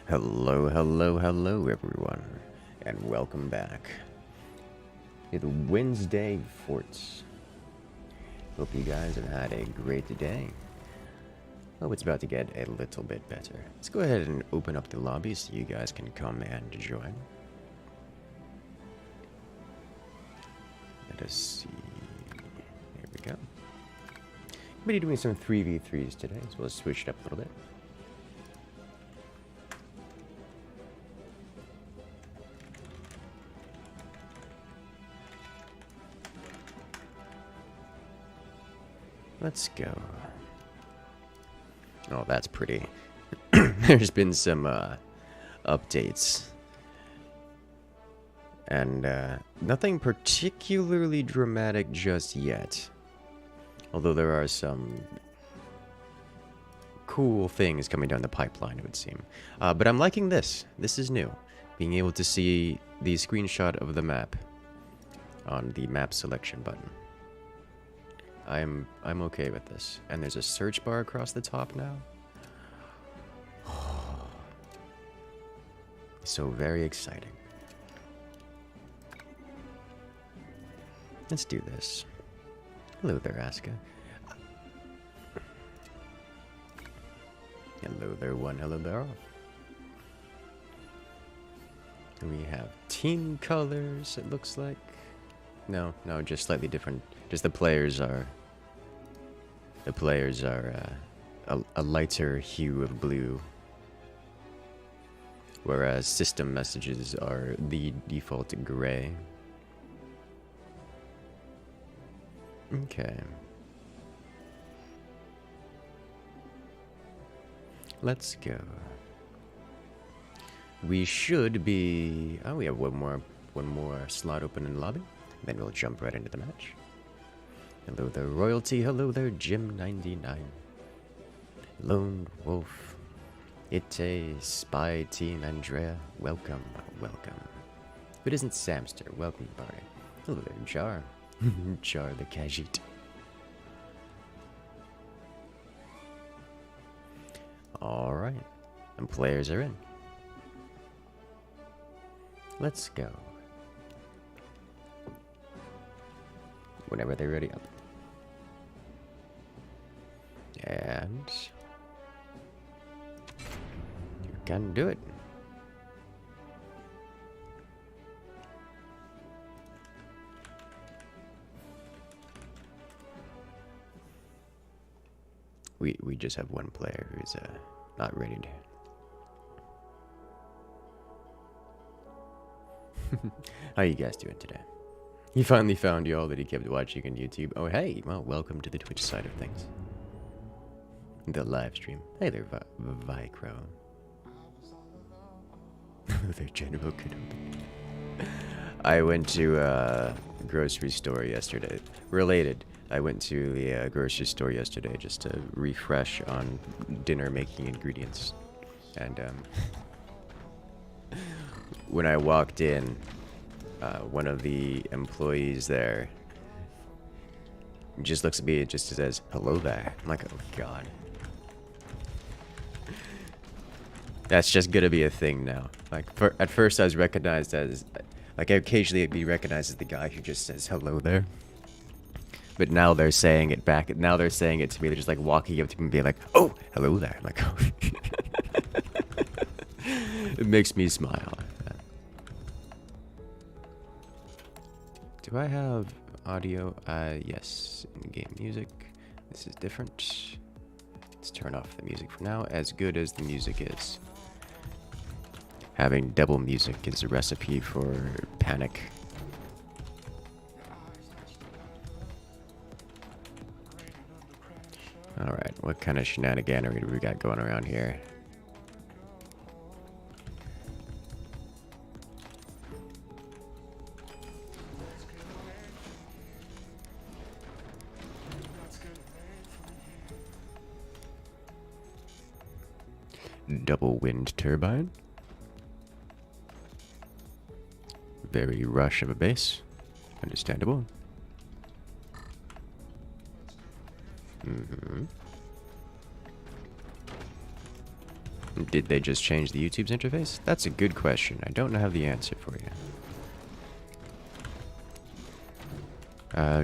Hello, hello, hello, everyone, and welcome back to the Wednesday Forts. Hope you guys have had a great day. Hope it's about to get a little bit better. Let's go ahead and open up the lobby so you guys can come and join. Let us see. Here we go. I'm going to be doing some 3v3s today, so we'll switch it up a little bit. Let's go. Oh, that's pretty. There's been some updates. And nothing particularly dramatic just yet. Although there are some cool things coming down the pipeline, it would seem. But I'm liking this. This is new. Being able to see the screenshot of the map on the map selection button. I'm okay with this. And there's a search bar across the top now. So very exciting. Let's do this. Hello there, Asuka. Hello there, one. Hello there, all. We have team colors, it looks like. No, just slightly different. Just the players are a lighter hue of blue, whereas system messages are the default gray. Okay. Let's go. We should be... Oh, we have one more slot open in the lobby. Then we'll jump right into the match. Hello there, Royalty. Hello there, Jim99. Lone Wolf. Ite, Spy Team, Andrea. Welcome, welcome. If it isn't Samster, welcome, Barry. Hello there, Jar. Jar the Khajiit. Alright. And players are in. Let's go. Whenever they're ready up. And you can do it. We just have one player who's not ready to. How you guys doing today? He finally found y'all that he kept watching on YouTube. Oh, hey, well, welcome to the Twitch side of things. The live stream. Hey there, Vicro. Their General Kenobi. I went to a grocery store yesterday. Related. I went to the grocery store yesterday just to refresh on dinner making ingredients. And when I walked in, one of the employees there just looks at me and just says, "Hello there." I'm like, oh god. That's just gonna be a thing now. Like, at first I was recognized as, like, I occasionally be recognized as the guy who just says hello there. But now they're saying it back. Now they're saying it to me. They're just like walking up to me and being like, "Oh, hello there." I'm like, oh. It makes me smile. Do I have audio? Yes. In-game music. This is different. Let's turn off the music for now. As good as the music is, having double music is a recipe for panic. Alright, what kind of shenaniganery do we got going around here? Double wind turbine. Very rush of a base. Understandable. Did they just change the YouTube's interface? That's a good question. I don't have the answer for you.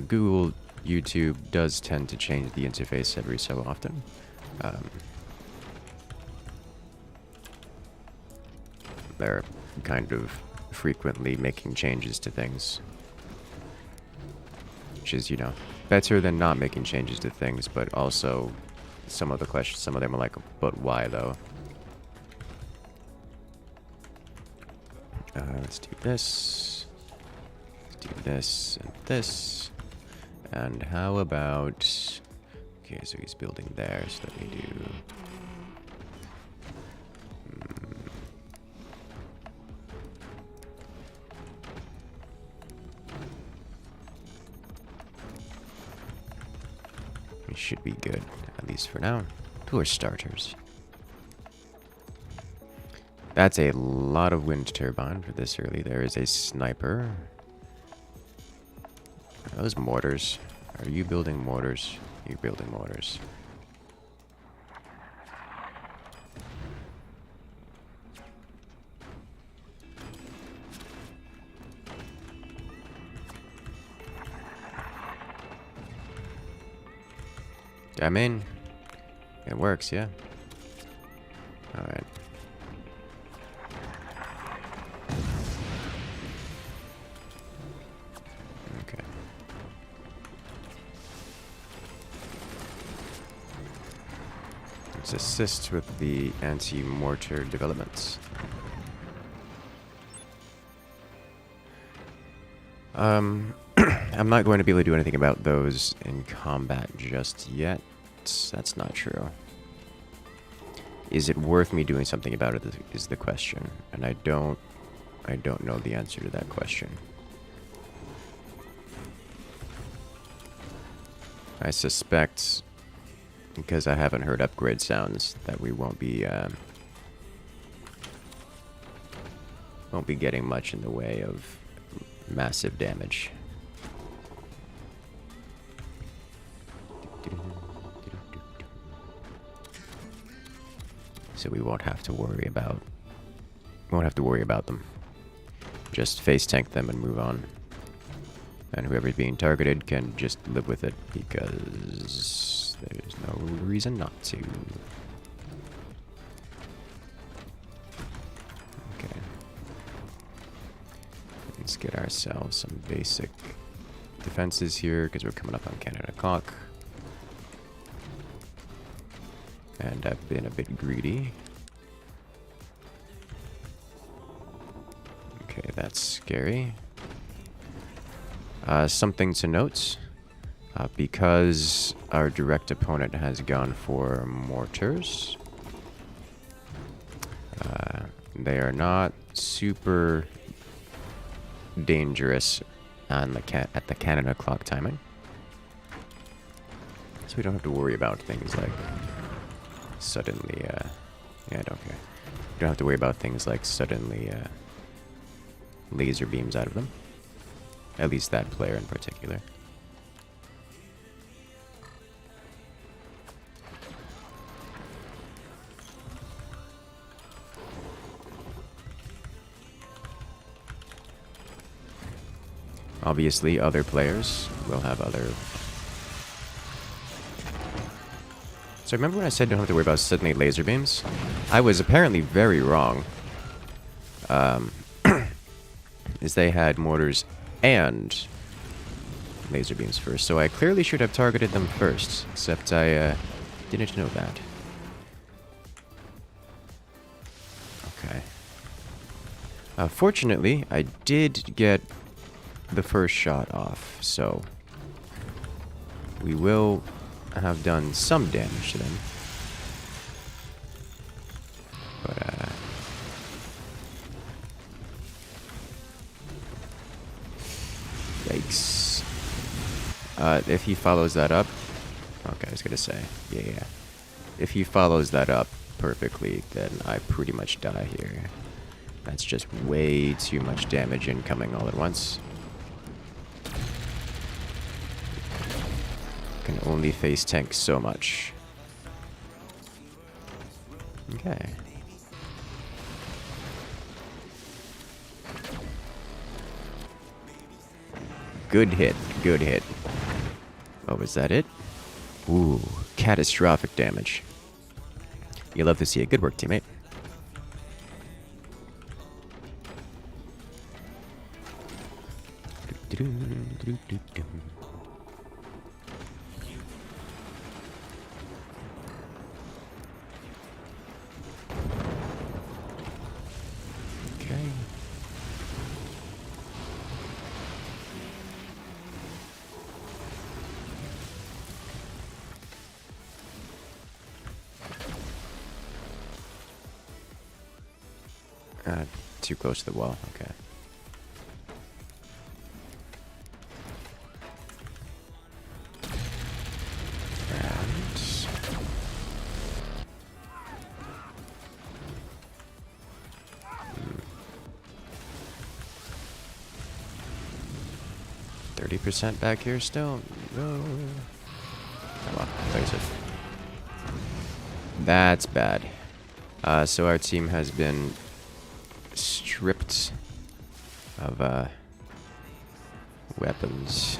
Google YouTube does tend to change the interface every so often. They're kind of frequently making changes to things. Which is, you know, better than not making changes to things, but also some of the questions, some of them are like, but why though? Let's do this. Let's do this and this. And how about... Okay, so he's building there, so let me do... We should be good, at least for now. For starters. That's a lot of wind turbine for this early. There is a sniper. Are those mortars? Are you building mortars? You're building mortars. I mean, it works, yeah. Alright. Okay. Let's assist with the anti-mortar developments. I'm not going to be able to do anything about those in combat just yet. That's not true. Is it worth me doing something about it is the question. And I don't know the answer to that question. I suspect, because I haven't heard upgrade sounds, that we won't be getting much in the way of massive damage. So we won't have to worry about them. Just face tank them and move on. And whoever's being targeted can just live with it because there's no reason not to. Okay. Let's get ourselves some basic defenses here because we're coming up on Canada clock. And I've been a bit greedy. Okay, that's scary. Something to note. Because our direct opponent has gone for mortars. They are not super dangerous on the at the Canada clock timing. So we don't have to worry about things like suddenly, yeah, I don't care. You don't have to worry about things like suddenly laser beams out of them. At least that player in particular. Obviously, other players will have other... So remember when I said don't have to worry about suddenly laser beams? I was apparently very wrong. Is they had mortars and laser beams first, so I clearly should have targeted them first, except I didn't know that. Okay. Fortunately, I did get the first shot off, so we will have done some damage to them. But, yikes. If he follows that up... Okay, I was gonna say, yeah. If he follows that up perfectly, then I pretty much die here. That's just way too much damage incoming all at once. Can only face tank so much. Okay. Good hit. Good hit. Oh, was that it? Ooh, catastrophic damage. You love to see it. Good work, teammate. Okay. Too close to the wall. Okay. And 30% back here still. No. Come on, place it. That's bad. So our team has been stripped of weapons.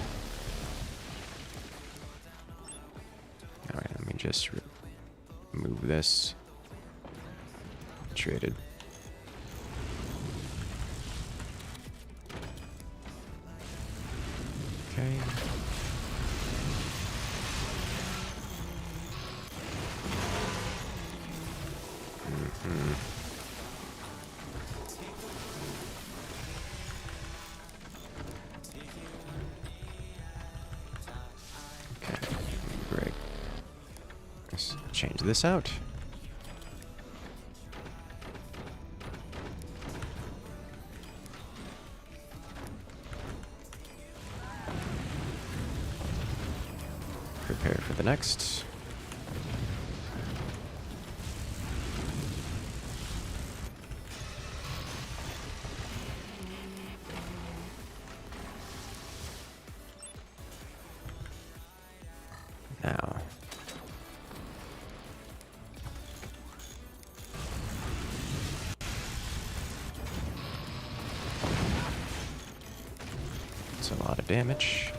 Alright, let me just move this. Traded. Okay. Change this out. Prepare for the next. Now. A lot of damage.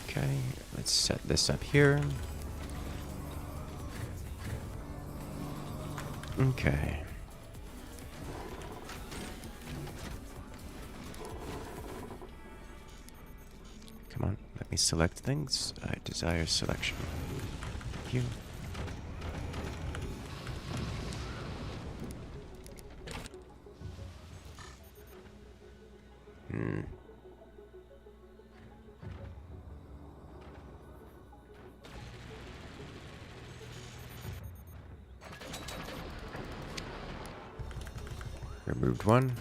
Okay, let's set this up here. Okay. Come on, let me select things. I desire selection. Thank you. Removed one.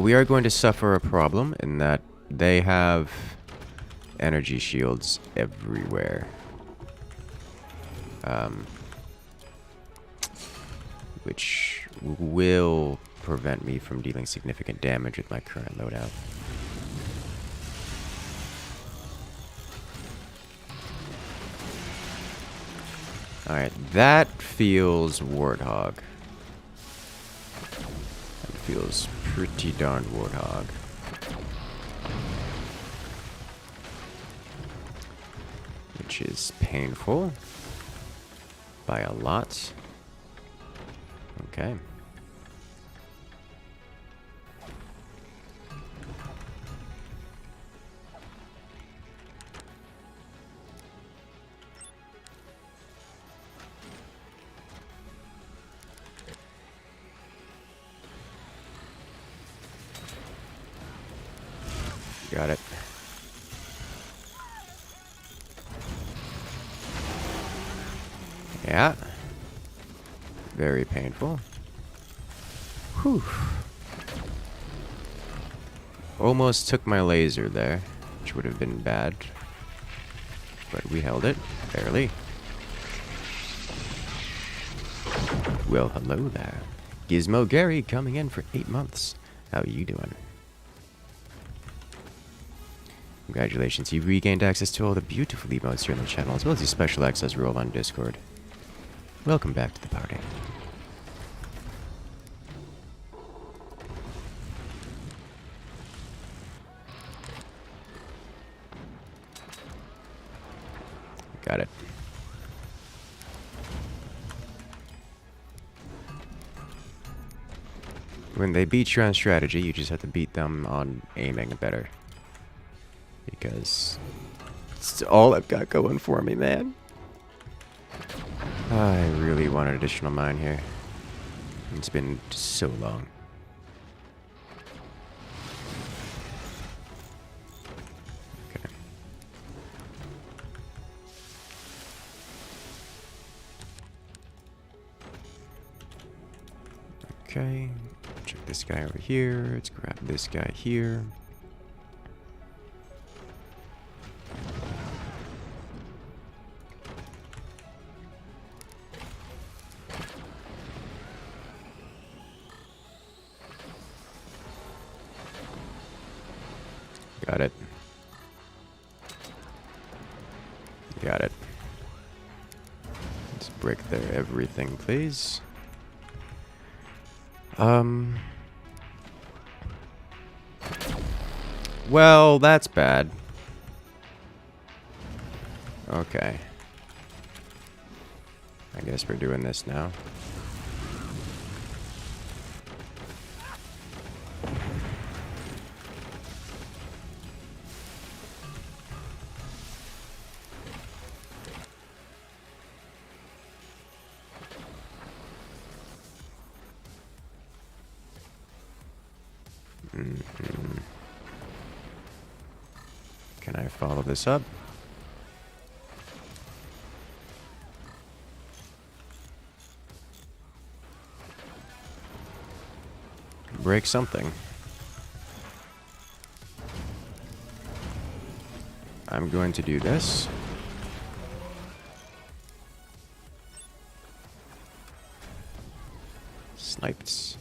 We are going to suffer a problem in that they have energy shields everywhere. Which will prevent me from dealing significant damage with my current loadout. Alright, that feels Warthog. That feels pretty darn Warthog. Which is painful. By a lot. Okay. Got it. Yeah. Very painful. Whew. Almost took my laser there, which would have been bad. But we held it, barely. Well, hello there. Gizmo Gary coming in for 8 months. How you doing? Congratulations, you've regained access to all the beautiful emotes here on the channel, as well as your special access role on Discord. Welcome back to the party. Got it. When they beat you on strategy, you just have to beat them on aiming better. Because it's all I've got going for me, man. I really want an additional mine here. It's been so long. Okay. Okay. Check this guy over here. Let's grab this guy here. Got it. Got it. Let's break their everything, please. Well, that's bad. Okay. I guess we're doing this now. Can I follow this up? Break something. I'm going to do this. Sniped.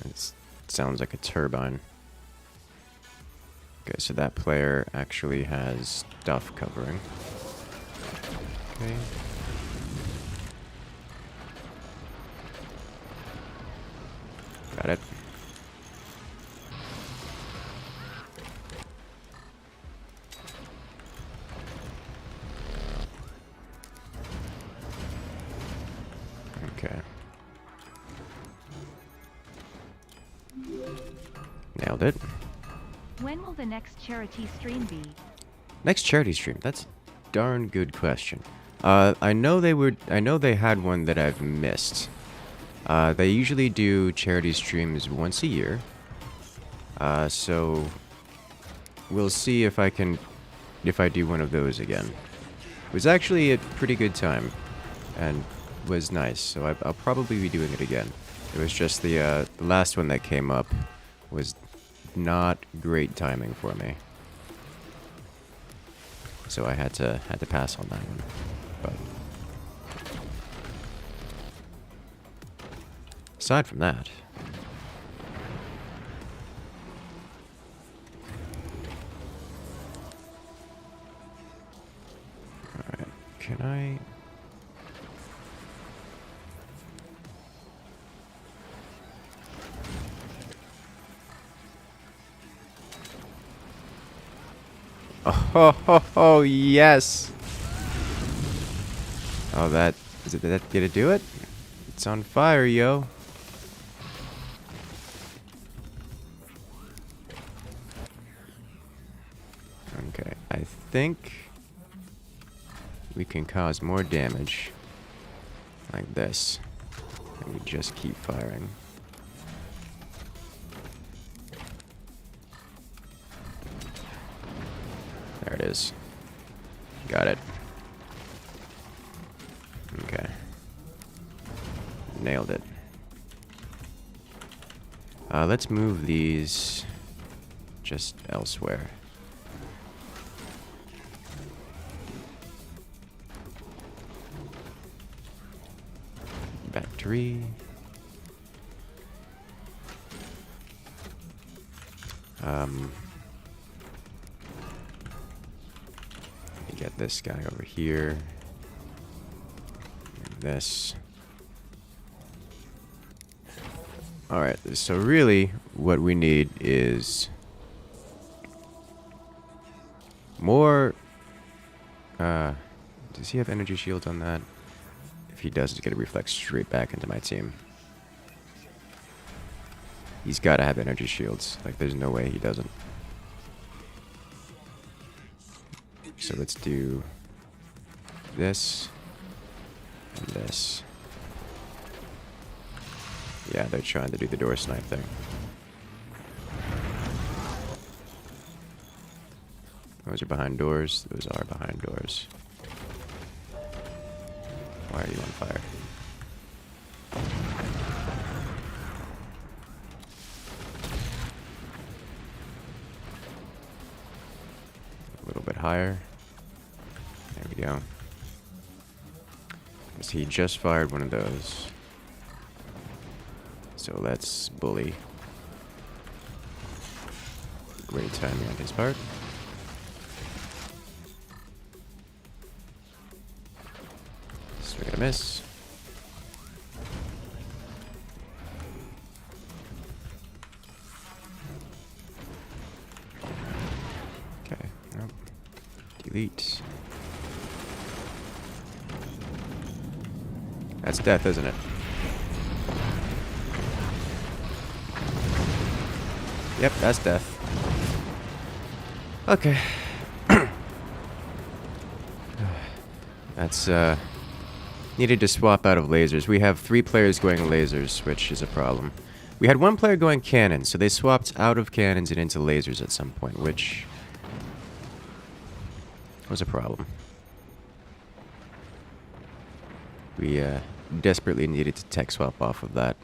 It sounds like a turbine. Okay, so that player actually has stuff covering. Okay. Got it. Okay. Nailed it. When will the next charity stream be? Next charity stream? That's a darn good question. I know they had one that I've missed. They usually do charity streams once a year. So we'll see if I do one of those again. It was actually a pretty good time and was nice, so I'll probably be doing it again. It was just the last one that came up was not great timing for me. So I had to pass on that one. But aside from that, alright, can I Oh, yes. Oh, did it do it? It's on fire, yo. Okay, I think we can cause more damage like this. And we just keep firing. There it is. Got it. Okay. Nailed it. Let's move these just elsewhere. Battery. Get this guy over here. And this. Alright, so really what we need is more Does he have energy shields on that? If he does, it's gonna reflect straight back into my team. He's gotta have energy shields. Like, there's no way he doesn't. So let's do this and this. Yeah, they're trying to do the door snipe thing. Those are behind doors. Those are behind doors. Why are you on fire? A little bit higher. There we go. Because he just fired one of those. So let's bully. Great timing on his part. Swing and a miss. Okay, nope. Delete. That's death, isn't it? Yep, that's death. Okay. That's, needed to swap out of lasers. We have 3 players going lasers, which is a problem. We had 1 player going cannons, so they swapped out of cannons and into lasers at some point, which was a problem. We, desperately needed to tech swap off of that.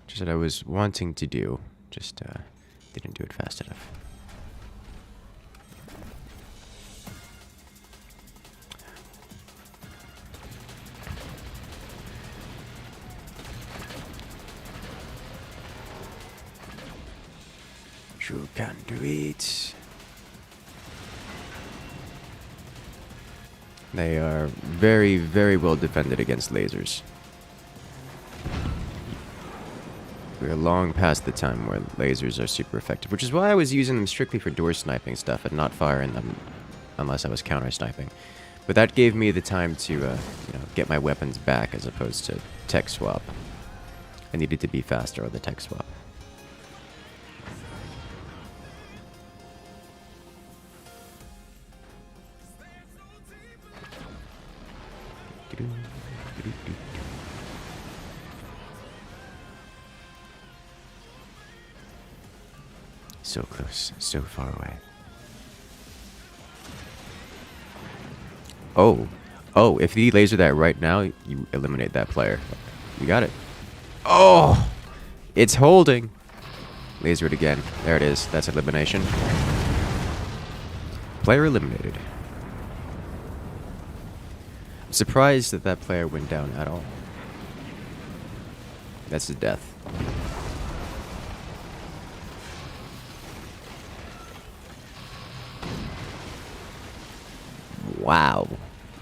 Just that I was wanting to do. Just, didn't do it fast enough. You can do it. They are very, very well defended against lasers. We're long past the time where lasers are super effective, which is why I was using them strictly for door sniping stuff and not firing them unless I was counter sniping. But that gave me the time to, you know, get my weapons back as opposed to tech swap. I needed to be faster on the tech swap. So close, so far away. Oh. Oh, if you laser that right now, you eliminate that player. You got it. Oh! It's holding. Laser it again. There it is. That's elimination. Player eliminated. I'm surprised that that player went down at all. That's his death. Wow.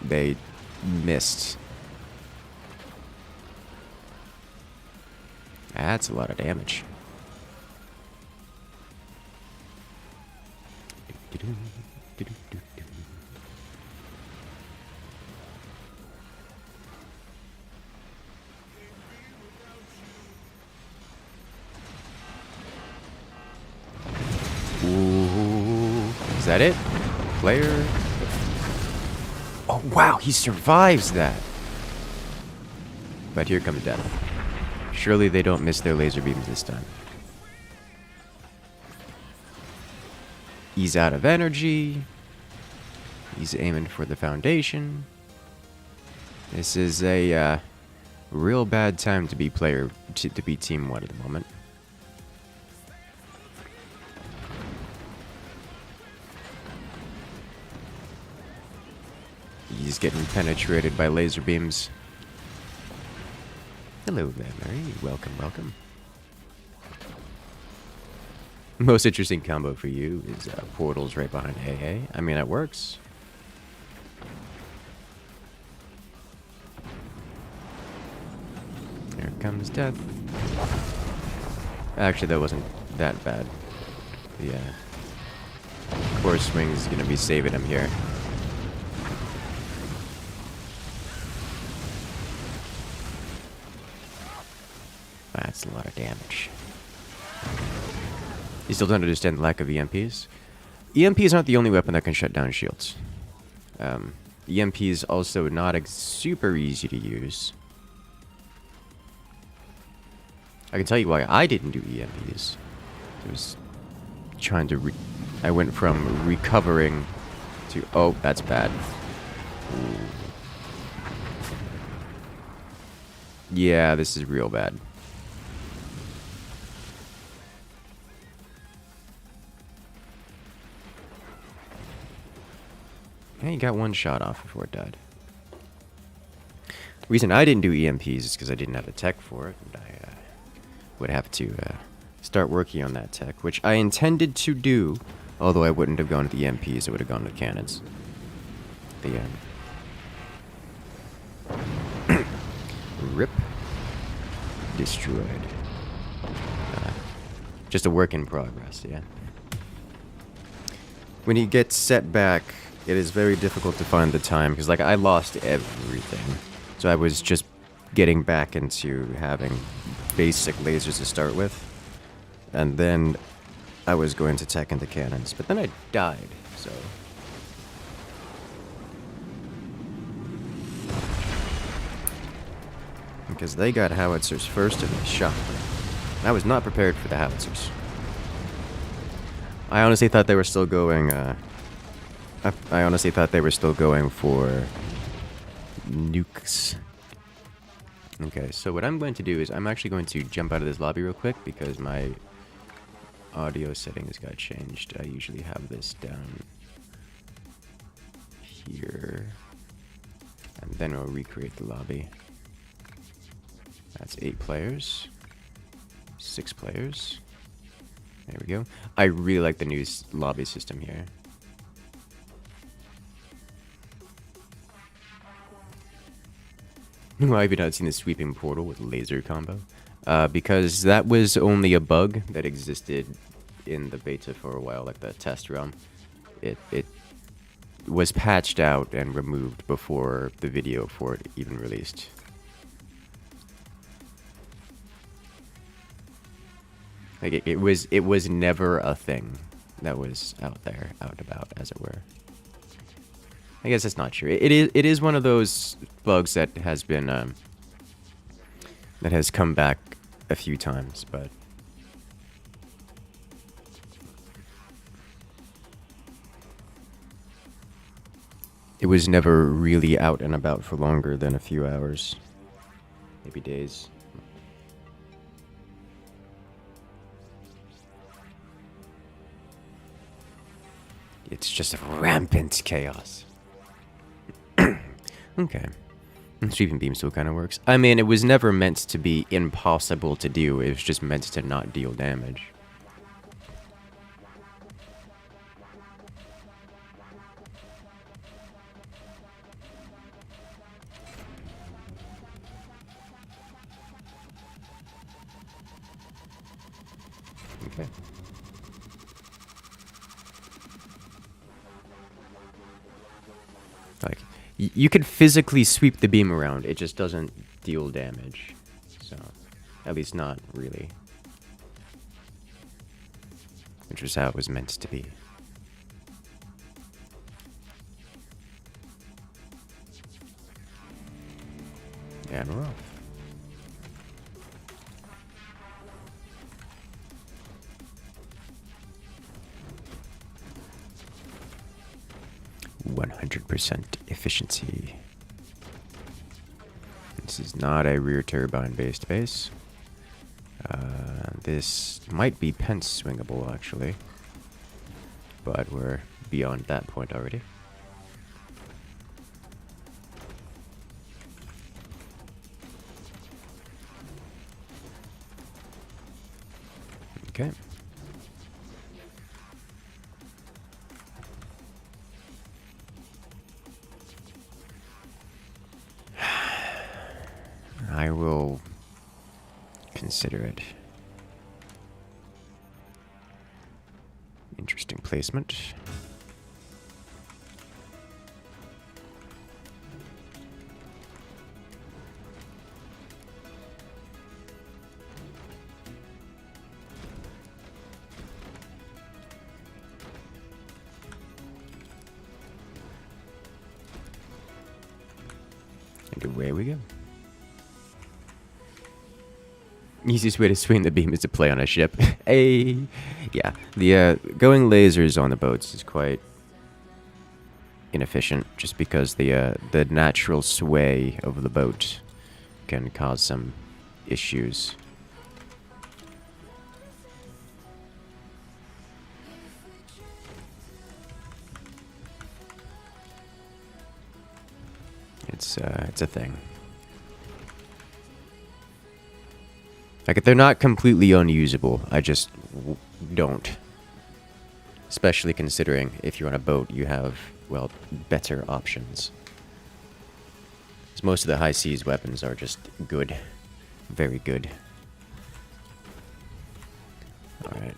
They missed. That's a lot of damage. Ooh. Is that it? Player? Oh, wow, he survives that. But here comes death. Surely they don't miss their laser beams this time. He's out of energy. He's aiming for the foundation. This is a real bad time to be to be team 1 at the moment. He's getting penetrated by laser beams. Hello there, Mary. Welcome, welcome. Most interesting combo for you is portals right behind AA. I mean, it works. Here comes death. Actually, that wasn't that bad. Yeah. Core swing is going to be saving him here. You still don't understand the lack of EMPs? EMPs aren't the only weapon that can shut down shields. EMPs also not super easy to use. I can tell you why I didn't do EMPs. I was trying to I went from recovering to... Oh, that's bad. Ooh. Yeah, this is real bad. Yeah, you got one shot off before it died. The reason I didn't do EMPs is because I didn't have a tech for it, and I would have to start working on that tech, which I intended to do, although I wouldn't have gone to the EMPs, I would have gone to the cannons. The rip. Destroyed. Just a work in progress, yeah. When he gets set back, it is very difficult to find the time, because, like, I lost everything. So I was just getting back into having basic lasers to start with. And then I was going to tech into cannons. But then I died, so... Because they got howitzers first and they shot me. I was not prepared for the howitzers. I honestly thought they were still going, I honestly thought they were still going for nukes. Okay, so what I'm going to do is I'm actually going to jump out of this lobby real quick because my audio settings got changed. I usually have this down here. And then we'll recreate the lobby. That's 8 players. 6 players. There we go. I really like the new lobby system here. I've not seen the sweeping portal with laser combo. Because that was only a bug that existed in the beta for a while, like the test realm. It was patched out and removed before the video for it even released. Like it was never a thing that was out there, out and about, as it were. I guess that's not true. It is one of those bugs that has been that has come back a few times, but it was never really out and about for longer than a few hours, maybe days. It's just rampant chaos. Okay. Sweeping beam still kind of works. I mean, it was never meant to be impossible to do. It was just meant to not deal damage. Okay. Like, you could physically sweep the beam around, it just doesn't deal damage. So, at least not really. Which was how it was meant to be. And we're off. %, efficiency. This is not a rear turbine based base. This might be Pence swingable actually, but we're beyond that point already. Okay. I will consider it. Interesting placement. And away we go. Easiest way to swing the beam is to play on a ship. Hey! Yeah, the going lasers on the boats is quite inefficient, just because the natural sway of the boat can cause some issues. It's a thing. Like, they're not completely unusable. I just don't. Especially considering if you're on a boat, you have, well, better options. 'Cause most of the high seas weapons are just good. Very good. Alright.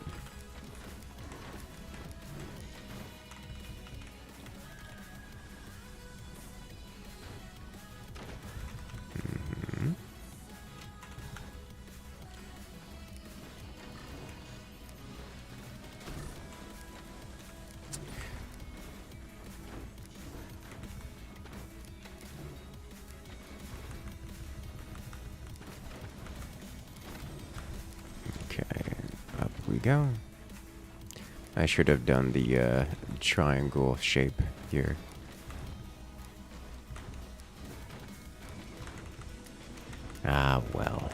Go. I should have done the triangle shape here. Ah, well.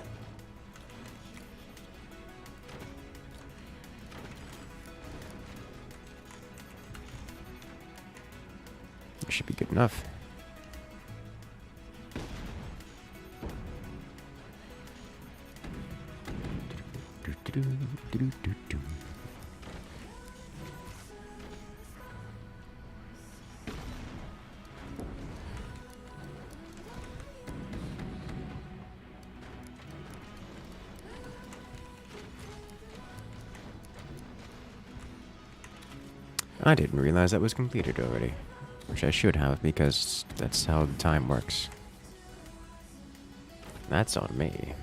It should be good enough. I didn't realize that was completed already, which I should have, because that's how time works. That's on me.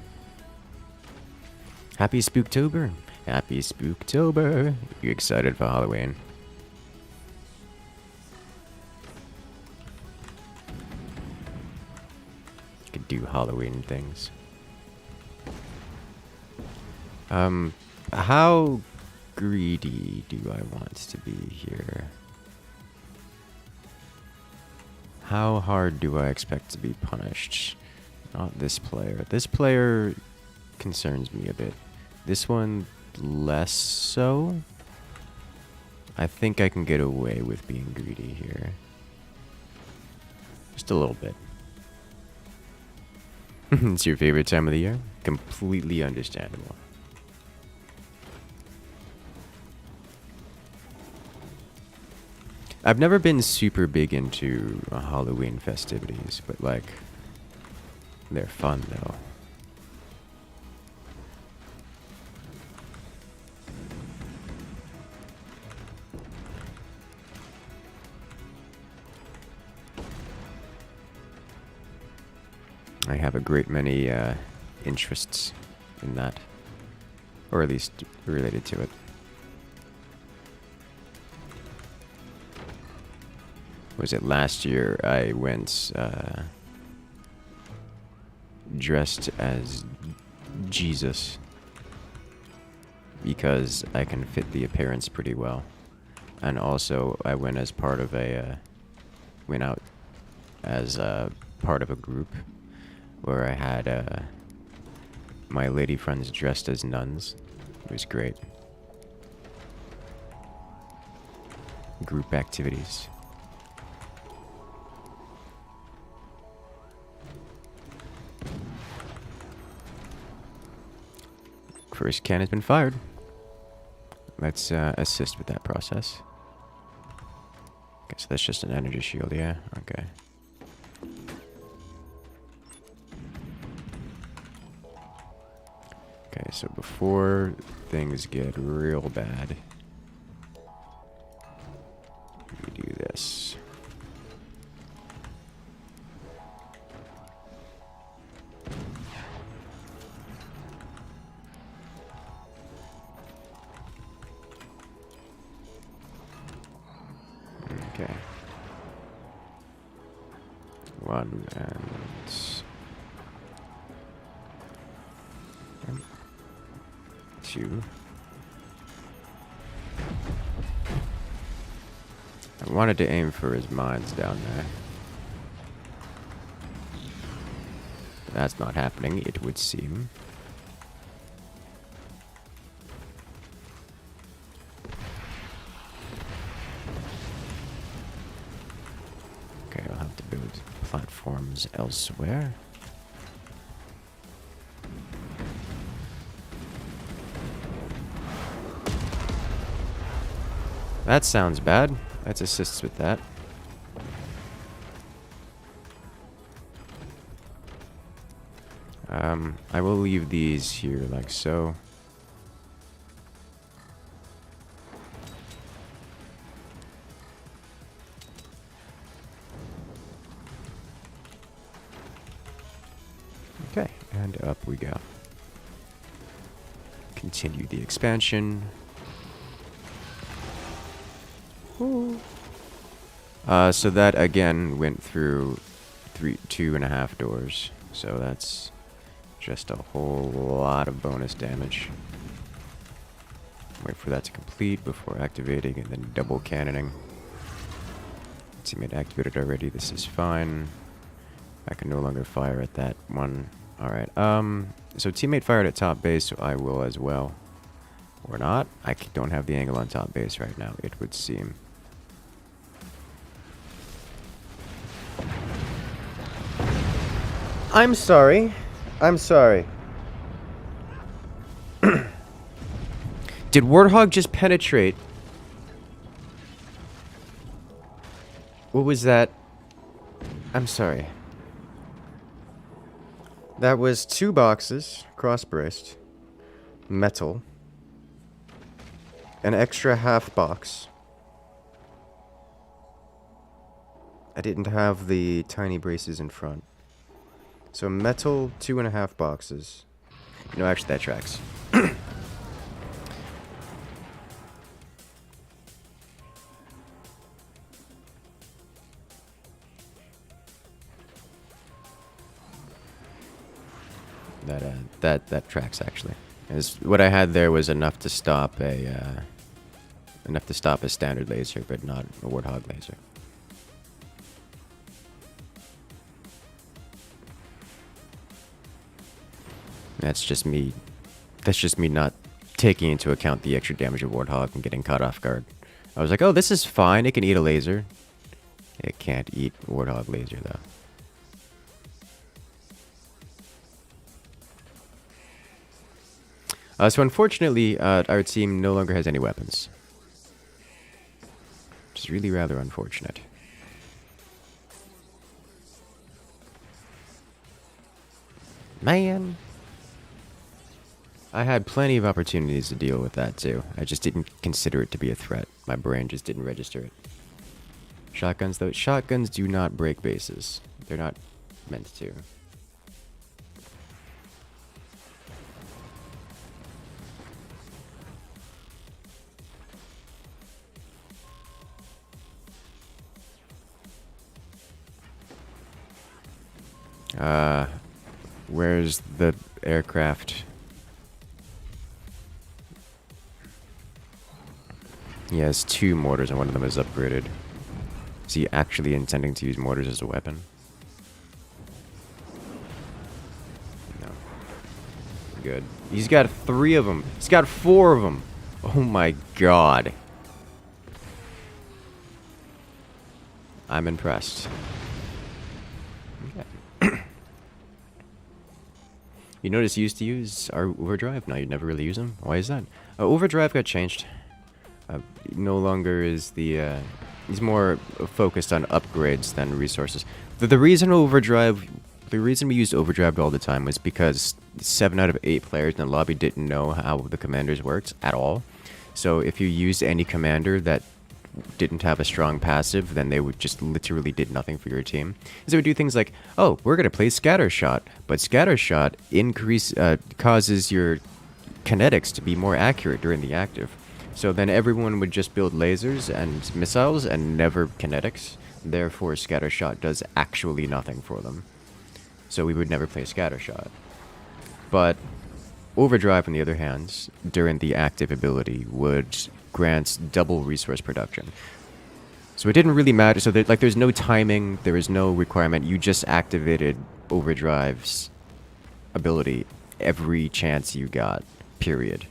Happy Spooktober! Happy Spooktober! You excited for Halloween? You could do Halloween things. How greedy do I want to be here? How hard do I expect to be punished? Not this player. This player concerns me a bit. This one, less so. I think I can get away with being greedy here. Just a little bit. It's your favorite time of the year? Completely understandable. I've never been super big into Halloween festivities, but like, they're fun though. I have a great many interests in that, or at least related to it. Was it last year I went dressed as Jesus because I can fit the appearance pretty well, and also I went as part of a went out as part of a group where I had my lady friends dressed as nuns. It was great. Group activities. First can has been fired. Let's assist with that process. Okay, so that's just an energy shield, yeah? Okay. Okay, so before things get real bad, we do this. 1 and 2. I wanted to aim for his mines down there. But that's not happening, it would seem. Okay, I'll have to build platforms elsewhere. That sounds bad. Let's assist with that. I will leave these here like so. Okay, and up we go. Continue the expansion. So that again went through 2.5 doors. So that's just a whole lot of bonus damage. Wait for that to complete before activating and then double cannoning. Teammate activated already. This is fine. I can no longer fire at that one. Alright. So teammate fired at top base, so I will as well. Or not. I don't have the angle on top base right now, it would seem. I'm sorry. I'm sorry. Did Warthog just penetrate? What was that? I'm sorry. That was 2 boxes, cross-braced, metal, an extra half box. I didn't have the tiny braces in front. So metal, 2.5 boxes. No, actually that tracks. That tracks actually. As what I had there was enough to stop a standard laser, but not a Warthog laser. That's just me not taking into account the extra damage of Warthog and getting caught off guard. I was like, oh, this is fine. It can eat a laser. It can't eat Warthog laser, though. So unfortunately, our team no longer has any weapons. Which is really rather unfortunate. Man. I had plenty of opportunities to deal with that too. I just didn't consider it to be a threat. My brain just didn't register it. Shotguns though, shotguns do not break bases. They're not meant to. Where's the aircraft? He has 2 mortars and one of them is upgraded. Is he actually intending to use mortars as a weapon? No. Good. He's got 3 of them. He's got 4 of them. Oh my god. I'm impressed. Okay. You notice you used to use our overdrive? Now you never really use them? Why is that? Overdrive got changed. No longer is the... he's more focused on upgrades than resources. The reason we used overdrive all the time was because 7 out of 8 players in the lobby didn't know how the commanders worked at all. So if you used any commander that didn't have a strong passive, then they would just literally did nothing for your team. So they would do things like, oh, we're going to play Scattershot, but Scattershot causes your kinetics to be more accurate during the active. So then everyone would just build lasers and missiles and never kinetics. Therefore, Scattershot does actually nothing for them. So we would never play Scattershot. But Overdrive, on the other hand, during the active ability, would grant double resource production. So it didn't really matter. So there's no timing, there is no requirement. You just activated Overdrive's ability every chance you got, period.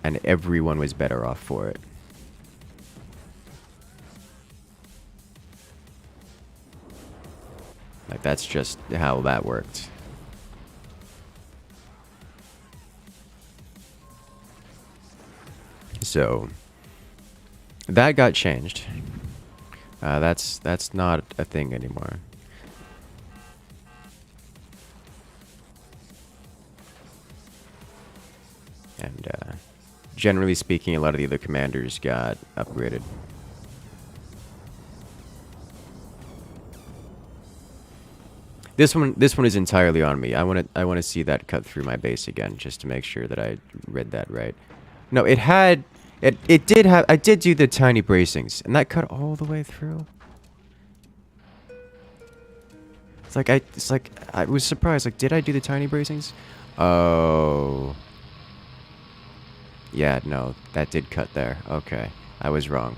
And everyone was better off for it. Like, that's just how that worked. So that got changed. That's not a thing anymore. And generally speaking, a lot of the other commanders got upgraded. This one is entirely on me. I want to see that cut through my base again, just to make sure that I read that right. No, it did have. I did do the tiny bracings, and that cut all the way through. It's like I was surprised. Like, did I do the tiny bracings? Oh. Yeah, no, that did cut there. Okay, I was wrong.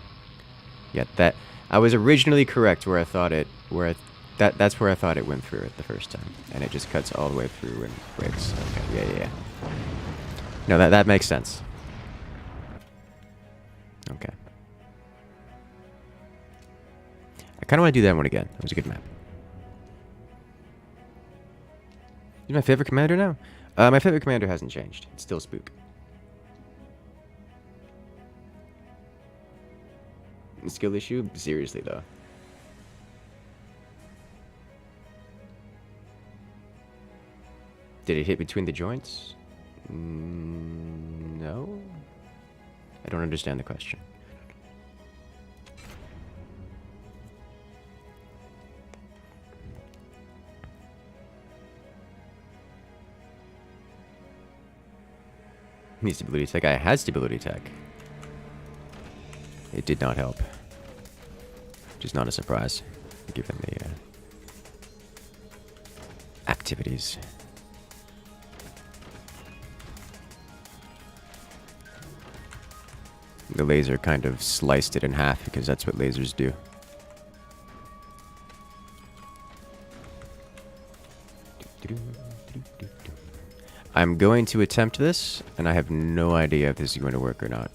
Yeah, that I was originally correct where I thought it. That's where I thought it went through it the first time, and it just cuts all the way through and breaks. Okay, yeah. No, that makes sense. Okay. I kind of want to do that one again. It was a good map. He's my favorite commander now? My favorite commander hasn't changed. It's still Spook. Skill issue? Seriously, though. Did it hit between the joints? No? I don't understand the question. Needs stability tech. I had stability tech. It did not help. Which is not a surprise, given the activities. The laser kind of sliced it in half because that's what lasers do. I'm going to attempt this, and I have no idea if this is going to work or not.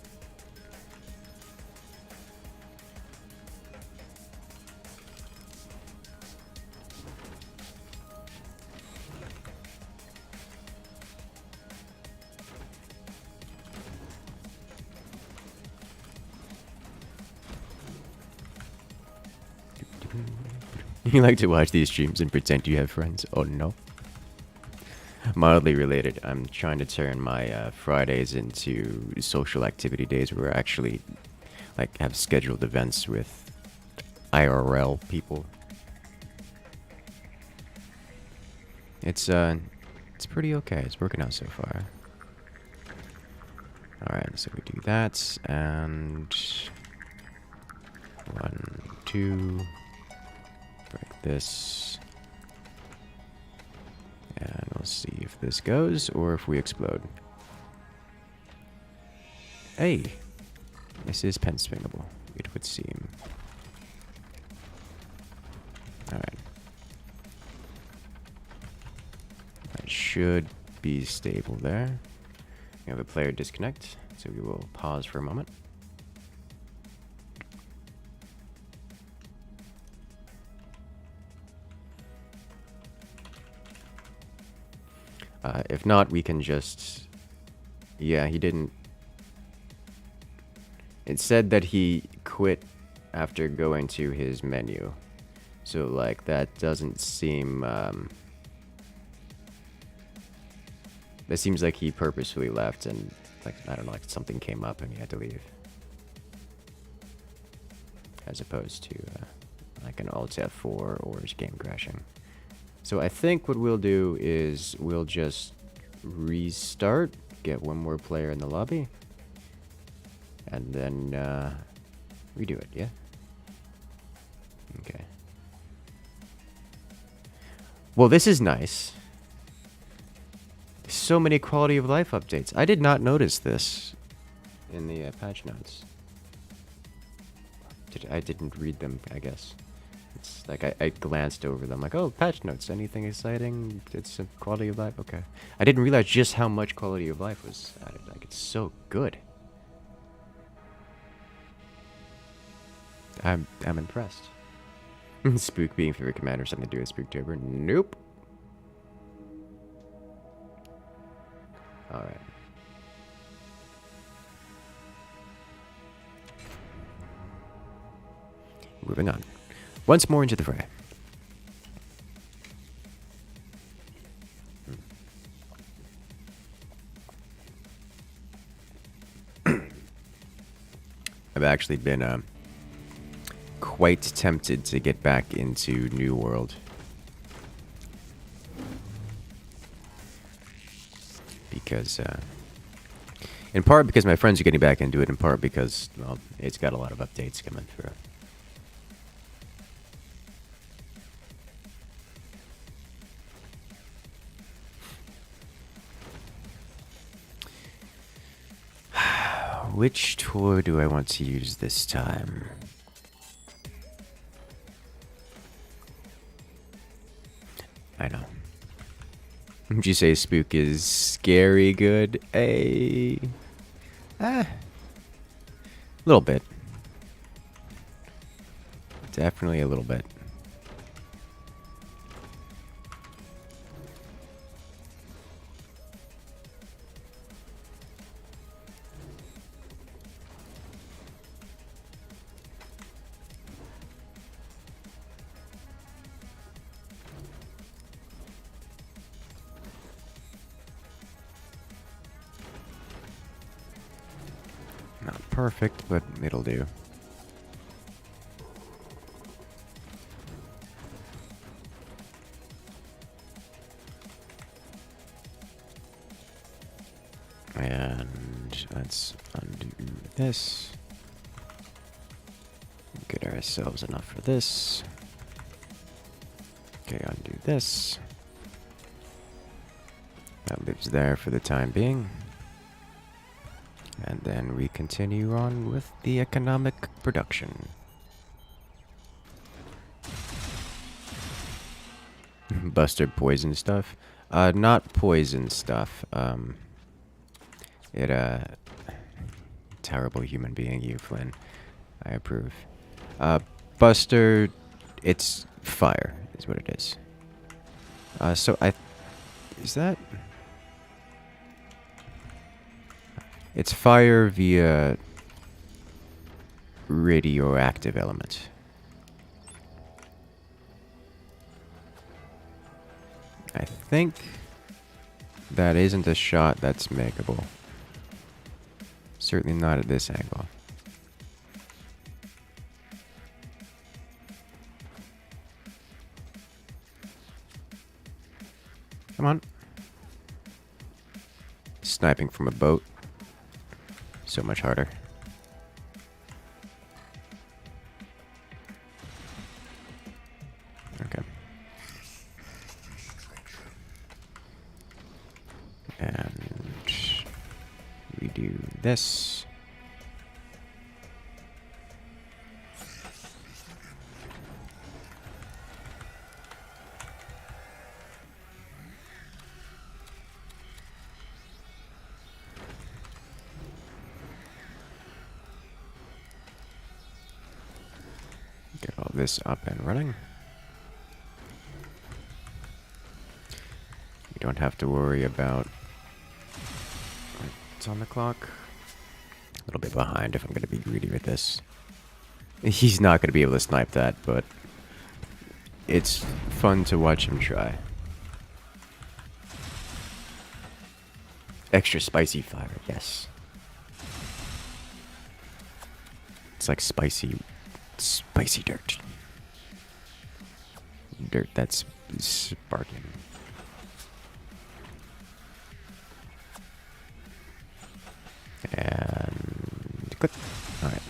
You like to watch these streams and pretend you have friends? Oh no. Mildly related. I'm trying to turn my Fridays into social activity days where I actually like have scheduled events with IRL people. It's pretty okay. It's working out so far. Alright, so we do that, and 1, 2, break this, and we'll see if this goes, or if we explode. Hey! This is pen swingable, it would seem. Alright. That should be stable there. We have a player disconnect, so we will pause for a moment. If not, we can just... Yeah, he didn't... It said that he quit after going to his menu. So, like, that doesn't seem... It seems like he purposefully left and, like, I don't know, like something came up and he had to leave. As opposed to, like an Alt F4 or his game crashing. So I think what we'll do is we'll just restart, get one more player in the lobby, and then redo it, yeah? Well, this is nice. So many quality of life updates. I did not notice this in the patch notes. I didn't read them, I guess. It's like I glanced over them, like, oh, patch notes, anything exciting? It's a quality of life? Okay. I didn't realize just how much quality of life was added. Like, it's so good. I'm impressed. Spook being favorite commander, something to do with Spooktober? Nope. Alright. Moving on. Once more into the fray. I've actually been quite tempted to get back into New World. Because, in part because my friends are getting back into it, in part because, well, it's got a lot of updates coming through. Which tour do I want to use this time? I know. Would you say Spook is scary good? A little bit. Definitely a little bit. Not perfect, but it'll do. And let's undo this. Get ourselves enough for this. Okay, undo this. That lives there for the time being. And then we continue on with the economic production. Buster poison stuff? Not poison stuff. Terrible human being, you, Flynn. I approve. Buster, it's fire, is what it is. Is that? It's fire via radioactive element. I think that isn't a shot that's makeable. Certainly not at this angle. Come on. Sniping from a boat. So much harder. Okay. And we do this. Get all this up and running. You don't have to worry about what's on the clock. A little bit behind if I'm going to be greedy with this. He's not going to be able to snipe that, but it's fun to watch him try. Extra spicy fire, yes. It's like spicy dirt. Dirt that's sparking. And click. Alright.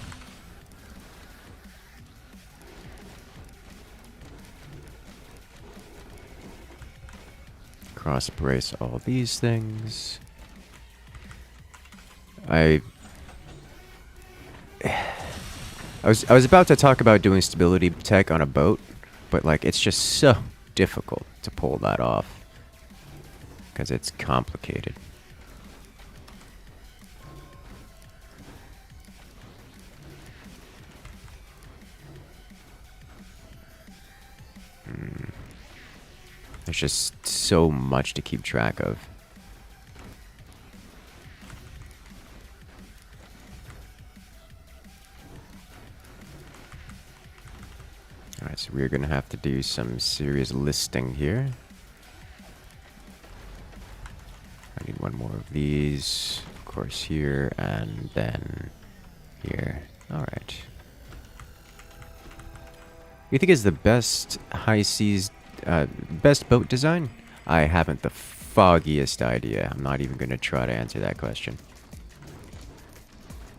cross brace all these things. I was about to talk about doing stability tech on a boat, but like it's just so difficult to pull that off because it's complicated. There's just so much to keep track of. Alright, so we're gonna have to do some serious listing here. I need one more of these, of course, here, and then here. Alright. You think is the best high seas, best boat design? I haven't the foggiest idea. I'm not even gonna try to answer that question.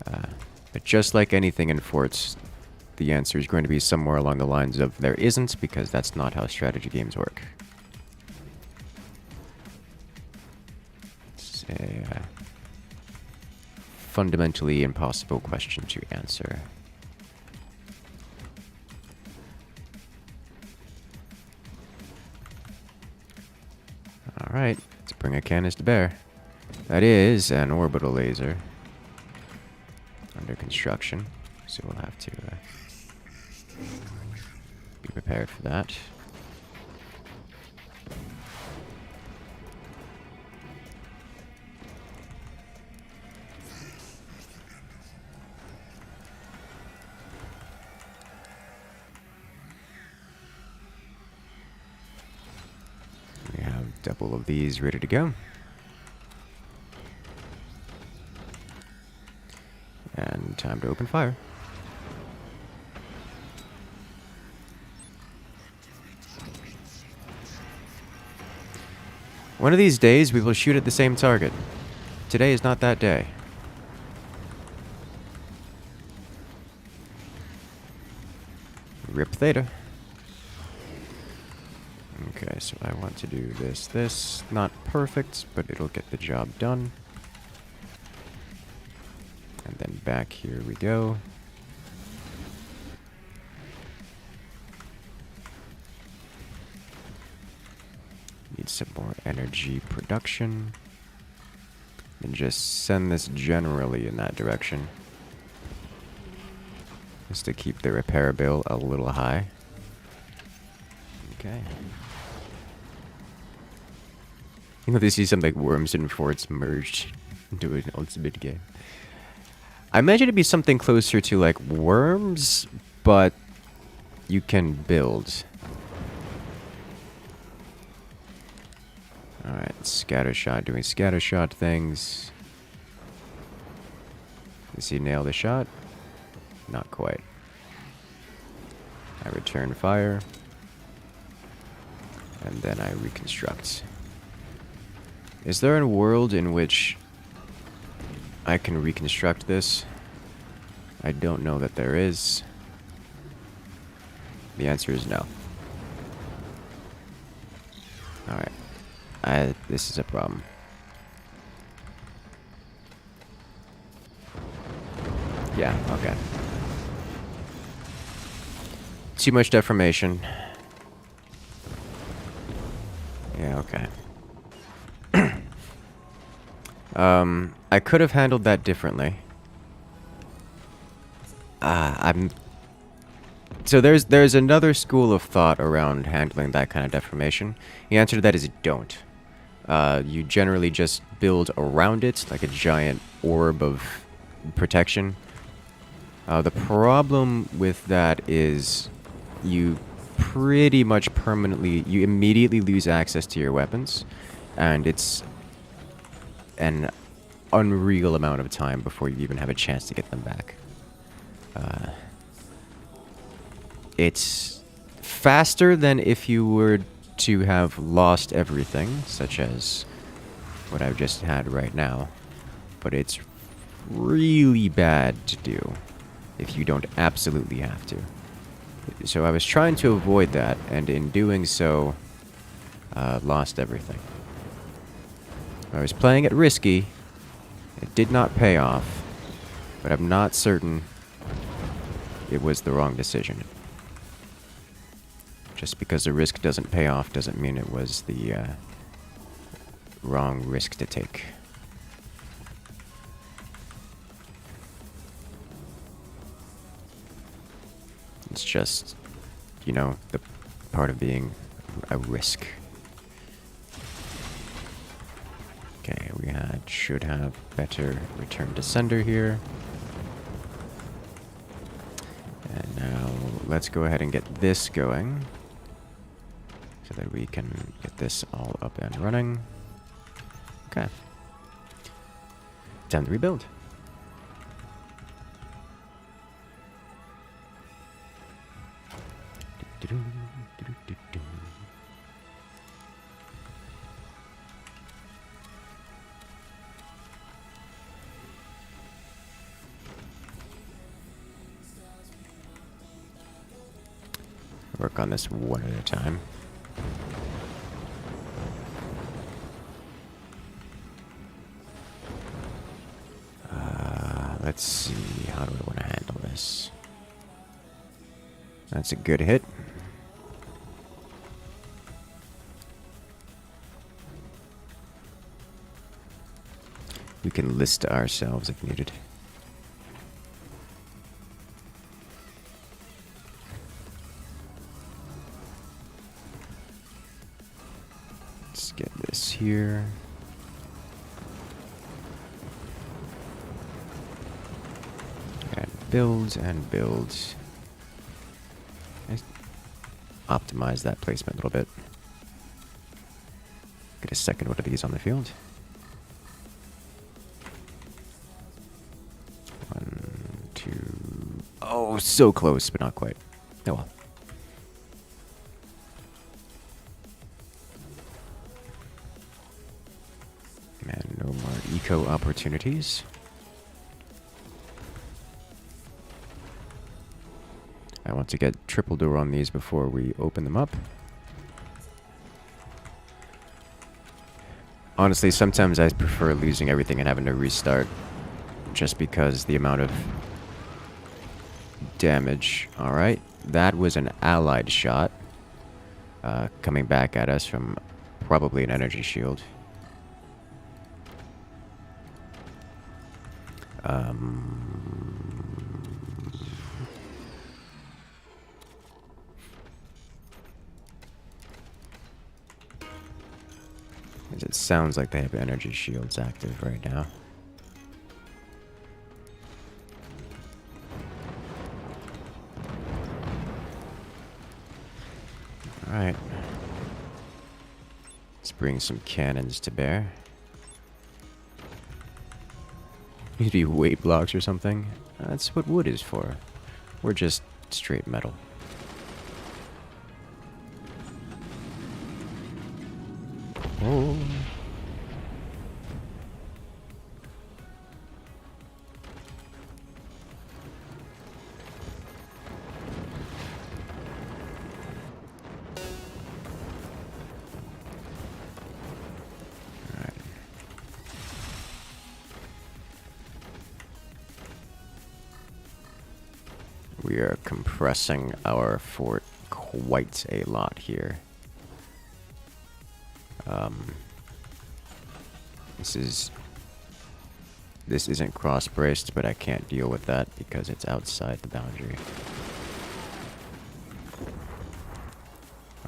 But just like anything in forts, the answer is going to be somewhere along the lines of there isn't, because that's not how strategy games work. It's a fundamentally impossible question to answer. Alright, let's bring a cannon to bear. That is an orbital laser. Under construction, so we'll have to be prepared for that. We have double of these ready to go. And time to open fire. One of these days we will shoot at the same target. Today is not that day. Rip theta. Okay, so I want to do this. Not perfect, but it'll get the job done. And then back here we go. Need some more energy production. And just send this generally in that direction. Just to keep the repair bill a little high. Okay. You know, this is some like worms and forts merged into an ultimate game. I imagine it'd be something closer to like worms, but you can build. Alright, scattershot doing scattershot things. Does he nail the shot? Not quite. I return fire. And then I reconstruct. Is there a world in which I can reconstruct this? I don't know that there is. The answer is no. Alright. This is a problem. Yeah, okay. Too much deformation. Yeah, okay. I could have handled that differently. So there's another school of thought around handling that kind of deformation. The answer to that is don't. You generally just build around it like a giant orb of protection. The problem with that is you pretty much you immediately lose access to your weapons, and it's an unreal amount of time before you even have a chance to get them back. It's faster than if you were to have lost everything, such as what I've just had right now, but it's really bad to do if you don't absolutely have to. So I was trying to avoid that, and in doing so, lost everything. I was playing it risky. It did not pay off. But I'm not certain it was the wrong decision. Just because the risk doesn't pay off doesn't mean it was the wrong risk to take. It's just, you know, the part of being a risk. Okay, we should have better return to sender here. And now let's go ahead and get this going so that we can get this all up and running. Okay. Time to rebuild. Work on this one at a time. Let's see, how do I want to handle this? That's a good hit. We can list ourselves if needed. Let's get this here. And builds and builds. Let's optimize that placement a little bit. Get a second one of these on the field. Oh, so close, but not quite. Oh well. Man, no more eco opportunities. I want to get triple door on these before we open them up. Honestly, sometimes I prefer losing everything and having to restart just because the amount of damage. Alright, that was an allied shot coming back at us from probably an energy shield. It sounds like they have energy shields active right now. Alright. Let's bring some cannons to bear. Need to be weight blocks or something. That's what wood is for. We're just straight metal. Oh. We are compressing our fort quite a lot here. This isn't cross-braced, but I can't deal with that because it's outside the boundary.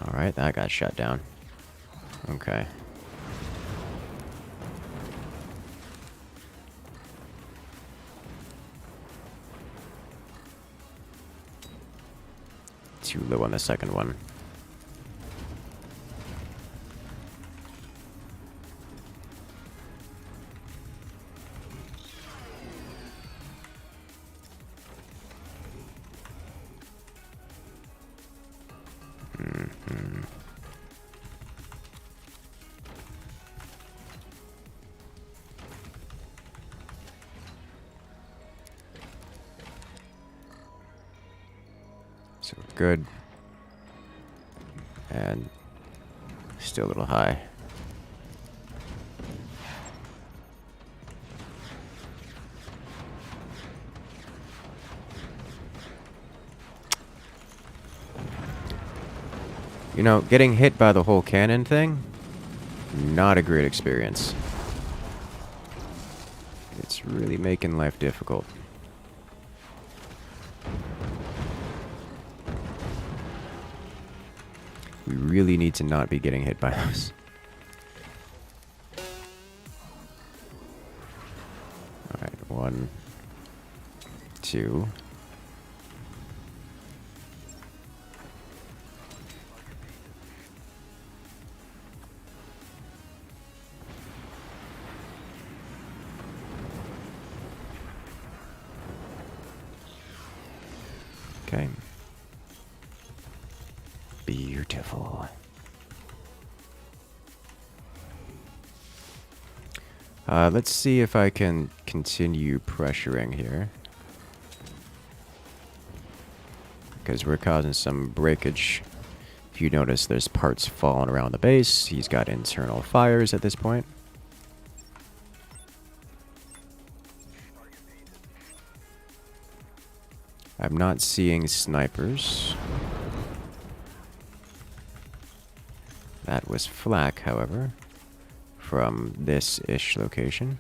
Alright, that got shut down. Okay. Too low on the second one. So good. And still a little high. You know, getting hit by the whole cannon thing, not a great experience. It's really making life difficult. We really need to not be getting hit by those. Alright, 1, 2. Okay. Beautiful. Let's see if I can continue pressuring here. Because we're causing some breakage. If you notice, there's parts falling around the base. He's got internal fires at this point. I'm not seeing snipers. That was flak, however, from this-ish location.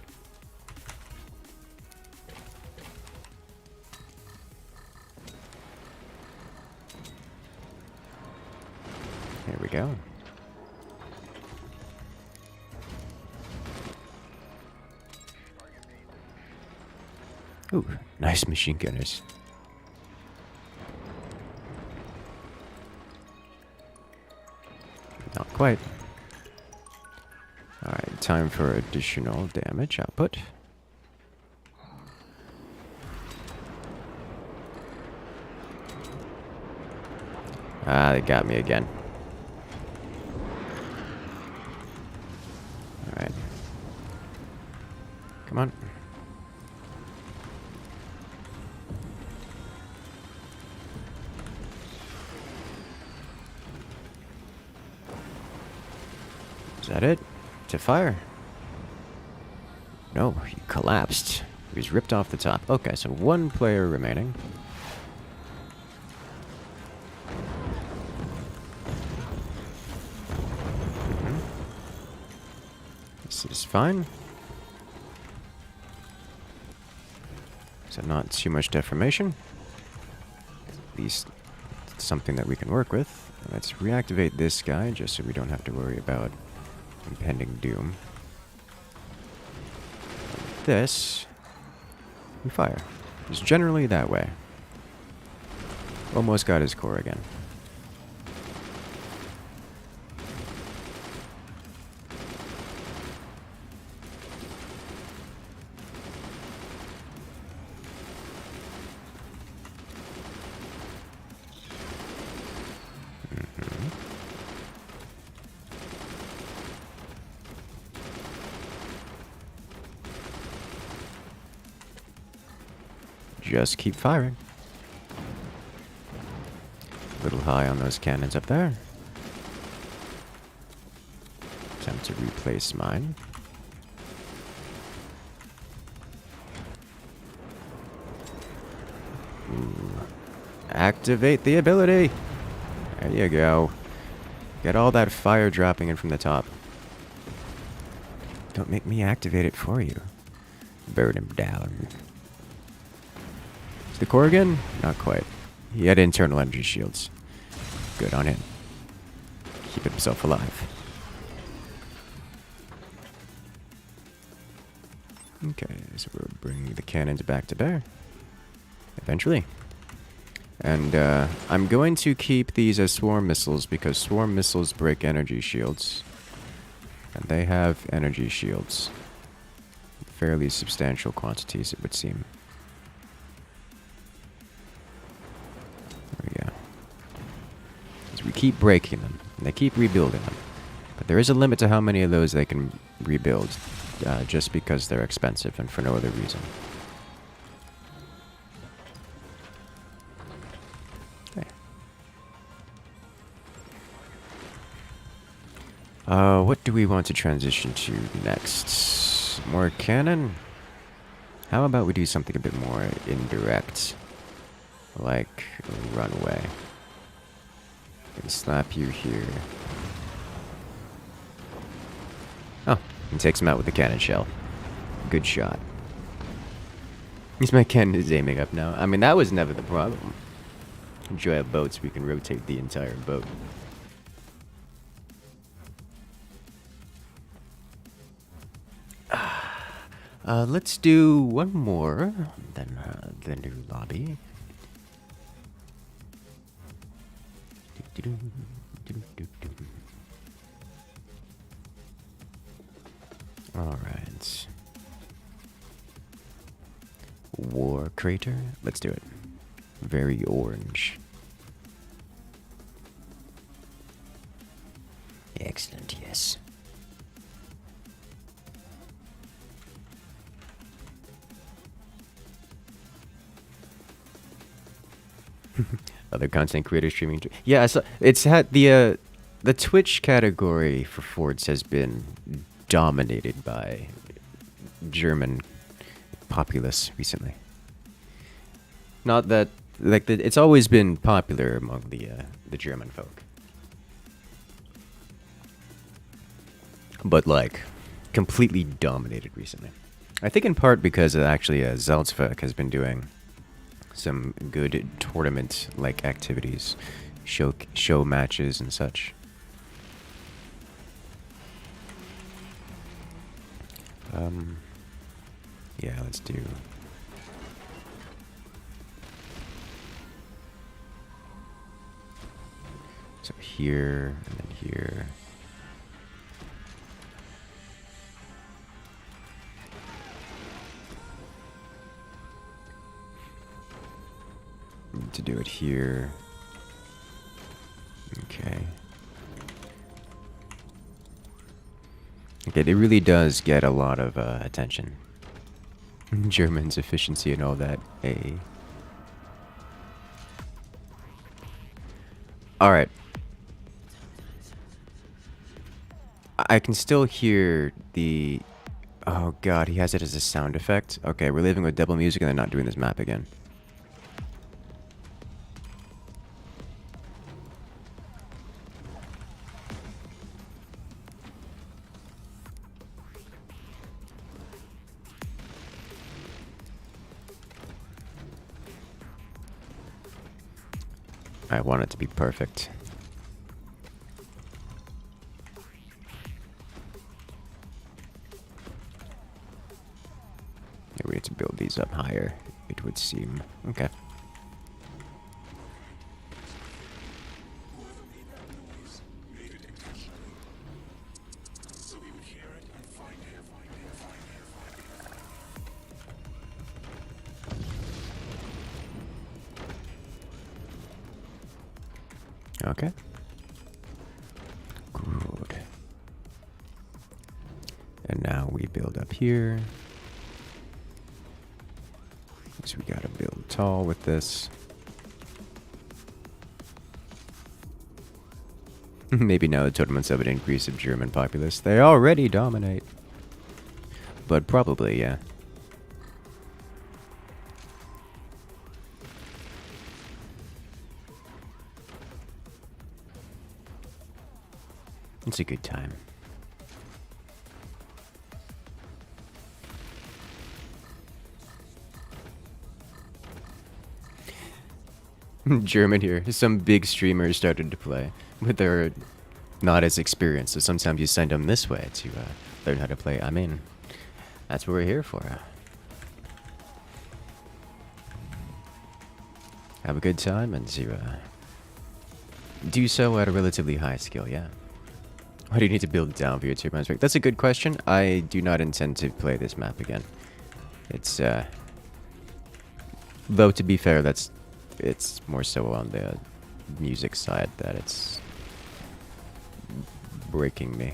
Here we go. Ooh, nice machine gunners. Not quite. Alright, time for additional damage output. Ah, they got me again. Alright. Come on. Is that it? To fire? No, he collapsed. He was ripped off the top. Okay, so 1 player remaining. This is fine. So not too much deformation. At least it's something that we can work with. Let's reactivate this guy just so we don't have to worry about impending doom. This, we fire. It's generally that way. Almost got his core again. Just keep firing. A little high on those cannons up there. Time to replace mine. Ooh. Activate the ability! There you go. Get all that fire dropping in from the top. Don't make me activate it for you. Burn him down. The core again? Not quite. He had internal energy shields. Good on him. Keep himself alive. Okay, so we're bringing the cannons back to bear. Eventually. And I'm going to keep these as swarm missiles because swarm missiles break energy shields. And they have energy shields. Fairly substantial quantities, it would seem. We keep breaking them, and they keep rebuilding them. But there is a limit to how many of those they can rebuild, just because they're expensive and for no other reason. Okay. What do we want to transition to next? More cannon? How about we do something a bit more indirect? Like runway. Can slap you here. Oh, and takes him out with the cannon shell. Good shot. At least my cannon is aiming up now. I mean, that was never the problem. Enjoy our boats, we can rotate the entire boat. Let's do one more, then the new lobby. Alright. War crater? Let's do it. Very orange. Excellent, yes. Other content creators streaming. Yeah, so it's had the Twitch category for Fords has been dominated by German populace recently. Not that like it's always been popular among the German folk, but like completely dominated recently. I think in part because actually Salzwerk has been doing some good tournament-like activities, show matches and such. Yeah, let's do. So here and then here. Need to do it here. Okay. Okay, it really does get a lot of attention. German's efficiency and all that. Hey. Alright. I can still hear the... Oh god, he has it as a sound effect. Okay, we're leaving with double music and then not doing this map again. I want it to be perfect. Yeah, we need to build these up higher, it would seem. Okay. Okay. Good. And now we build up here. So we gotta build tall with this. Maybe now the tournaments have an increase of German populace. They already dominate. But probably, yeah. It's a good time. German here. Some big streamers started to play, but they're not as experienced, so sometimes you send them this way to learn how to play. I mean, that's what we're here for. Have a good time and to do so at a relatively high skill, yeah. Why do you need to build down for your turbines break? That's a good question. I do not intend to play this map again. It's, though to be fair, it's more so on the music side that it's breaking me.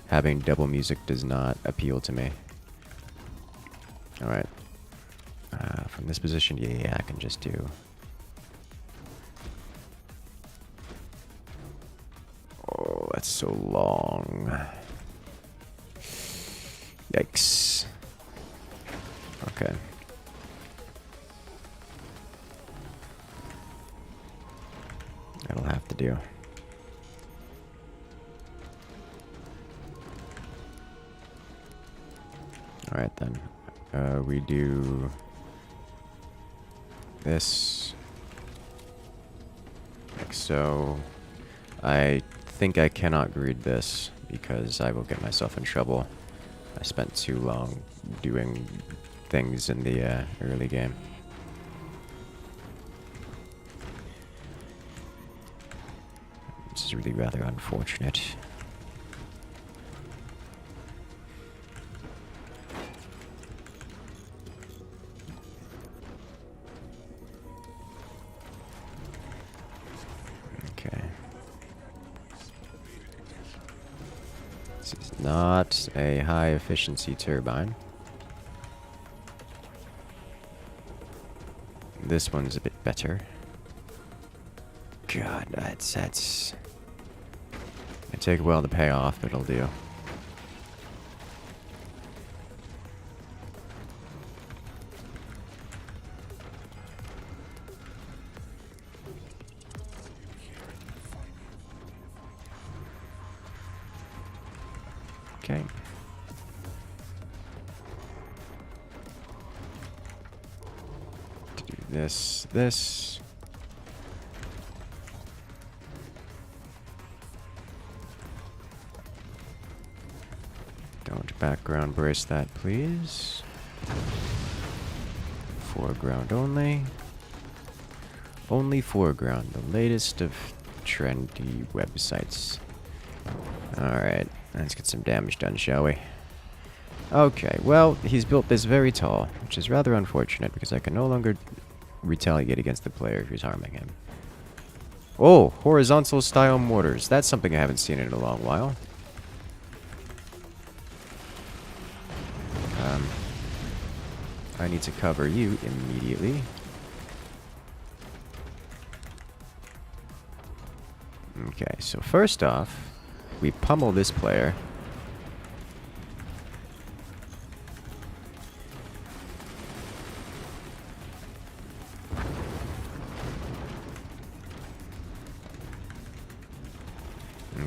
Having double music does not appeal to me. Alright. From this position, yeah, I can just do... Oh, that's so long. Yikes. Okay. That'll have to do. Alright then. We do this. Like so. I think I cannot greed this because I will get myself in trouble. I spent too long doing things in the early game. This is really rather unfortunate. Okay. This is not a high efficiency turbine. This one's a bit better. God, that's it take a while to pay off, but it'll do. Okay. To do this. Don't background brace that, please. Foreground only. Only foreground, the latest of trendy websites. Alright, let's get some damage done, shall we? Okay, well, he's built this very tall, which is rather unfortunate because I can no longer retaliate against the player who's harming him. Oh, horizontal style mortars. That's something I haven't seen in a long while. I need to cover you immediately. Okay, so first off, we pummel this player.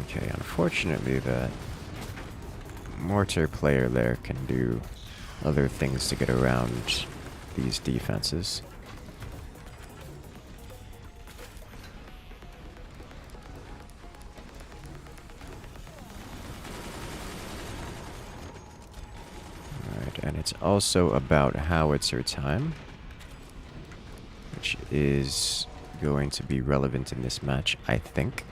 Okay, unfortunately the mortar player there can do other things to get around these defenses. Alright, and it's also about howitzer time, which is going to be relevant in this match, I think.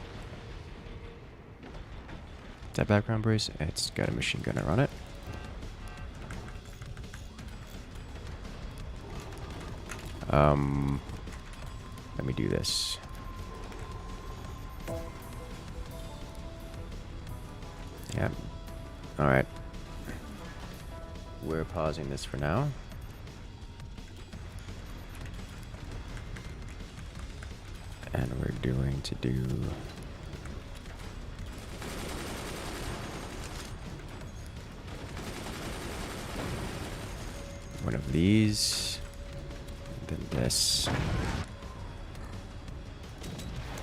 Is that background brace? It's got a machine gunner on it. Let me do this. Yeah. Alright. We're pausing this for now. And we're going to do one of these. Then this.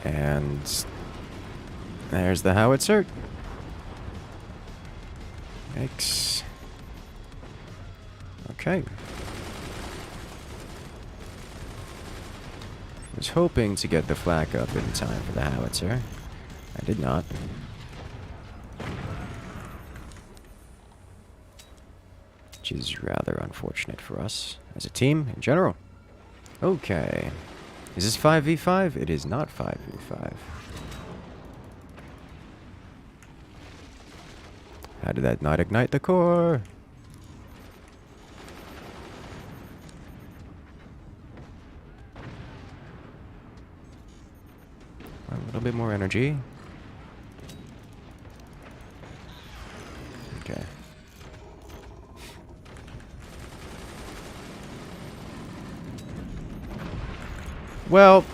And there's the howitzer. Yikes. Okay. Was hoping to get the flak up in time for the howitzer. I did not. Which is rather unfortunate for us as a team in general. Okay. Is this 5v5? It is not 5v5. How did that not ignite the core? A little bit more energy. Okay. Well,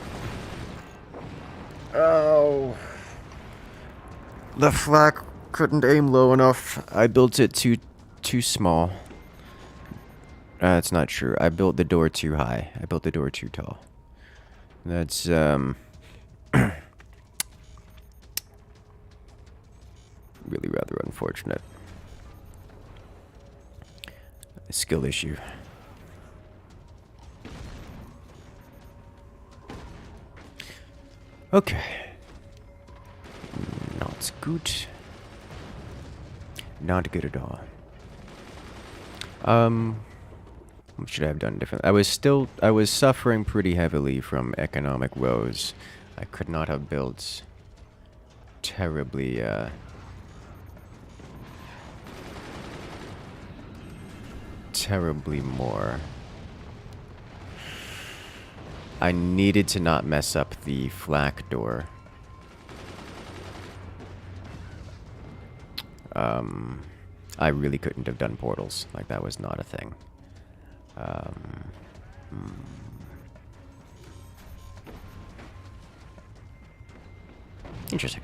oh, the flak couldn't aim low enough. I built it too small. That's not true. I built the door too high. I built the door too tall. That's skill issue. Okay. Not good. Not good at all. What should I have done different? I was suffering pretty heavily from economic woes. I could not have built terribly, terribly more. I needed to not mess up the flak door. I really couldn't have done portals. Like, that was not a thing. Interesting.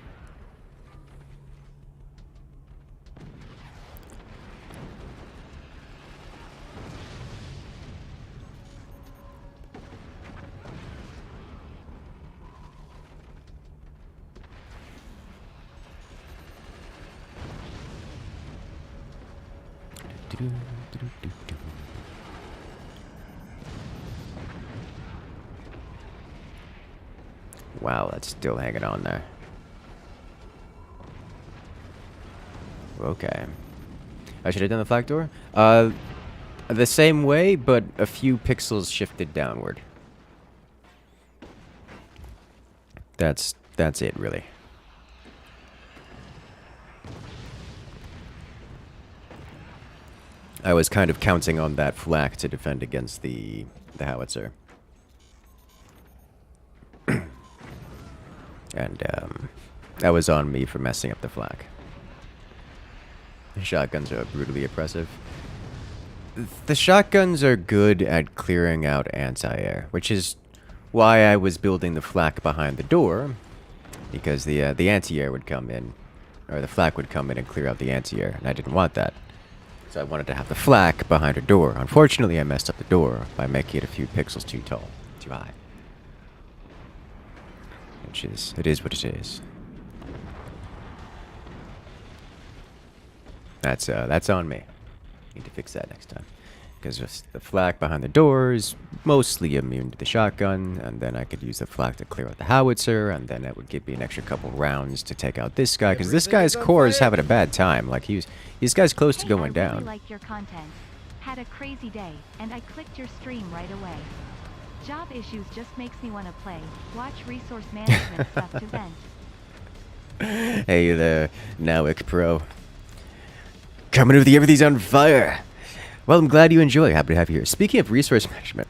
Wow, that's still hanging on there. Okay. I should have done the flak door? The same way, but a few pixels shifted downward. That's it, really. I was kind of counting on that flak to defend against the howitzer. And, that was on me for messing up the flak. The shotguns are brutally oppressive. The shotguns are good at clearing out anti-air, which is why I was building the flak behind the door, because the anti-air would come in, or the flak would come in and clear out the anti-air, and I didn't want that. So I wanted to have the flak behind a door. Unfortunately, I messed up the door by making it a few pixels too tall, too high. Which is, it is what it is. That's on me. Need to fix that next time. Because the flak behind the door is mostly immune to the shotgun, and then I could use the flak to clear out the howitzer, and then it would give me an extra couple rounds to take out this guy, because this guy's core is having a bad time. Like, this guy's close to going down. I really liked your content. Had a crazy day, and I clicked your stream right away. Job issues just makes me want to play. Watch resource management stuff to vent. Hey there, Nowick Pro. Coming with the Everything's on Fire. Well, I'm glad you enjoy. Happy to have you here. Speaking of resource management,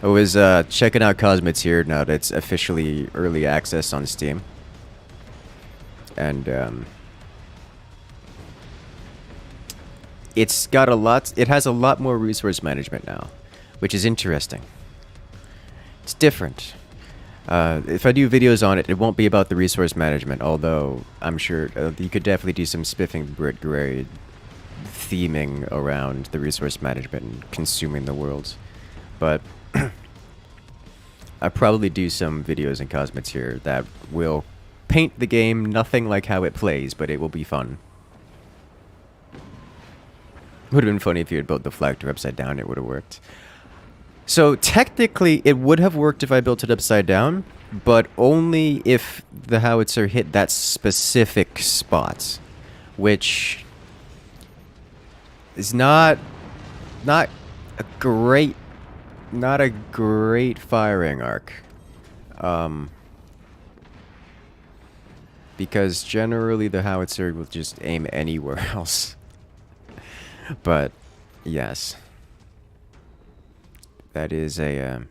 I was checking out Cosmets here now that it's officially early access on Steam. And it's got it has a lot more resource management now, which is interesting. It's different. If I do videos on it, it won't be about the resource management, although I'm sure you could definitely do some spiffing Brit grade theming around the resource management and consuming the worlds. But I'll probably do some videos in Cosmets here that will paint the game nothing like how it plays, but it will be fun. Would have been funny if you had built the flag door upside down, it would have worked. So technically it would have worked if I built it upside down, but only if the howitzer hit that specific spot, which is not a great firing arc. Because generally the howitzer will just aim anywhere else. But yes. That is an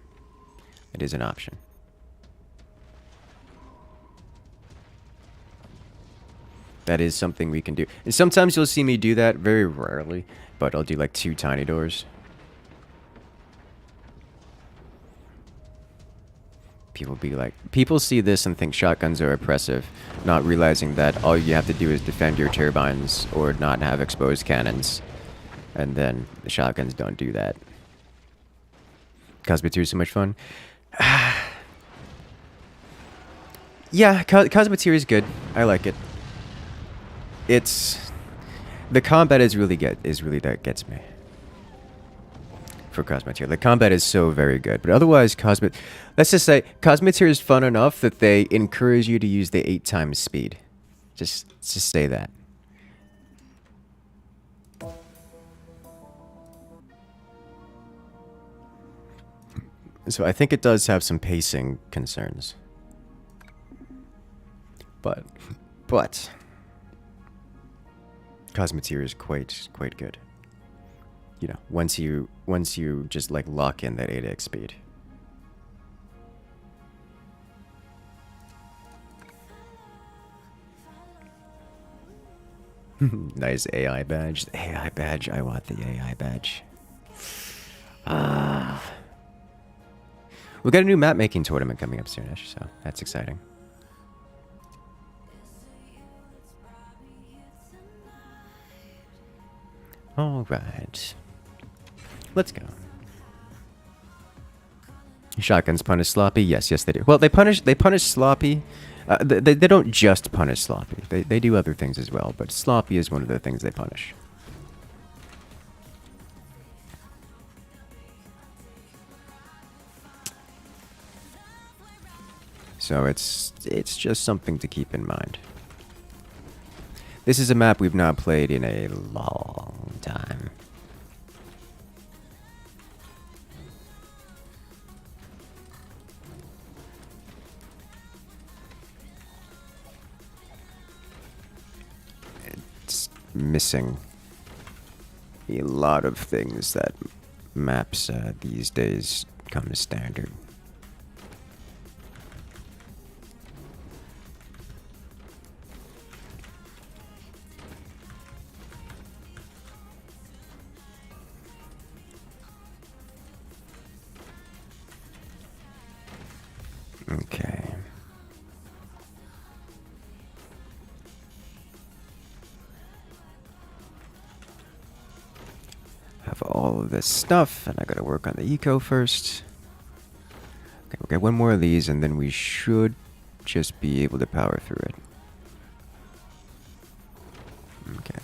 option. That is something we can do. And sometimes you'll see me do that, very rarely, but I'll do like 2 tiny doors. People see this and think shotguns are oppressive, not realizing that all you have to do is defend your turbines or not have exposed cannons. And then the shotguns don't do that. Cosmets 2 is so much fun. Yeah, Cosmets 2 is good. I like it. It's the combat is really that gets me. for Cosmeteer. The combat is so very good, but otherwise, let's just say Cosmeteer is fun enough that they encourage you to use the 8 times speed. Just say that. So I think it does have some pacing concerns. But Cosmeteer is quite good. You know, once you just like lock in that 8x speed. Nice AI badge. The AI badge. I want the AI badge. We got a new map making tournament coming up soonish, so that's exciting. All right, let's go. Shotguns punish sloppy. Yes, they do. Well, they punish sloppy. They don't just punish sloppy. They do other things as well, but sloppy is one of the things they punish. So it's just something to keep in mind. This is a map we've not played in a long time. It's missing a lot of things that maps these days come as standard. Okay. Have all of this stuff, and I gotta work on the eco first. Okay, we'll get one more of these, and then we should just be able to power through it. Okay.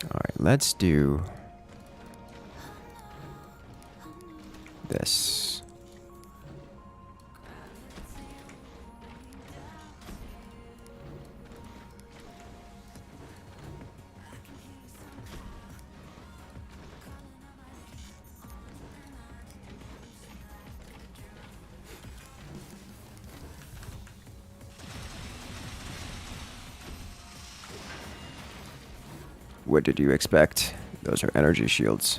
Alright, let's do this. What did you expect? Those are energy shields.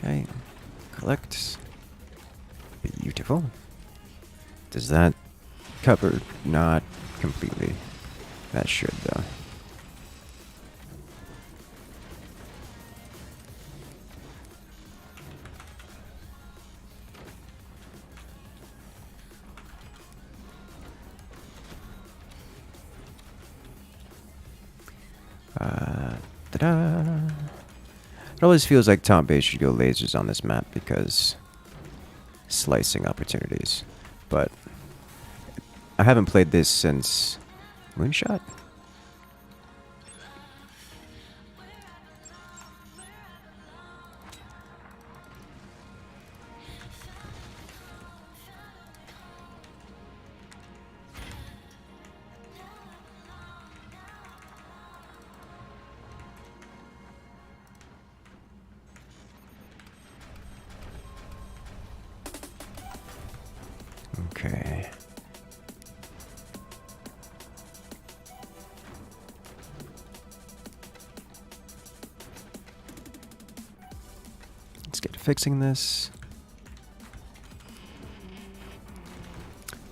Okay, collect. Beautiful. Does that cover? Not completely. That should, though. Ta-da! It always feels like top base should go lasers on this map because slicing opportunities. But I haven't played this since Moonshot. Okay. Let's get to fixing this.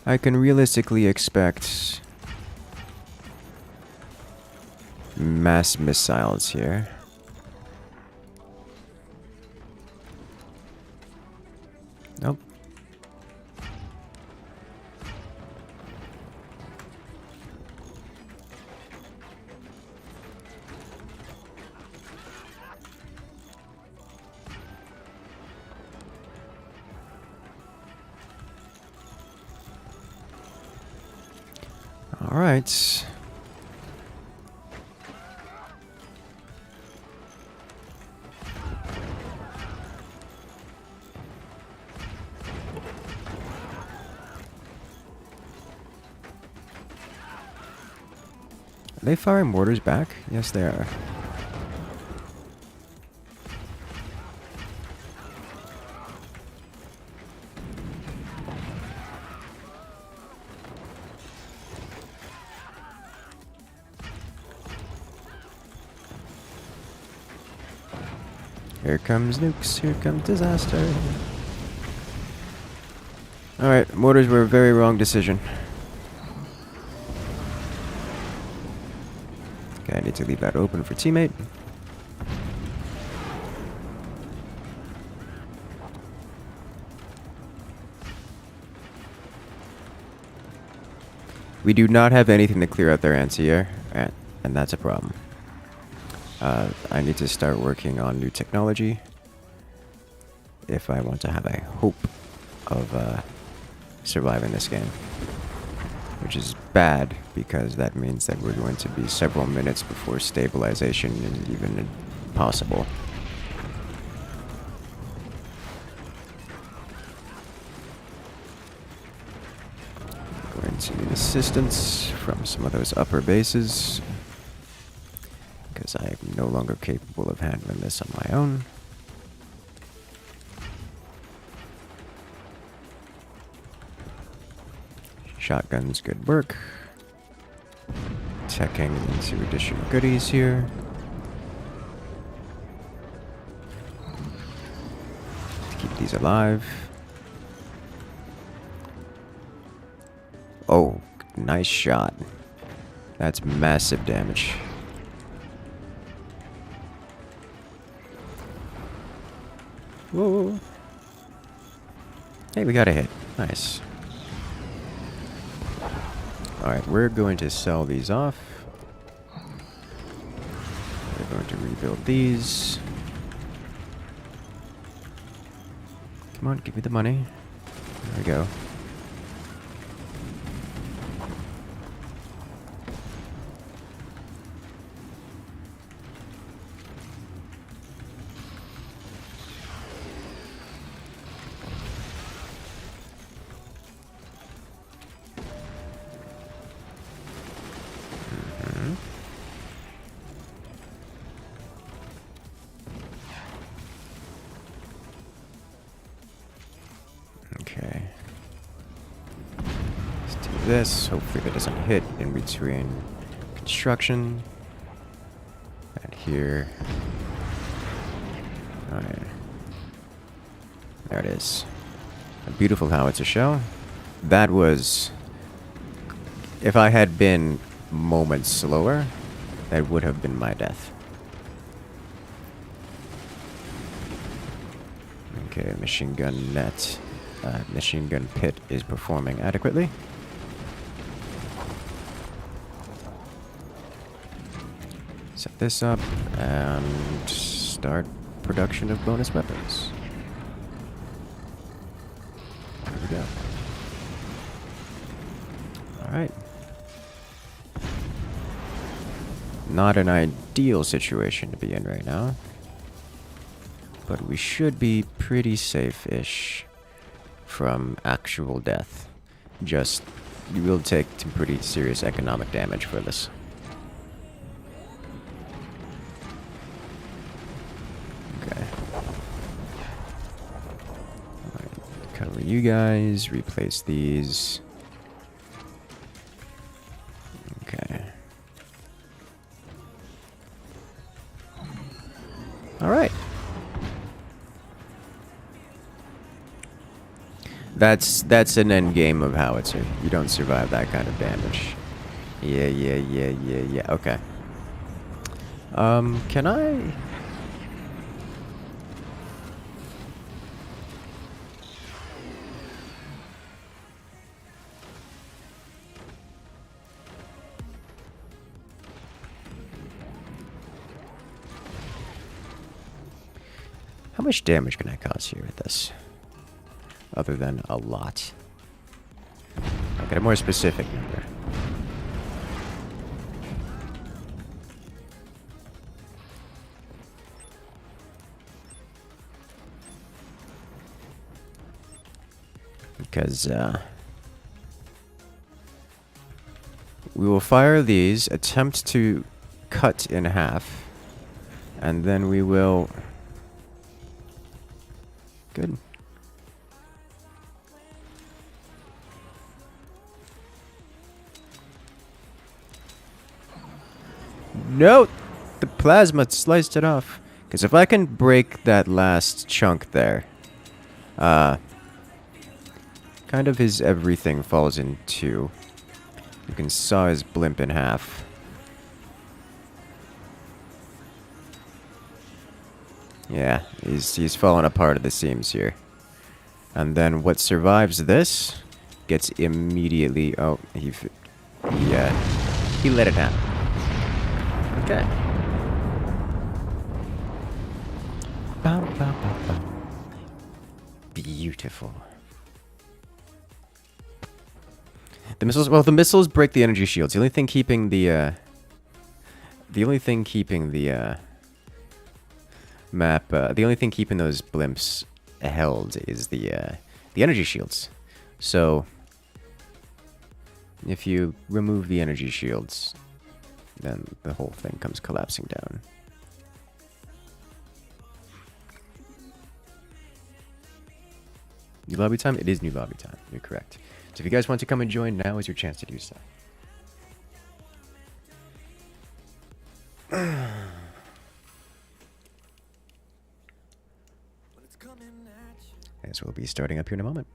I can realistically expect mass missiles here. Nope. All right. Are they firing mortars back? Yes, they are. Here comes nukes, here comes disaster. Alright, mortars were a very wrong decision. Okay, I need to leave that open for teammate. We do not have anything to clear out their anti-air, and that's a problem. I need to start working on new technology if I want to have a hope of surviving this game. Which is bad, because that means that we're going to be several minutes before stabilization is even possible. Going to need assistance from some of those upper bases, because I am no longer capable of handling this on my own. Shotguns, good work. Teching into additional goodies here. To keep these alive. Oh, nice shot. That's massive damage. Whoa. Hey, we got a hit. Nice. Alright, we're going to sell these off. We're going to rebuild these. Come on, give me the money. There we go. Okay. Let's do this. Hopefully that doesn't hit in between construction and here. Alright. There it is. A beautiful howitzer shell. That was... If I had been moments slower, that would have been my death. Okay, machine gun net. Machine gun pit is performing adequately. Set this up and start production of bonus weapons. There we go. Alright. Not an ideal situation to be in right now, but we should be pretty safe-ish from actual death. Just, you will take some pretty serious economic damage for this. Okay. Alright, cover you guys, replace these. Okay. Alright. That's an end game of howitzer. You don't survive that kind of damage. Yeah. Okay. Can I? How much damage can I cause here with this? Other than a lot. I'll get a more specific number. Because, we will fire these, attempt to cut in half, and then we will... Good. No! The plasma sliced it off. Because if I can break that last chunk there, kind of his everything falls in two. You can saw his blimp in half. Yeah, he's falling apart at the seams here. And then what survives this gets immediately... Oh, he let it happen. Okay. Beautiful. The missiles... Well, the missiles break the energy shields. The only thing keeping the map, the only thing keeping those blimps held is the energy shields. So, if you remove the energy shields, then the whole thing comes collapsing down. New lobby time? It is new lobby time. You're correct. So if you guys want to come and join, now is your chance to do so. As we'll be starting up here in a moment.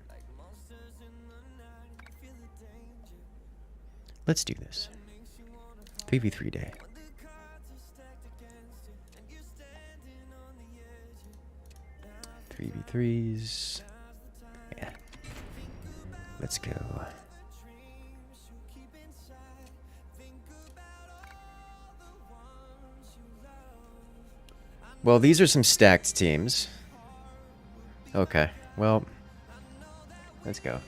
Let's do this. 3v3 day. Three v3s. Yeah. Let's go. Well, these are some stacked teams. Okay, well, let's go.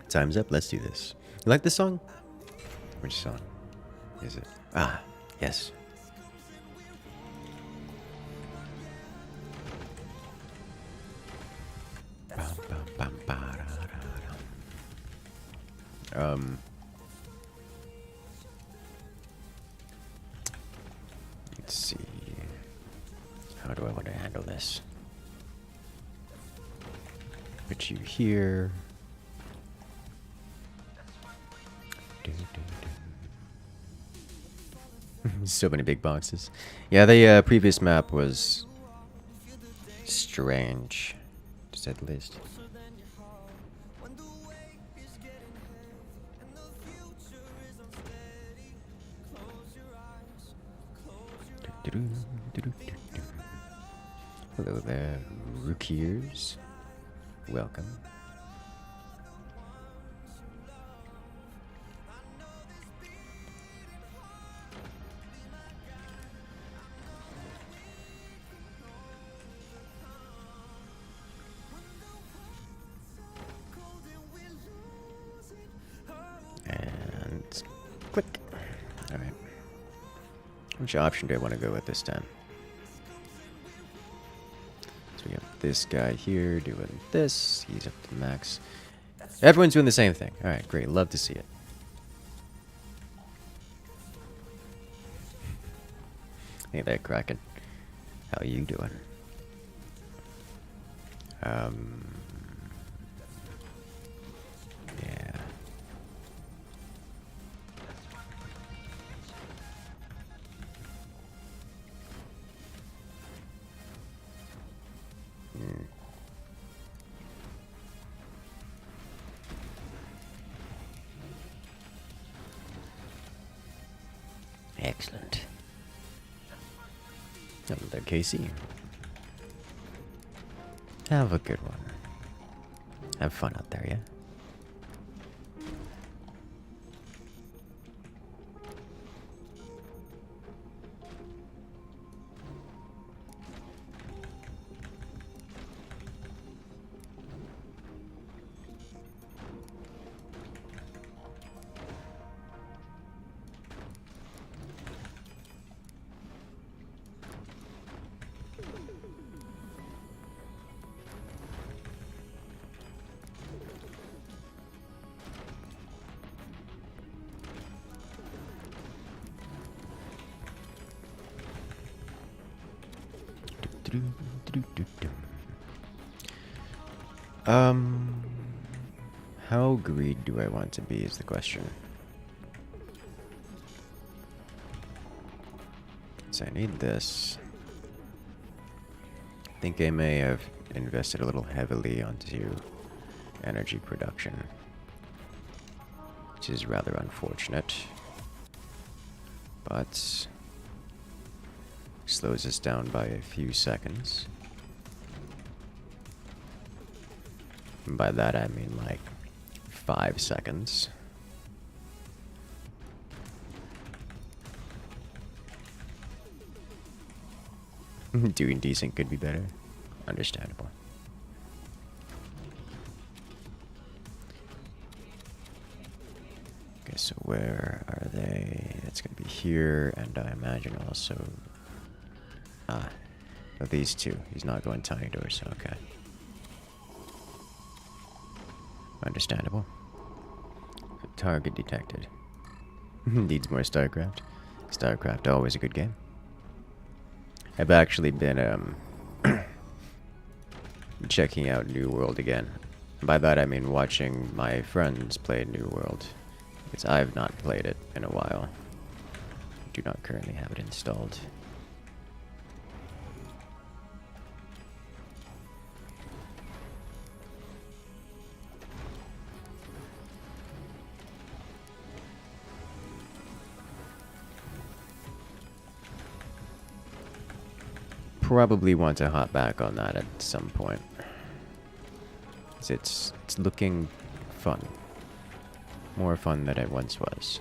Time's up, let's do this. You like this song? Which song is it? Ah, yes. Let's see. How do I want to handle this? Put you here. So many big boxes. Yeah, the previous map was strange, to say the least. Hello there, rookiers. Welcome. And click. All right. Which option do I want to go with this time? So we have this guy here doing this. He's up to max. Everyone's doing the same thing. All right, great. Love to see it. Hey there, Kraken. How you doing? Yeah. Excellent. Hello there, Casey. Have a good one. Have fun out there, yeah? How greedy do I want to be is the question. So I need this. I think I may have invested a little heavily onto energy production, which is rather unfortunate, but slows us down by a few seconds. And by that I mean like 5 seconds. Doing decent could be better. Understandable. Okay, so where are they? It's gonna be here, and I imagine also... Ah, oh, these two. He's not going tiny doors, okay. Understandable. Target detected. Needs more StarCraft. StarCraft, always a good game. I've actually been checking out New World again. By that I mean watching my friends play New World, because I've not played it in a while. Do not currently have it installed. Probably want to hop back on that at some point. It's looking fun. More fun than it once was.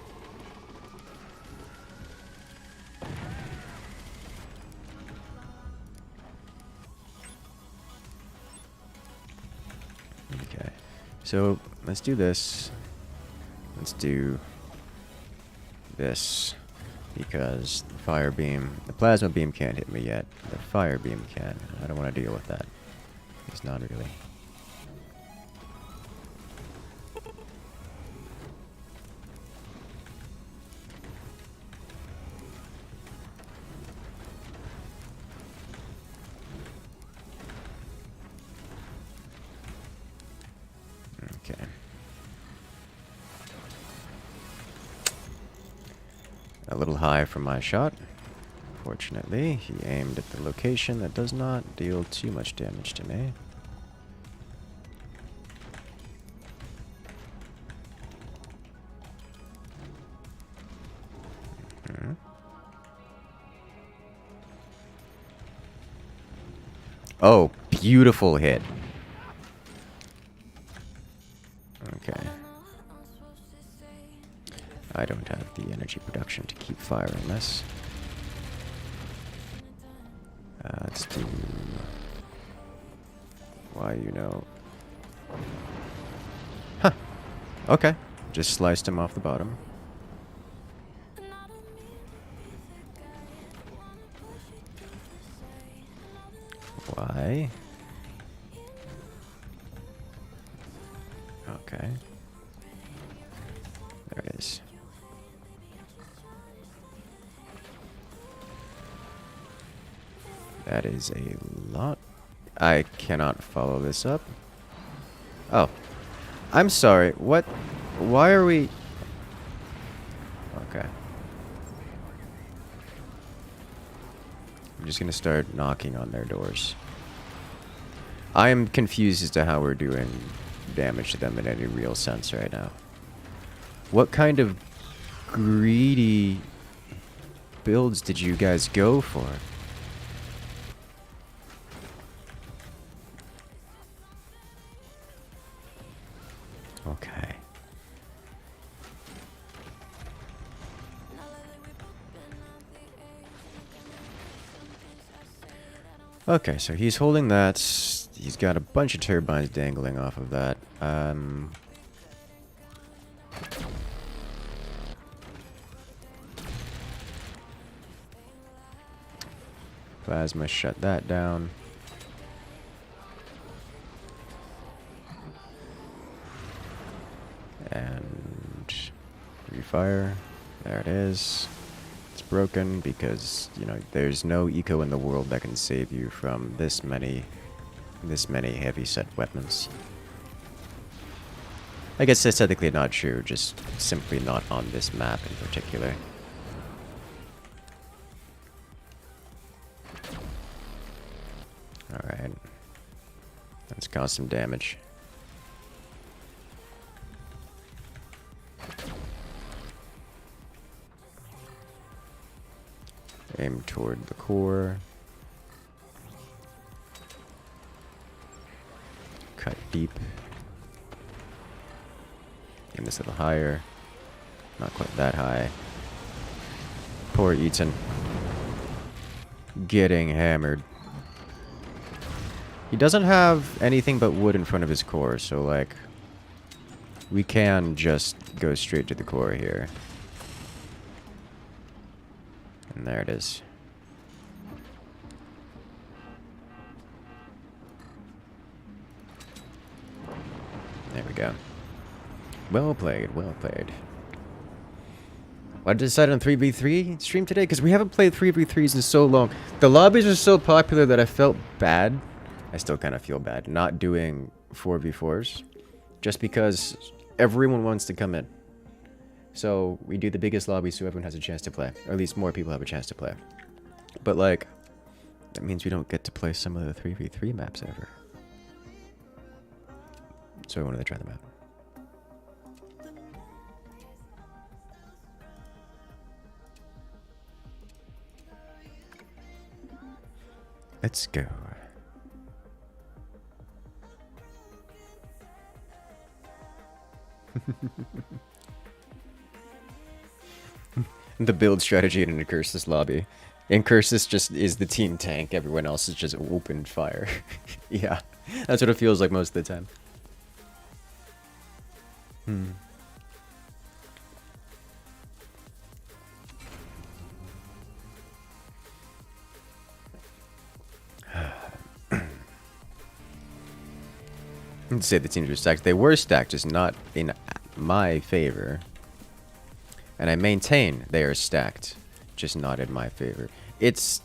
Okay. So let's do this. Let's do this. Because the fire beam, the plasma beam can't hit me yet. The fire beam can. I don't want to deal with that. It's not really. Okay. A little high for my shot. Fortunately, he aimed at the location that does not deal too much damage to me. Oh, beautiful hit. Okay. I don't have the energy production to keep firing this. Let's do... Why, you know... Huh. Okay. Just sliced him off the bottom. Why? Okay. There it is. That is a lot. I cannot follow this up. Oh. I'm sorry. What? Why are we... Okay. I'm just gonna start knocking on their doors. I am confused as to how we're doing damage to them in any real sense right now. What kind of greedy builds did you guys go for? Okay. Okay, so he's holding that. He's got a bunch of turbines dangling off of that. Plasma shut that down. And refire. There it is. It's broken because, you know, there's no eco in the world that can save you from this many heavy set weapons. I guess that's technically not true, just simply not on this map in particular. Alright. Let's cause some damage. Aim toward the core. Cut deep. Aim this a little higher. Not quite that high. Poor Eaton. Getting hammered. He doesn't have anything but wood in front of his core, so like we can just go straight to the core here. And there it is. There we go. Well played, well played. Why did I decide on 3v3 stream today? Because we haven't played 3v3s in so long. The lobbies are so popular that I felt bad. I still kind of feel bad not doing 4v4s. Just because everyone wants to come in. So we do the biggest lobby so everyone has a chance to play. Or at least more people have a chance to play. But like, that means we don't get to play some of the 3v3 maps ever. So I wanted to try them out. Let's go. The build strategy in an Incursus lobby. Incursus just is the team tank. Everyone else is just open fire. Yeah, that's what it feels like most of the time. I'd say the teams were stacked. They were stacked, just not in my favor. And I maintain they are stacked, just not in my favor. It's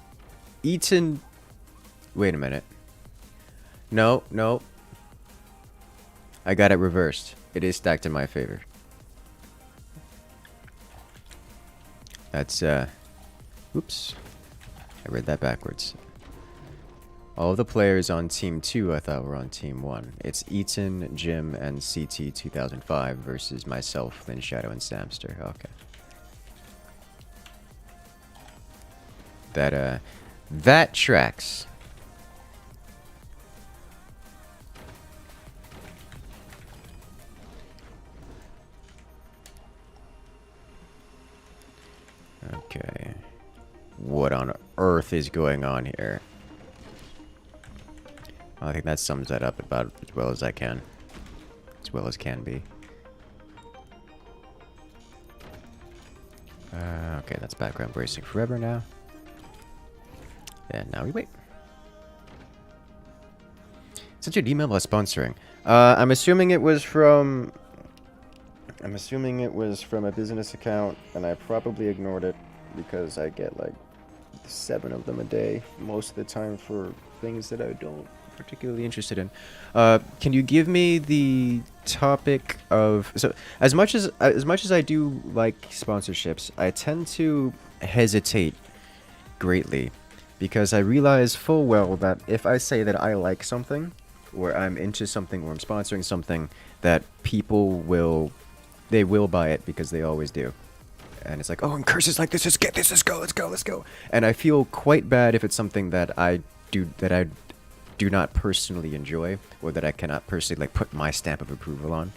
Eaton. Wait a minute. No, no. I got it reversed. It is stacked in my favor. That's, oops. I read that backwards. All of the players on Team 2 I thought were on Team 1. It's Eaton, Jim, and CT 2005 versus myself, Lynn Shadow, and Samster. Okay. That tracks. Okay. What on earth is going on here? I think that sums that up about as well as I can. As well as can be. Okay, that's background bracing forever now. And now we wait. Sent you an email about sponsoring. I'm assuming it was from a business account, and I probably ignored it because I get like 7 of them a day most of the time for things that I don't particularly interested in. Can you give me the topic of, so as much as I do like sponsorships, I tend to hesitate greatly because I realize full well that if I say that I like something or I'm into something or I'm sponsoring something, that people will buy it because they always do. and it's like, oh, Incursus like this, let's go. And I feel quite bad if it's something that I do not personally enjoy, or that I cannot personally like put my stamp of approval on.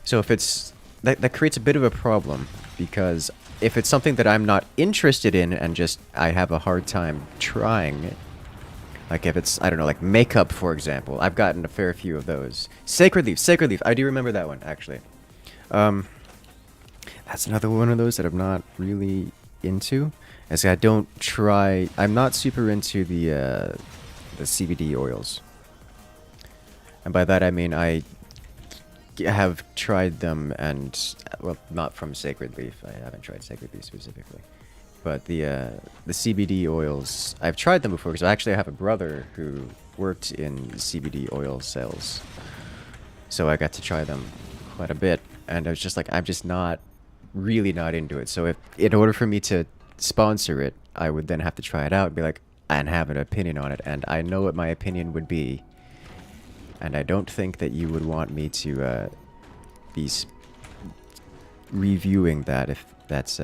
So if it's that creates a bit of a problem, because if it's something that I'm not interested in and just I have a hard time trying it, like if it's, I don't know, like makeup, for example, I've gotten a fair few of those. Sacred Leaf, I do remember that one, actually. That's another one of those that I'm not really into. As I don't try, I'm not super into the CBD oils. And by that I mean I have tried them and, well, not from Sacred Leaf. I haven't tried Sacred Leaf specifically. But the CBD oils, I've tried them before, because actually I have a brother who worked in CBD oil sales. So I got to try them quite a bit, and I was just like, I'm just really not into it. So if, in order for me to sponsor it, I would then have to try it out and be like, and have an opinion on it, and I know what my opinion would be. And I don't think that you would want me to be reviewing that, if that's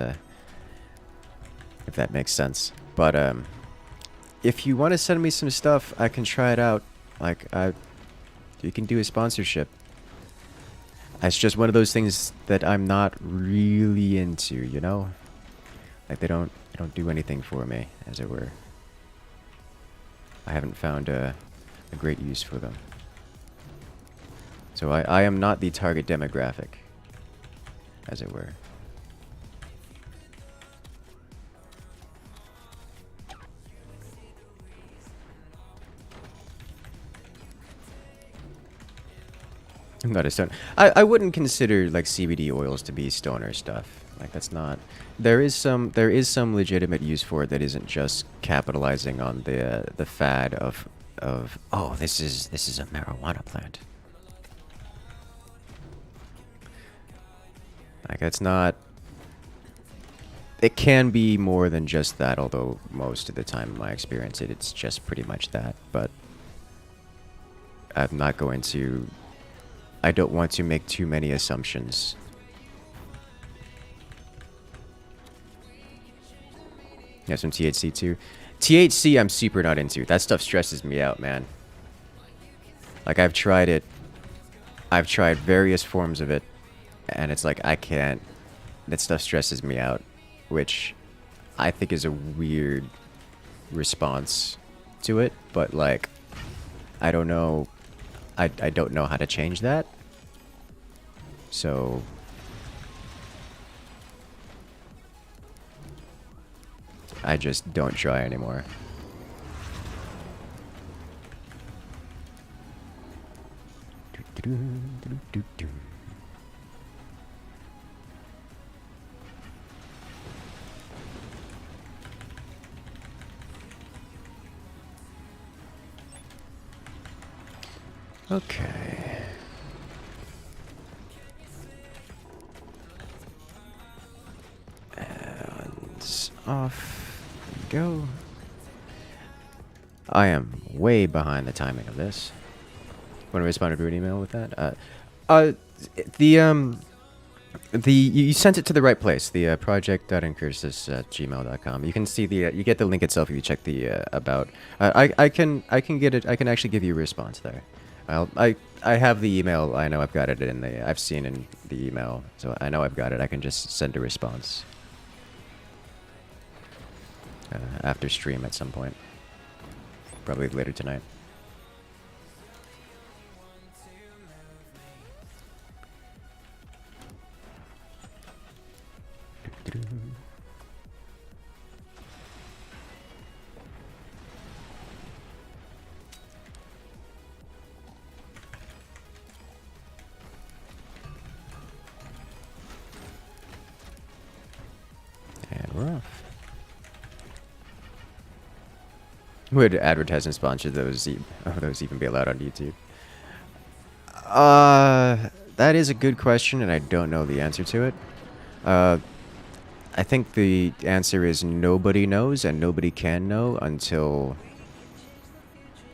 if that makes sense. But if you want to send me some stuff, I can try it out. Like, you can do a sponsorship. It's just one of those things that I'm not really into, you know? Like, they don't do anything for me, as it were. I haven't found a great use for them. So I am not the target demographic, as it were. I'm not a stoner. I wouldn't consider like CBD oils to be stoner stuff. Like, that's not. There is some legitimate use for it that isn't just capitalizing on the fad of oh, this is a marijuana plant. Like, it's not. It can be more than just that, although most of the time in my experience it's just pretty much that. But I'm not going to. I don't want to make too many assumptions. Yeah, some THC too. THC I'm super not into. That stuff stresses me out, man. Like, I've tried it. I've tried various forms of it, and it's like, I can't. That stuff stresses me out, which I think is a weird response to it, but like, I don't know. I don't know how to change that. So I just don't try anymore. Okay. And off we go. I am way behind the timing of this. Want to respond to an email with that? You sent it to the right place. The project.incursus@gmail.com. You can see the you get the link itself if you check the about. I can get it. I can actually give you a response there. I have the email. I know I've got it in the. I've seen in the email, so I know I've got it. I can just send a response after stream at some point, probably later tonight. And we're off. Would advertising sponsor those even be allowed on YouTube? That is a good question, and I don't know the answer to it. I think the answer is nobody knows, and nobody can know until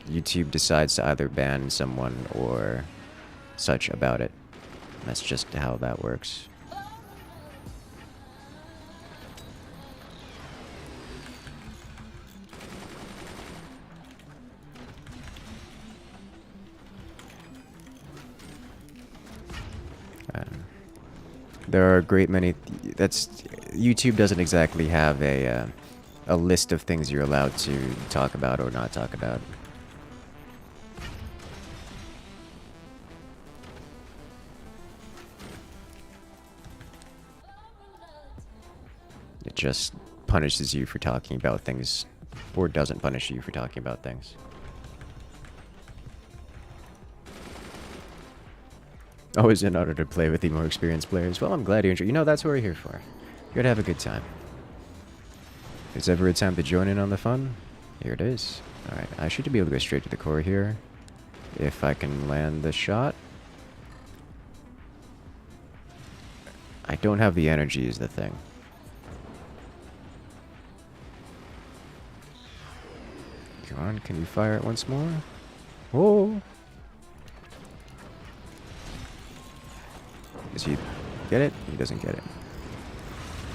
YouTube decides to either ban someone or such about it. That's just how that works. There are a great many. That's YouTube doesn't exactly have a list of things you're allowed to talk about or not talk about. It just punishes you for talking about things, or doesn't punish you for talking about things. Always an honor to play with the more experienced players. Well, I'm glad you enjoy. You know, that's what we're here for. Here to have a good time. If there's ever a time to join in on the fun, here it is. Alright, I should be able to go straight to the core here. If I can land the shot. I don't have the energy is the thing. Come on, can you fire it once more? Oh! Does he get it? He doesn't get it.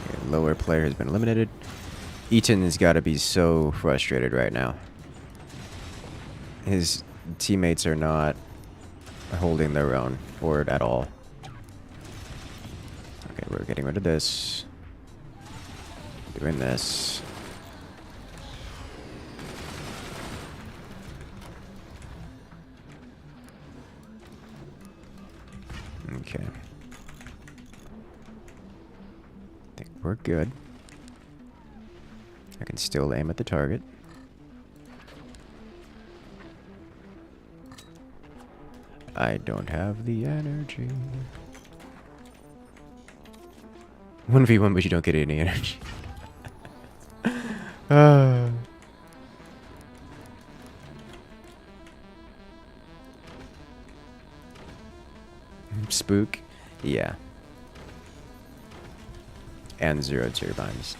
Okay, lower player has been eliminated. Eaton has got to be so frustrated right now. His teammates are not holding their own for it at all. Okay, we're getting rid of this. Doing this. Okay. I think we're good. I can still aim at the target. I don't have the energy. 1v1, but you don't get any energy. Spook? Yeah. And 0 turbines.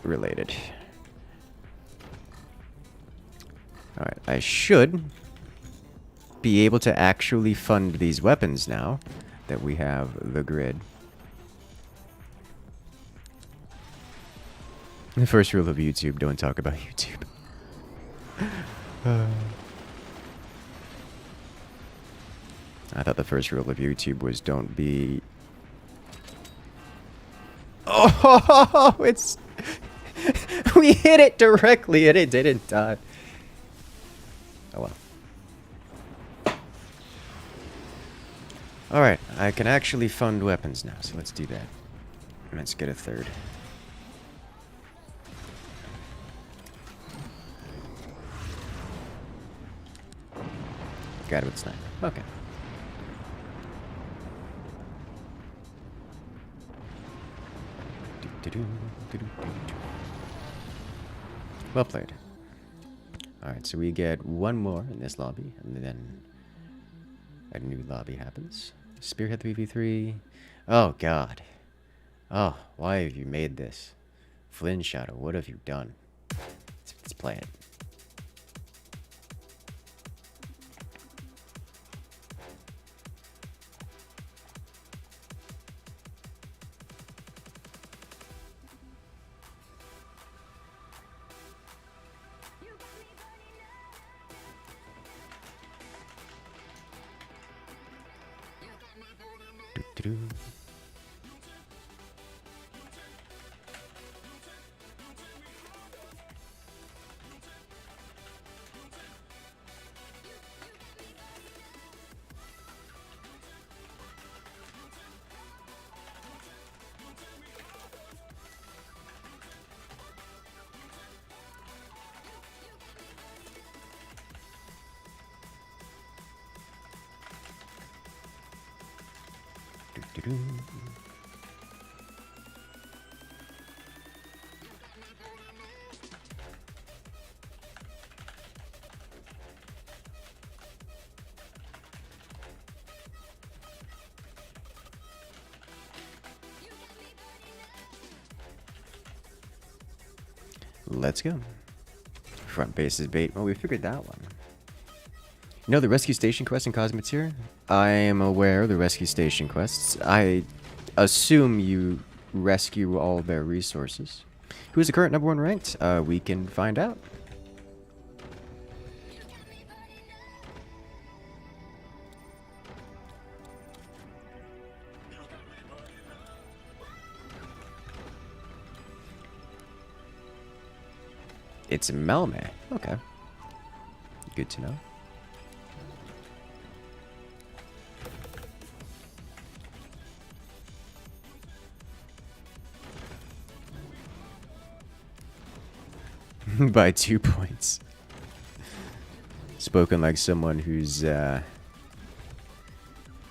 Related. Alright, I should be able to actually fund these weapons now that we have the grid. The first rule of YouTube, don't talk about YouTube. I thought the first rule of YouTube was don't be... Oh, it's... We hit it directly and it didn't die. Oh well. Alright, I can actually fund weapons now, so let's do that. Let's get a third. Got it with sniper. Okay. Well played. Alright, so we get one more in this lobby, and then a new lobby happens. Spearhead 3v3. Oh, God. Oh, why have you made this? Flynn Shadow, what have you done? Let's play it. Let's go. Front base is bait. Oh, we figured that one. You know the rescue station quest in Cosmic Tier? I am aware of the rescue station quests. I assume you rescue all their resources. Who is the current #1 ranked? We can find out. It's Malme. Okay. Good to know. By 2 points. Spoken like someone who's a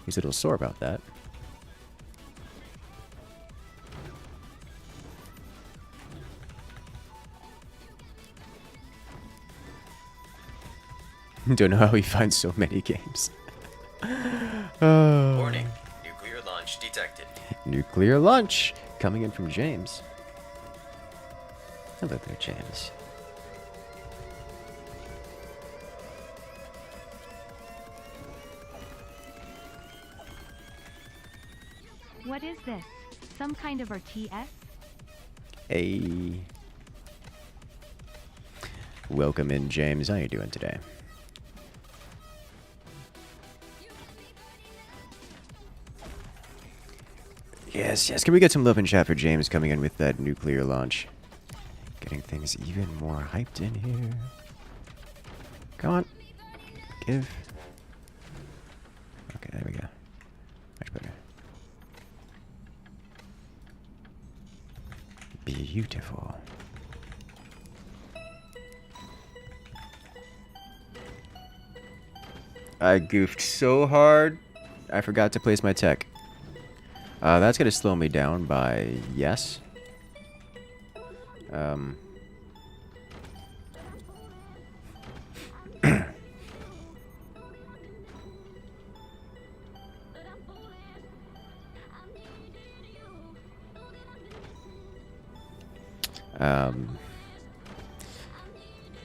little sore about that. Don't know how he finds so many games. Warning. Nuclear launch detected. Nuclear launch coming in from James. Hello there, James. What is this? Some kind of RTS? Hey. Welcome in, James. How you doing today? Yes, yes. Can we get some love and chat for James coming in with that nuclear launch? Getting things even more hyped in here. Come on. Give. Okay, there we go. Much better. Beautiful. I goofed so hard, I forgot to place my tech. That's gonna slow me down by yes.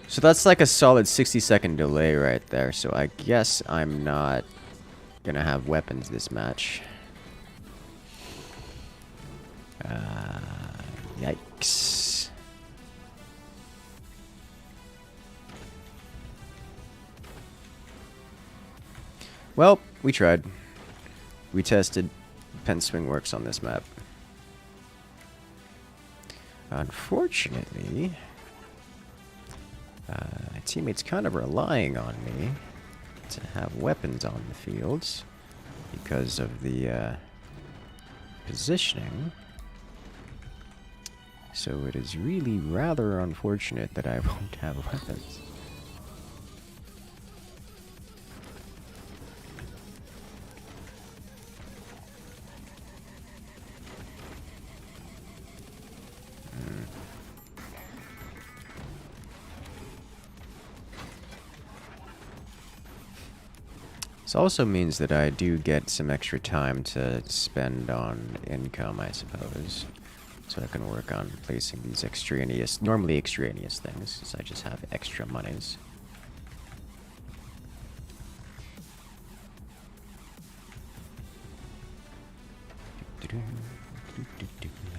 So that's like a solid 60-second delay right there. So I guess I'm not gonna have weapons this match. Yikes. Well, we tried. We tested. Pen swing works on this map. Unfortunately, my teammate's kind of relying on me to have weapons on the fields because of the positioning. So it is really rather unfortunate that I won't have weapons. This also means that I do get some extra time to spend on income, I suppose. So I can work on placing these extraneous, normally extraneous things, since I just have extra monies.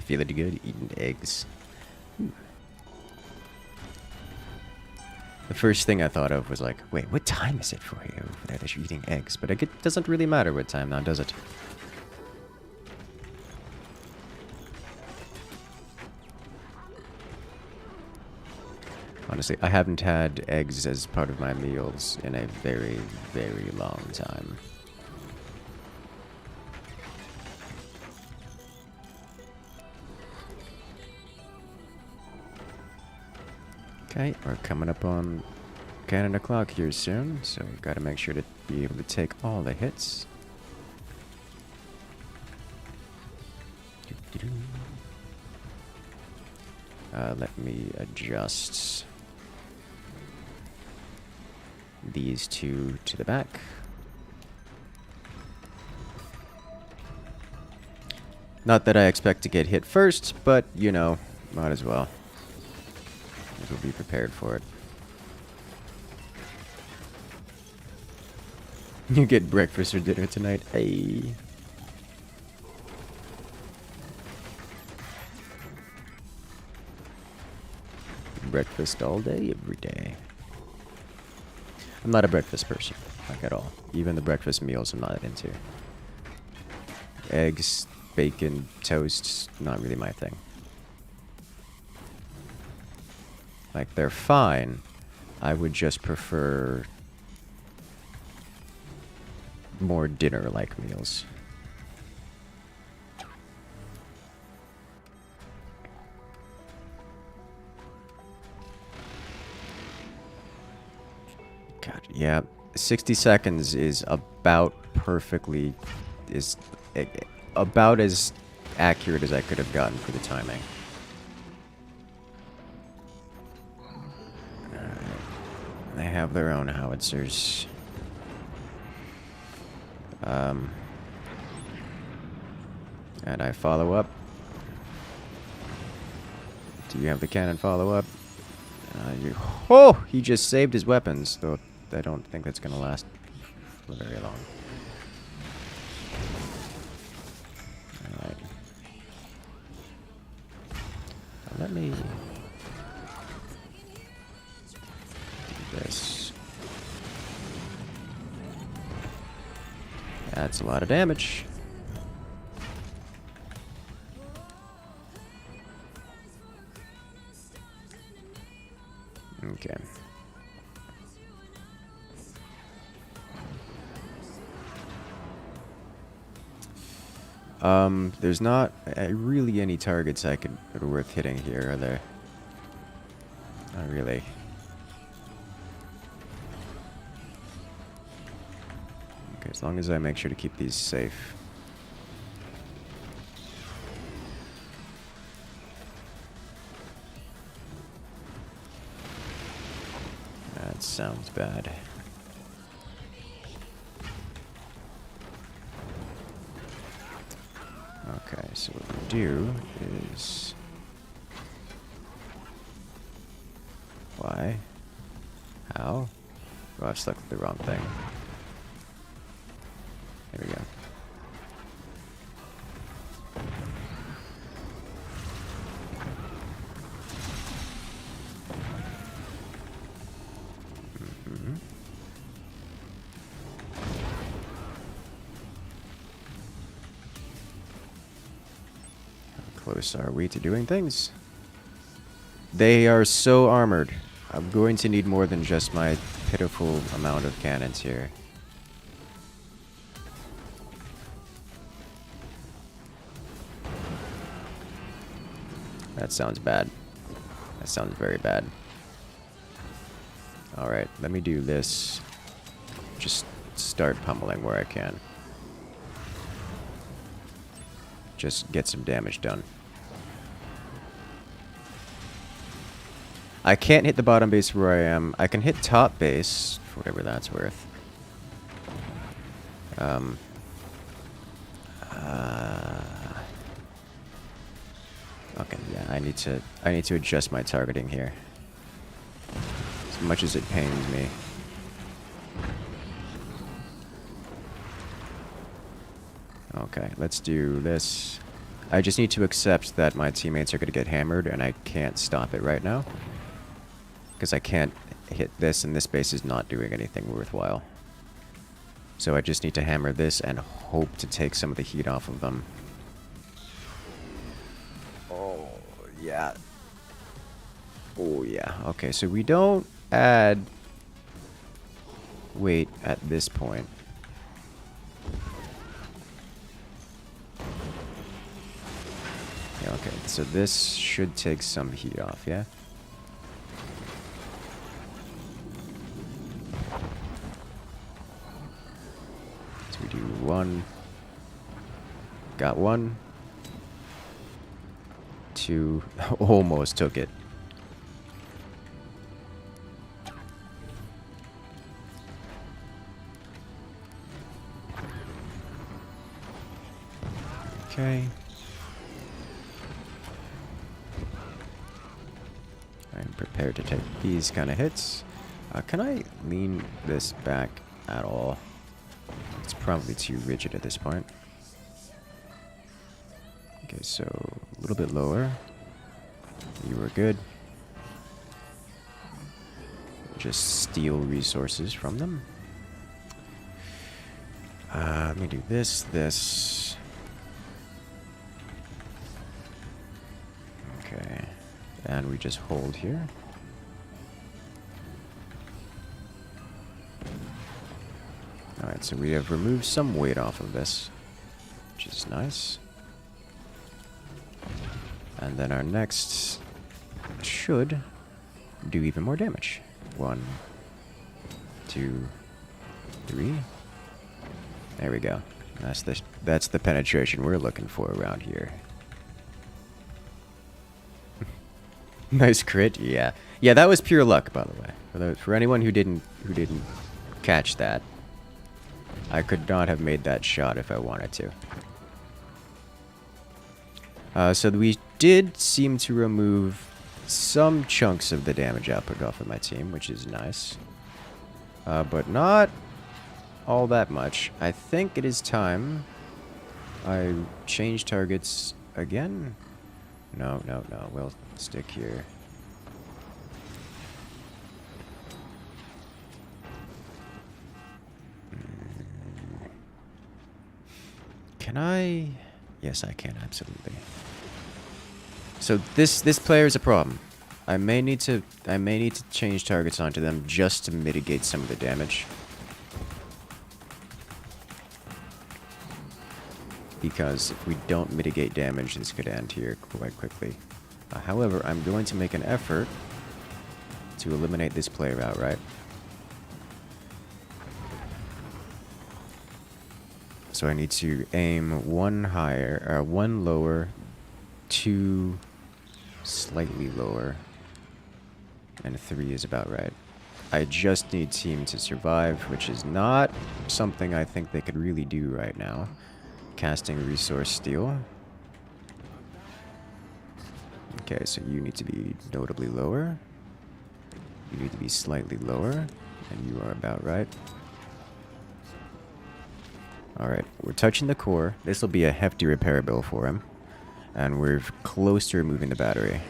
Feeling good, eating eggs. Ooh. The first thing I thought of was like, wait, what time is it for you over there that you're eating eggs? But it doesn't really matter what time now, does it? Honestly, I haven't had eggs as part of my meals in a very, very long time. Okay, we're coming up on Canada clock here soon, so we've got to make sure to be able to take all the hits. Let me adjust these two to the back. Not that I expect to get hit first, but, you know, might as well. We'll be prepared for it. You get breakfast or dinner tonight? Hey. Breakfast all day, every day. I'm not a breakfast person, like at all. Even the breakfast meals I'm not into. Eggs, bacon, toast, not really my thing. Like, they're fine. I would just prefer more dinner-like meals. God, yeah. 60 seconds is about perfectly... is about as accurate as I could have gotten for the timing. They have their own howitzers. And I follow up. Do you have the cannon follow up? Oh! He just saved his weapons, though I don't think that's going to last for very long. Alright. Let me... do this. That's a lot of damage. Okay. There's not really any targets that are worth hitting here, are there? Not really. Okay, as long as I make sure to keep these safe. That sounds bad. Okay, so what we do is... Why? How? Oh, I've selected the wrong thing. There we go. How close are we to doing things? They are so armored. I'm going to need more than just my pitiful amount of cannons here. That sounds bad. That sounds very bad. Alright, let me do this. Just start pummeling where I can. Just get some damage done. I can't hit the bottom base where I am. I can hit top base, for whatever that's worth. Okay, yeah, I need to adjust my targeting here. As much as it pains me. Okay, let's do this. I just need to accept that my teammates are going to get hammered, and I can't stop it right now. Because I can't hit this, and this base is not doing anything worthwhile. So I just need to hammer this and hope to take some of the heat off of them. Oh, yeah. Oh, yeah. Okay, so we don't add weight at this point. Yeah, okay, so this should take some heat off, yeah? So we do one. Got one. Two. Almost took it. Okay. I'm prepared to take these kind of hits. Can I lean this back at all? It's probably too rigid at this point. Okay, so a little bit lower. You were good. Just steal resources from them. Let me do this. Okay. And we just hold here. Alright, so we have removed some weight off of this, which is nice. And then our next should do even more damage. 1, 2, 3. There we go. That's the penetration we're looking for around here. Nice crit, yeah. Yeah, that was pure luck, by the way. For anyone who didn't catch that, I could not have made that shot if I wanted to. So we did seem to remove some chunks of the damage output off of my team, which is nice. But not all that much. I think it is time I change targets again. No. We'll stick here. Can I? Yes, I can, absolutely. So this player is a problem. I may need to change targets onto them just to mitigate some of the damage. Because if we don't mitigate damage, this could end here quite quickly. However, I'm going to make an effort to eliminate this player outright. So I need to aim 1 higher, 1 lower, 2 slightly lower, and 3 is about right. I just need team to survive, which is not something I think they could really do right now. Casting resource steal. Okay, so you need to be notably lower. You need to be slightly lower, and you are about right. Alright, we're touching the core. This will be a hefty repair bill for him. And we're close to removing the battery.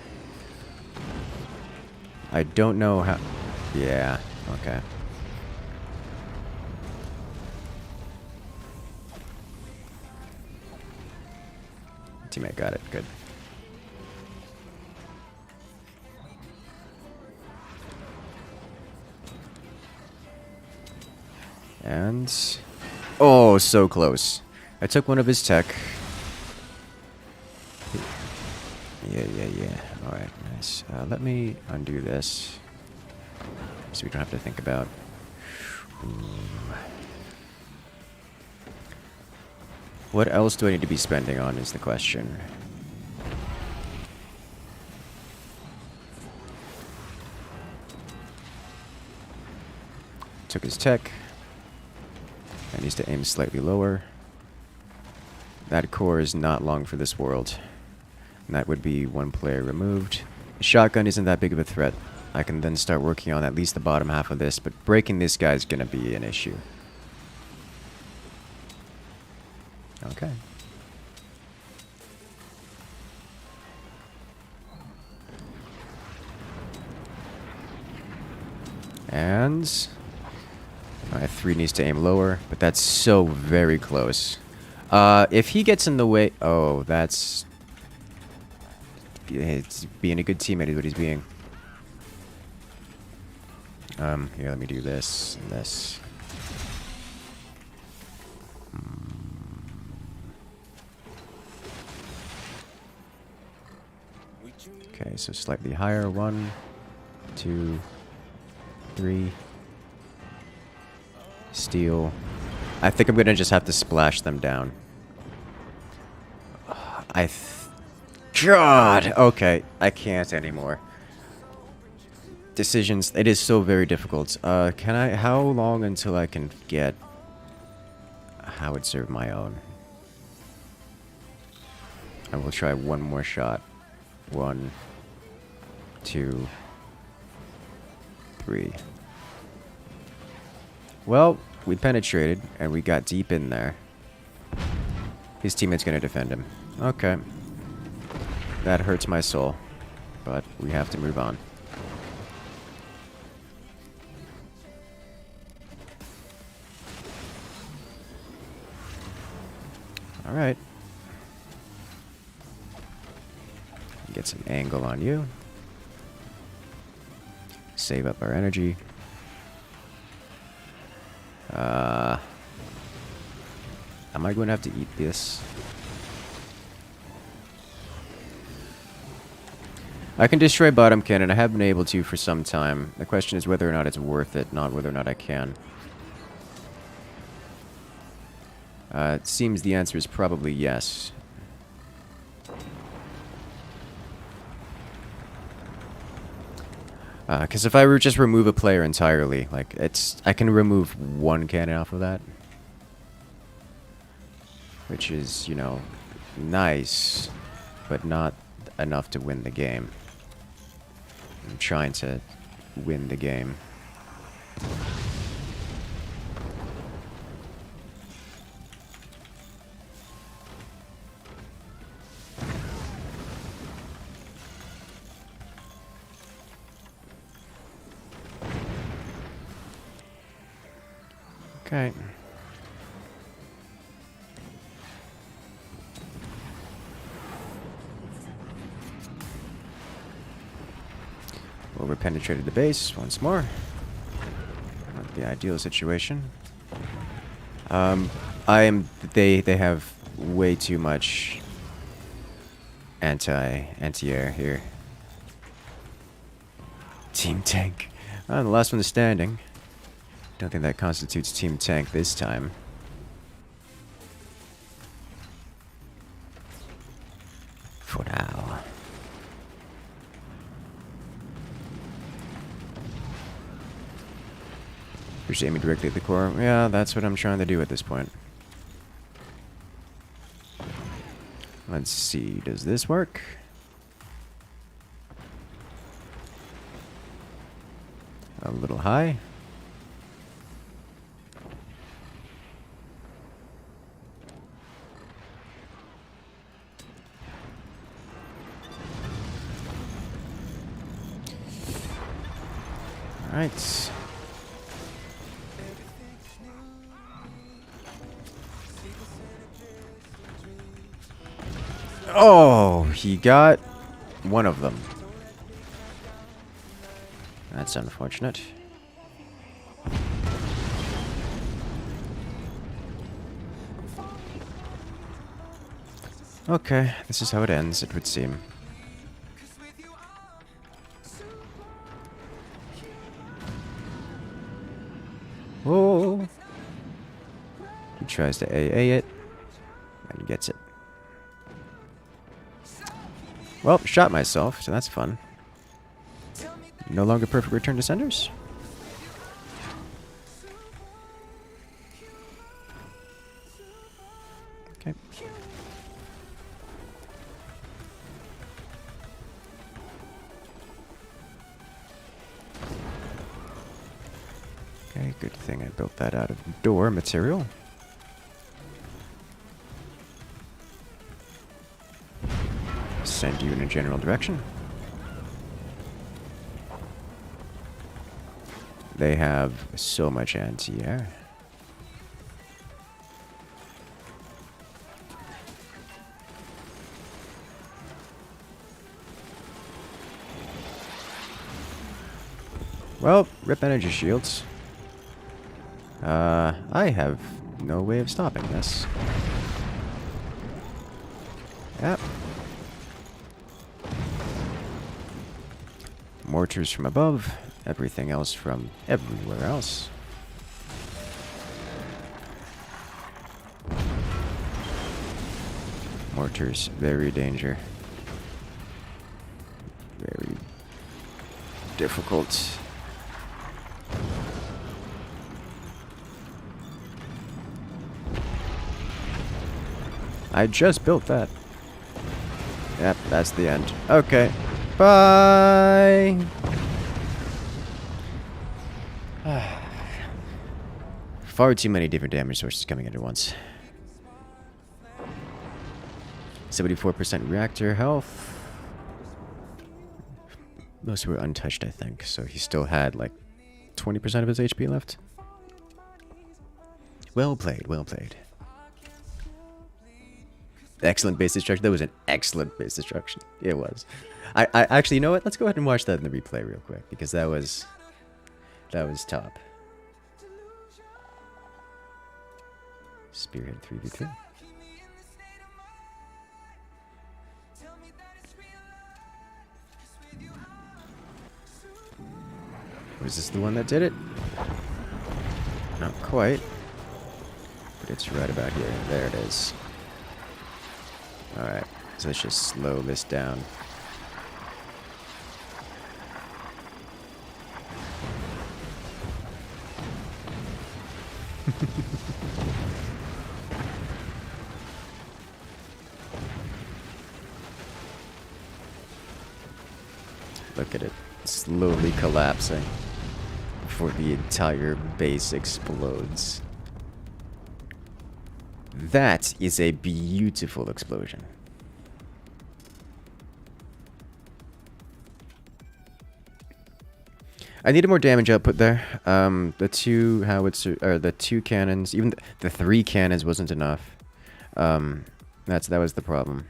I don't know how... Yeah, okay. Teammate got it, good. And... Oh, so close. I took one of his tech. Yeah. Alright, nice. Let me undo this. So we don't have to think about... Ooh. What else do I need to be spending on is the question. Took his tech. I need to aim slightly lower. That core is not long for this world. And that would be 1 player removed. The shotgun isn't that big of a threat. I can then start working on at least the bottom half of this, but breaking this guy is going to be an issue. Okay. And... Alright, 3 needs to aim lower, but that's so very close. If he gets in the way... Oh, that's... It's being a good teammate is what he's being. Here, let me do this and this. Okay, so slightly higher. 1, 2, 3. Steal. I think I'm gonna just have to splash them down. God! Okay, I can't anymore. Decisions. It is so very difficult. How long until I can get howitzer of my own? I will try one more shot. 1, 2, 3. Well, we penetrated, and we got deep in there. His teammate's gonna defend him. Okay. That hurts my soul. But we have to move on. Alright. Get some angle on you. Save up our energy. Am I going to have to eat this? I can destroy bottom cannon. I have been able to for some time. The question is whether or not it's worth it, not whether or not I can. It seems the answer is probably yes. Because if I just remove a player entirely, like, I can remove one cannon off of that. Which is, you know, nice, but not enough to win the game. I'm trying to win the game. Okay. Over-penetrated the base once more. Not the ideal situation. They have way too much anti-air here. Team tank. The last one standing. Don't think that constitutes team tank this time. For now. You're aiming directly at the core. Yeah, that's what I'm trying to do at this point. Let's see, does this work? A little high. All right. Oh, he got one of them. That's unfortunate. Okay, this is how it ends, it would seem. Oh! He tries to AA it, and gets it. Well, shot myself, so that's fun. No longer perfect return to senders? Okay. Okay, good thing I built that out of door material. Send you in a general direction. They have so much anti-air. Well, rip energy shields. I have no way of stopping this. Yep. Mortars from above, everything else from everywhere else. Mortars, very danger. Very difficult. I just built that. Yep, that's the end. Okay. Bye! Far too many different damage sources coming in at once. 74% reactor health. Most were untouched, I think. So he still had like 20% of his HP left. Well played, well played. Excellent base destruction. That was an excellent base destruction. It was. I actually, you know what? Let's go ahead and watch that in the replay real quick, because that was top. Spearhead 3v3. Was this the one that did it? Not quite. But it's right about here. There it is. Alright, so let's just slow this down. Look at it, slowly collapsing before the entire base explodes. That is a beautiful explosion. I needed more damage output there. The two howitzer, or the two cannons, even the three cannons wasn't enough. That was the problem.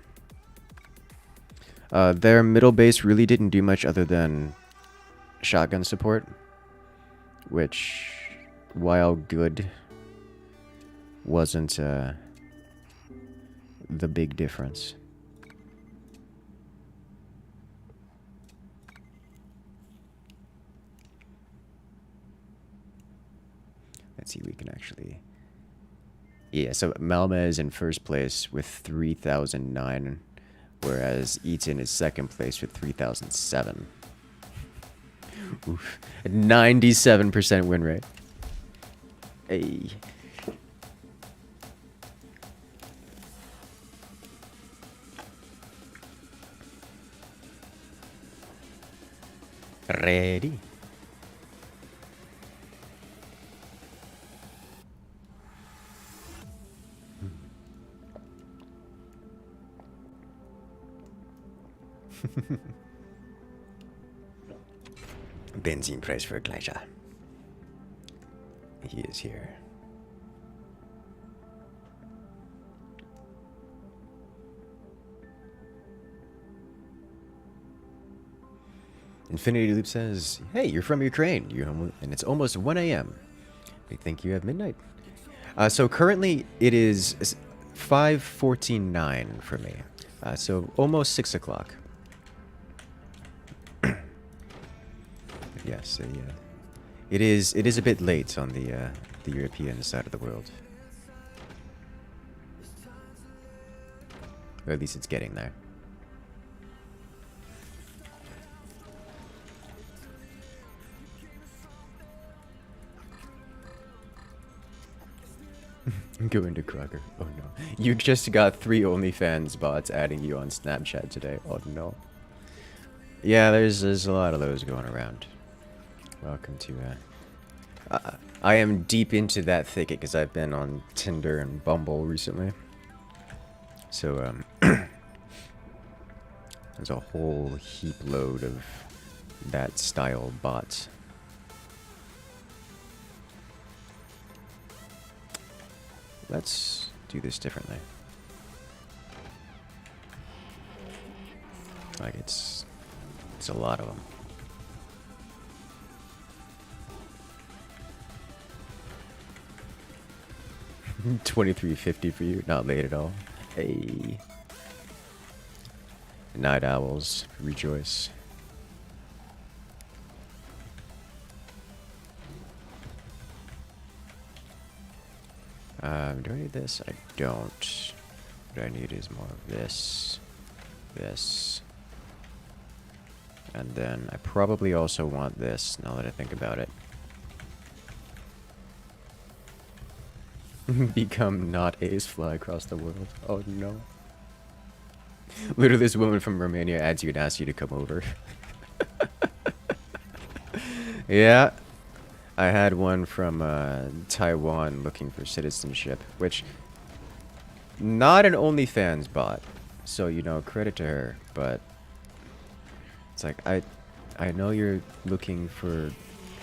Their middle base really didn't do much other than shotgun support, which, while good, wasn't the big difference. Let's see, we can actually... Yeah, so Malma is in first place with 3,009, whereas Eaton is second place with 3,007. Oof. 97% win rate. Hey. Ready? Benzene price for Elijah. He is here. Infinity Loop says, "Hey, you're from Ukraine, and it's almost 1 a.m. We think you have midnight." So currently it is 5:49 for me. So almost 6 o'clock. Yes, it is a bit late on the European side of the world. Or at least it's getting there. Go into Crocker. Oh no. You just got 3 OnlyFans bots adding you on Snapchat today. Oh no. Yeah, there's a lot of those going around. Welcome to I am deep into that thicket because I've been on Tinder and Bumble recently. So there's a whole heap load of that style bots. Let's do this differently. Like it's a lot of them. $23.50 for you, not late at all. Hey, night owls, rejoice. Do I need this? I don't. What I need is more of this, this, and then I probably also want this, now that I think about it. Become not ace, fly across the world. Oh no. Literally, this woman from Romania adds you and asks you to come over. Yeah. I had one from Taiwan looking for citizenship, which... Not an OnlyFans bot. So, you know, credit to her, but... It's like, I know you're looking for...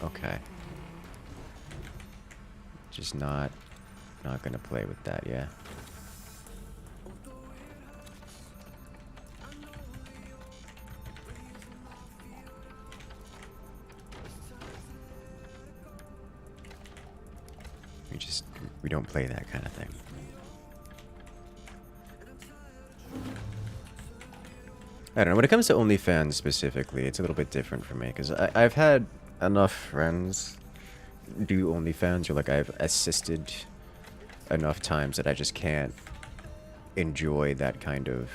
Okay. Just not gonna play with that, yeah. We don't play that kind of thing. I don't know. When it comes to OnlyFans specifically, it's a little bit different for me because I've had enough friends do OnlyFans, or like I've assisted enough times that I just can't enjoy that kind of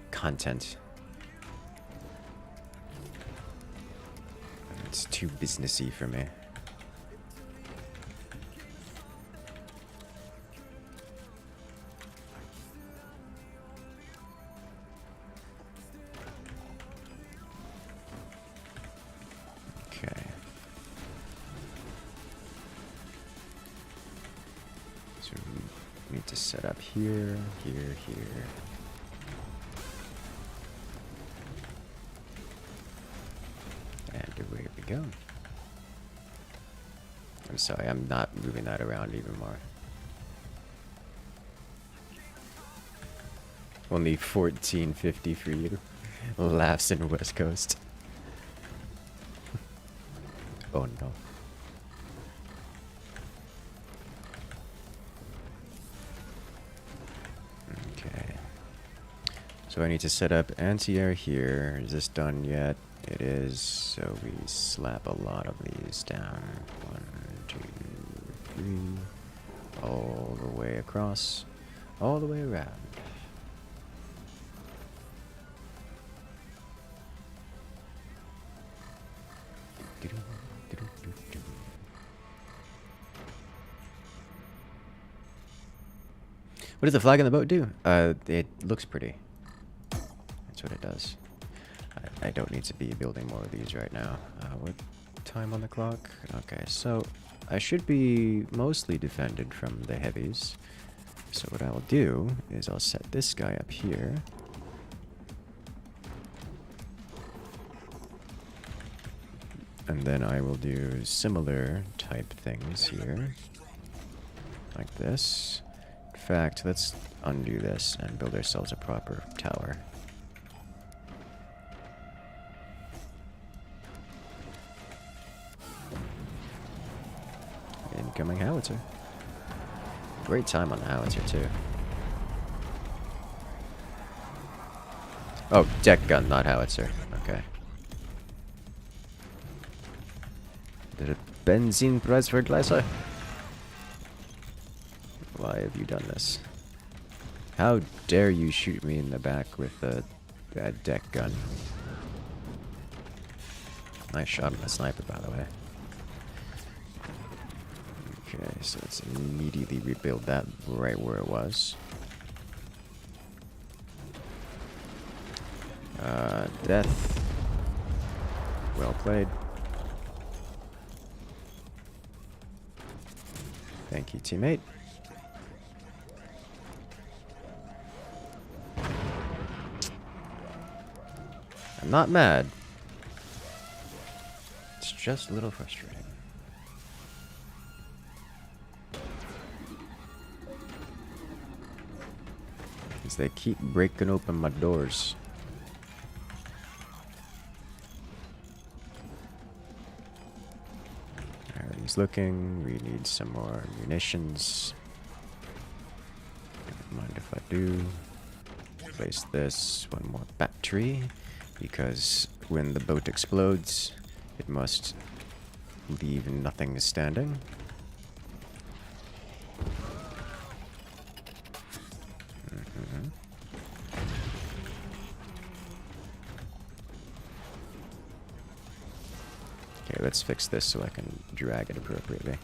content. It's too businessy for me. Okay. So we need to set up here, here, here. And away we go. I'm sorry, I'm not moving that around even more. Only 1450 for you. Laughs in West Coast. Oh no. Okay. So I need to set up anti-air here. Is this done yet? It is. So we slap a lot of these down. 1, 2, 3. All the way across. All the way around. What does the flag on the boat do? It looks pretty. That's what it does. I don't need to be building more of these right now. What time on the clock? Okay, so I should be mostly defended from the heavies. So what I'll do is I'll set this guy up here. And then I will do similar type things here. Like this. In fact, let's undo this and build ourselves a proper tower. Incoming howitzer. Great time on the howitzer too. Oh, deck gun, not howitzer. Okay. Did a benzene price for Gleiser? Why have you done this? How dare you shoot me in the back with a deck gun? Nice shot on the sniper, by the way. Okay, so let's immediately rebuild that right where it was. Death. Well played. Thank you, teammate. I'm not mad. It's just a little frustrating. Because they keep breaking open my doors. Alright, he's looking. We need some more munitions. Don't mind if I do. Place this. One more battery. Because when the boat explodes, it must leave nothing standing. Okay, let's fix this so I can drag it appropriately.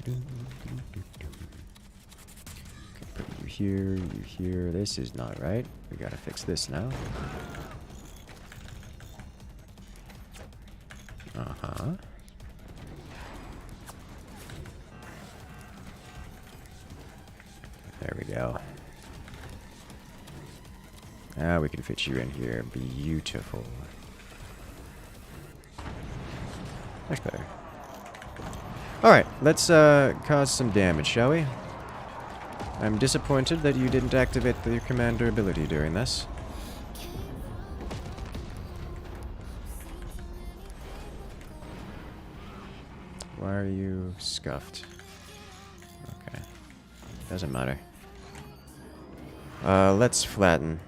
Okay, put you here, you here. This is not right. We gotta fix this now. Uh-huh. There we go. Ah, we can fit you in here. Beautiful. Much better. Alright, let's cause some damage, shall we? I'm disappointed that you didn't activate your commander ability during this. Why are you scuffed? Okay. Doesn't matter. Let's flatten.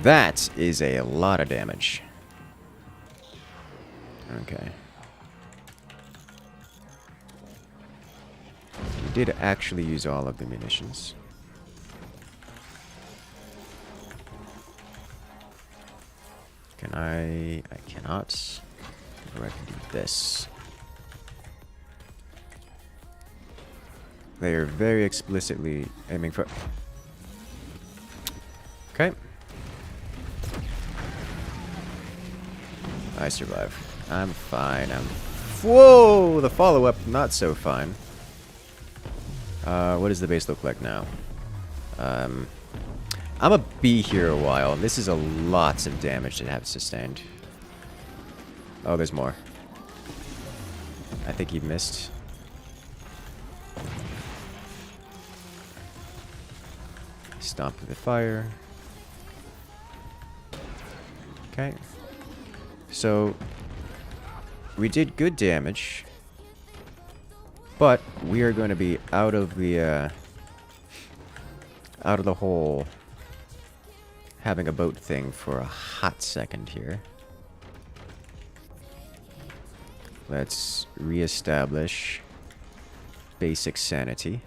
That is a lot of damage. Okay. We did actually use all of the munitions. Can I cannot. Or I can do this. They are very explicitly aiming for... Okay. I survive. I'm fine. Whoa! The follow-up, not so fine. What does the base look like now? I'm gonna be here a while. This is a lots of damage that have sustained. Oh, there's more. I think he missed. Stomp with the fire. Okay. So, we did good damage, but we are going to be out of the whole having a boat thing for a hot second here. Let's reestablish basic sanity.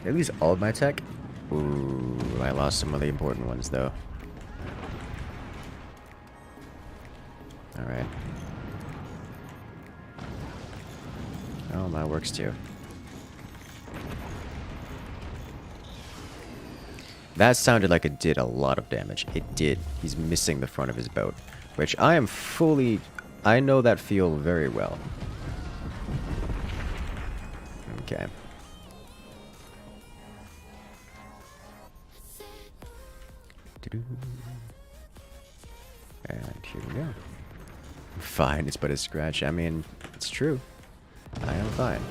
At least all of my tech. Ooh, I lost some of the important ones, though. Alright. Oh, that works, too. That sounded like it did a lot of damage. It did. He's missing the front of his boat. Which I am fully... I know that feel very well. Okay. And here we go. Fine, it's but a scratch. I mean, it's true. I am fine.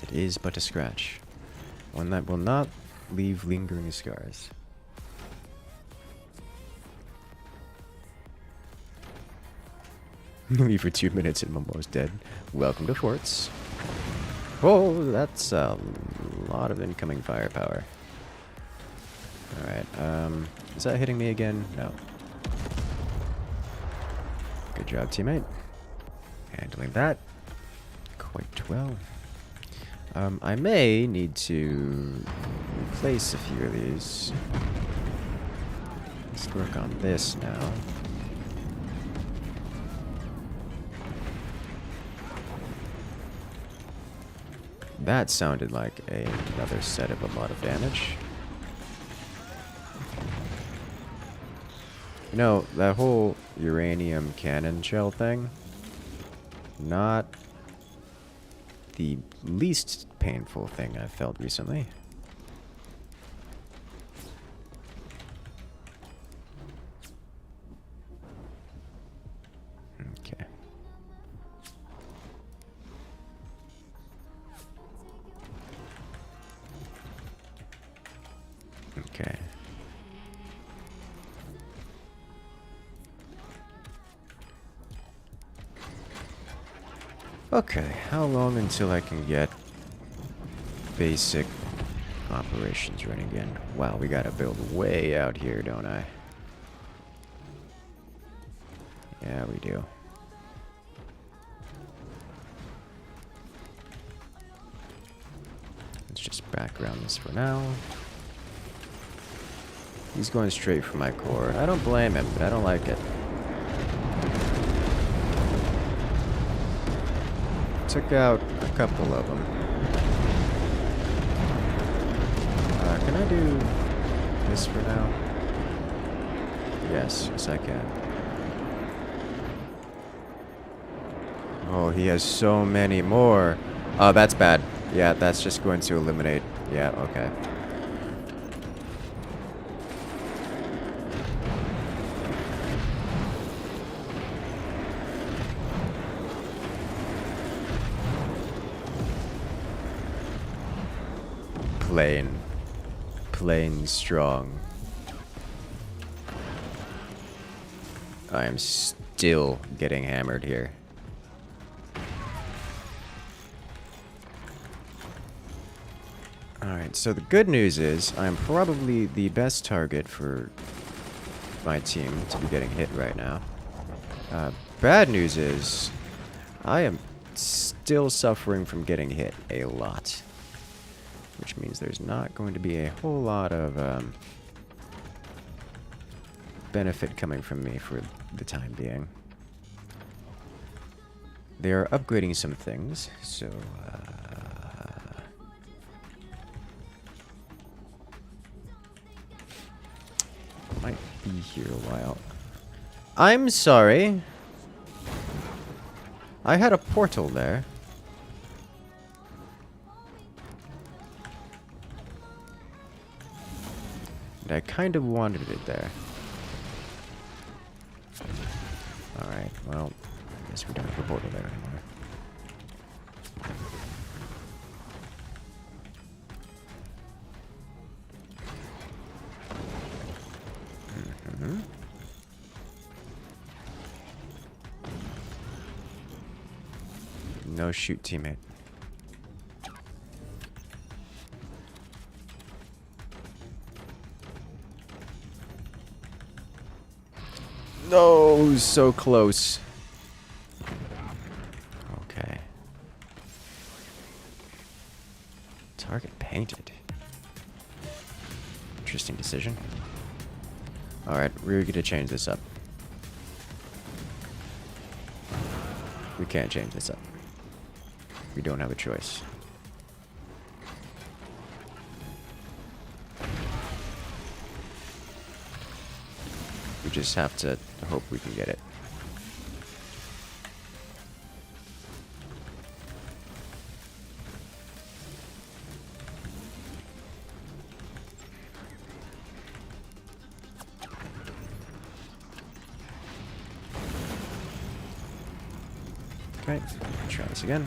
It is but a scratch. One that will not leave lingering scars. Leave for 2 minutes and Momo's dead. Welcome to Forts. Oh, that's a lot of incoming firepower. Alright, is that hitting me again? No. Good job, teammate. Handling that quite well. I may need to replace a few of these. Let's work on this now. That sounded like another set of a lot of damage. You know, that whole uranium cannon shell thing, not the least painful thing I've felt recently. Okay. Okay. Okay, how long until I can get basic operations running again? Wow, we gotta build way out here, don't I? Yeah, we do. Let's just background this for now. He's going straight for my core. I don't blame him, but I don't like it. Took out a couple of them. Can I do this for now? Yes, yes I can. Oh, he has so many more. Oh, that's bad. Yeah, that's just going to eliminate. Yeah, okay. plain strong. I am still getting hammered here. Alright, so the good news is I'm probably the best target for my team to be getting hit right now. Bad news is I am still suffering from getting hit a lot. Which means there's not going to be a whole lot of benefit coming from me for the time being. They are upgrading some things, so might be here a while. I'm sorry. I had a portal there. And I kind of wanted it there. Alright, well, I guess we don't have a portal there anymore. No shoot, teammate. No, so close. Okay. Target painted. Interesting decision. Alright, we're gonna change this up. We can't change this up. We don't have a choice. We just have to hope we can get it. Okay, try this again.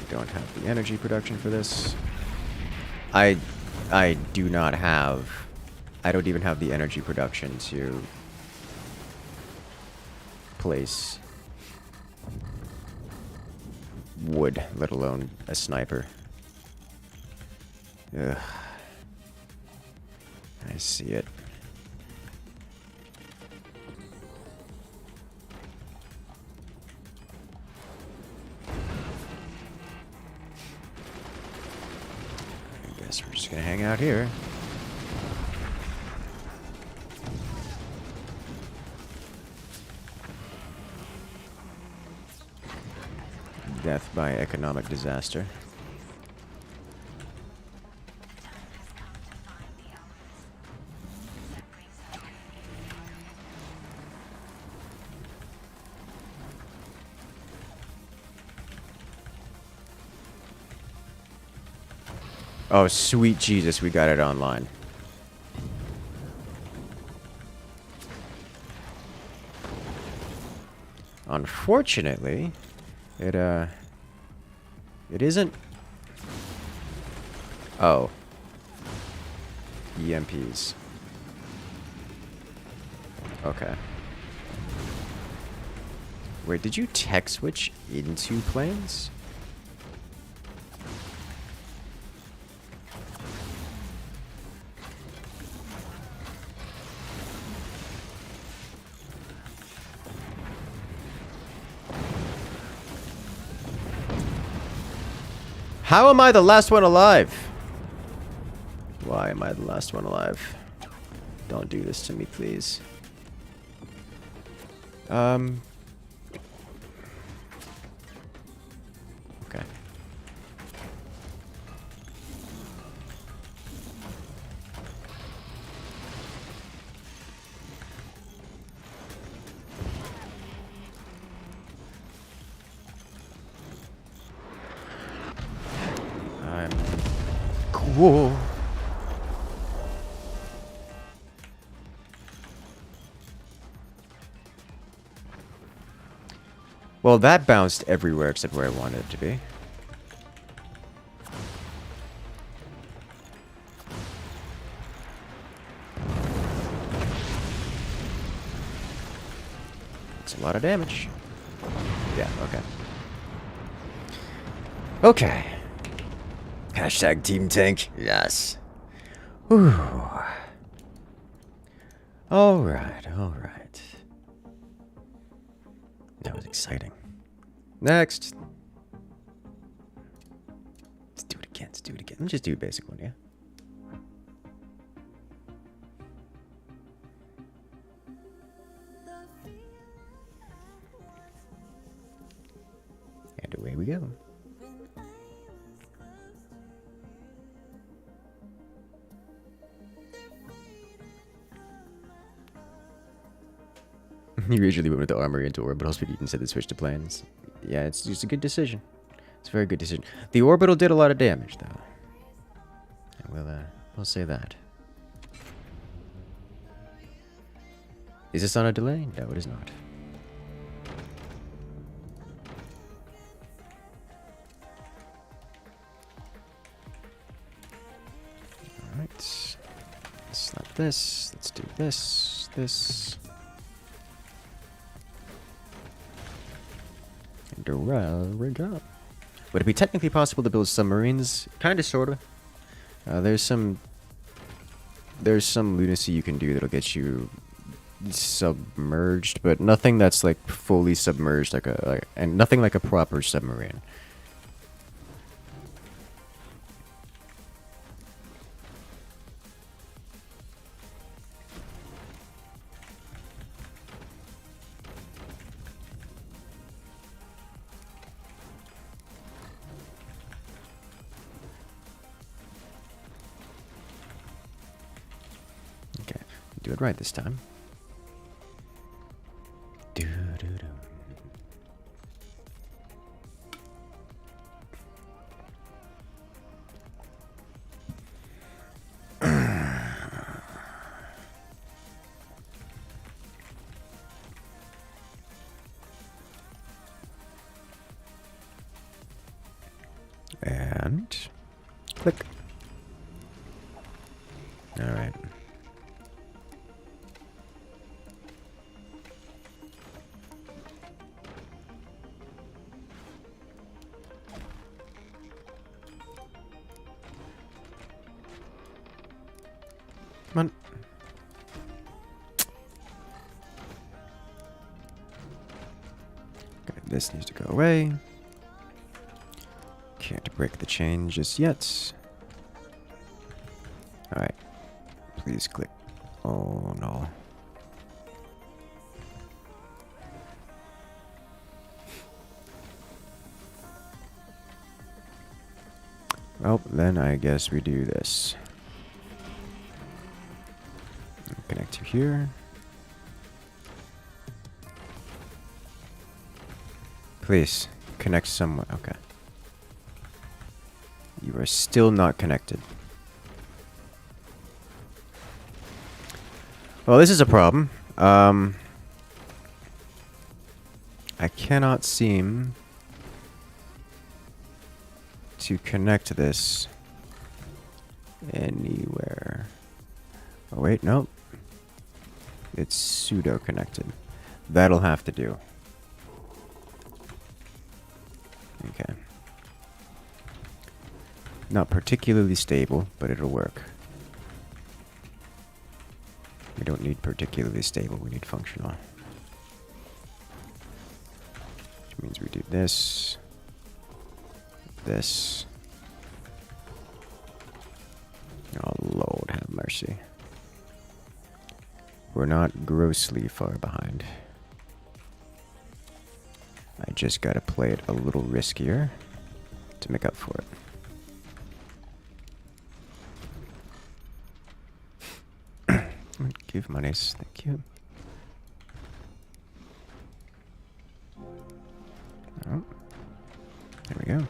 Don't have the energy production for this. I do not have... I don't even have the energy production to place wood, let alone a sniper. Ugh. I see it. We're just gonna hang out here. Death by economic disaster. Oh, sweet Jesus, we got it online. Unfortunately, it isn't... Oh. EMPs. Okay. Wait, did you tech switch into planes? How am I the last one alive? Why am I the last one alive? Don't do this to me, please. Okay. Cool. Well, that bounced everywhere except where I wanted it to be. It's a lot of damage. Yeah, okay. Okay. Hashtag Team Tank. Yes. Whew. Alright, alright. That was exciting. Next. Let's do it again, let's do it again. Let's just do a basic one, yeah? And away we go. You usually went with the armory into orbitals, but you can set the switch to plans. Yeah, it's just a good decision. It's a very good decision. The orbital did a lot of damage, though. We'll say that. Is this on a delay? No, it is not. Alright. Let's slap this. Let's do this. This. Great job. Would it be technically possible to build submarines? Kinda, sorta. There's some lunacy you can do that'll get you submerged, but nothing that's like fully submerged, and nothing like a proper submarine. Do it right this time. Do do do. And click. All right. Come on. Okay, this needs to go away. Can't break the chain just yet. Alright. Please click. Oh no. Well, then I guess we do this. Connect to here. Please, connect somewhere. Okay. You are still not connected. Well, this is a problem. I cannot seem to connect this anywhere. Oh, wait, nope. It's pseudo-connected. That'll have to do. Okay. Not particularly stable, but it'll work. We don't need particularly stable, we need functional. Which means we do this. This. Oh, Lord have mercy. We're not grossly far behind. I just gotta play it a little riskier to make up for it. Give monies, thank you. Oh, there we go.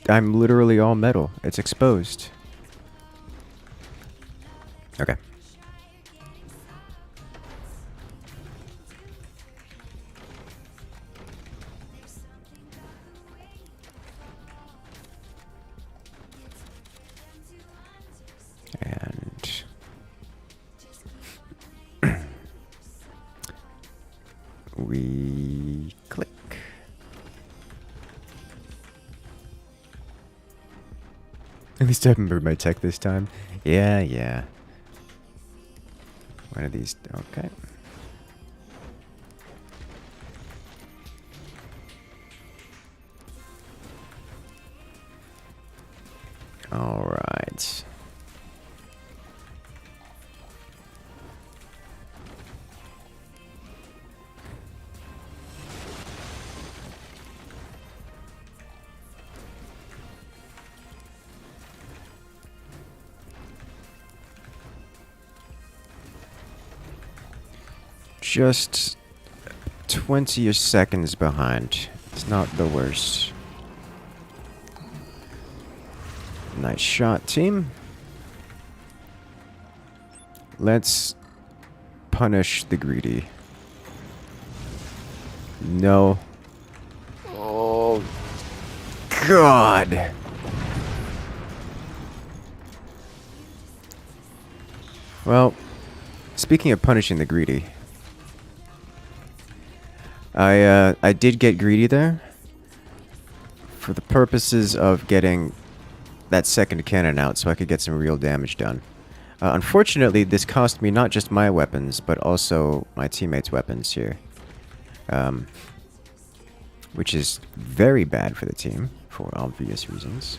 I'm literally all metal. It's exposed. Okay. And we click. At least I remember my tech this time. Yeah. One of these. Okay. All right. Just 20 seconds behind. It's not the worst. Nice shot, team. Let's punish the greedy. No. Oh, God. Well, speaking of punishing the greedy, I did get greedy there for the purposes of getting that second cannon out so I could get some real damage done. Unfortunately, this cost me not just my weapons, but also my teammates' weapons here. Which is very bad for the team, for obvious reasons.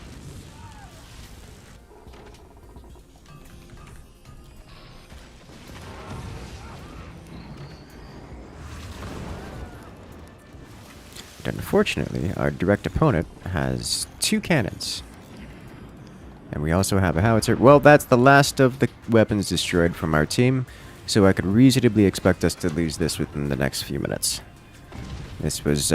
But unfortunately, our direct opponent has 2 cannons. And we also have a howitzer. Well, that's the last of the weapons destroyed from our team, so I could reasonably expect us to lose this within the next few minutes. This was,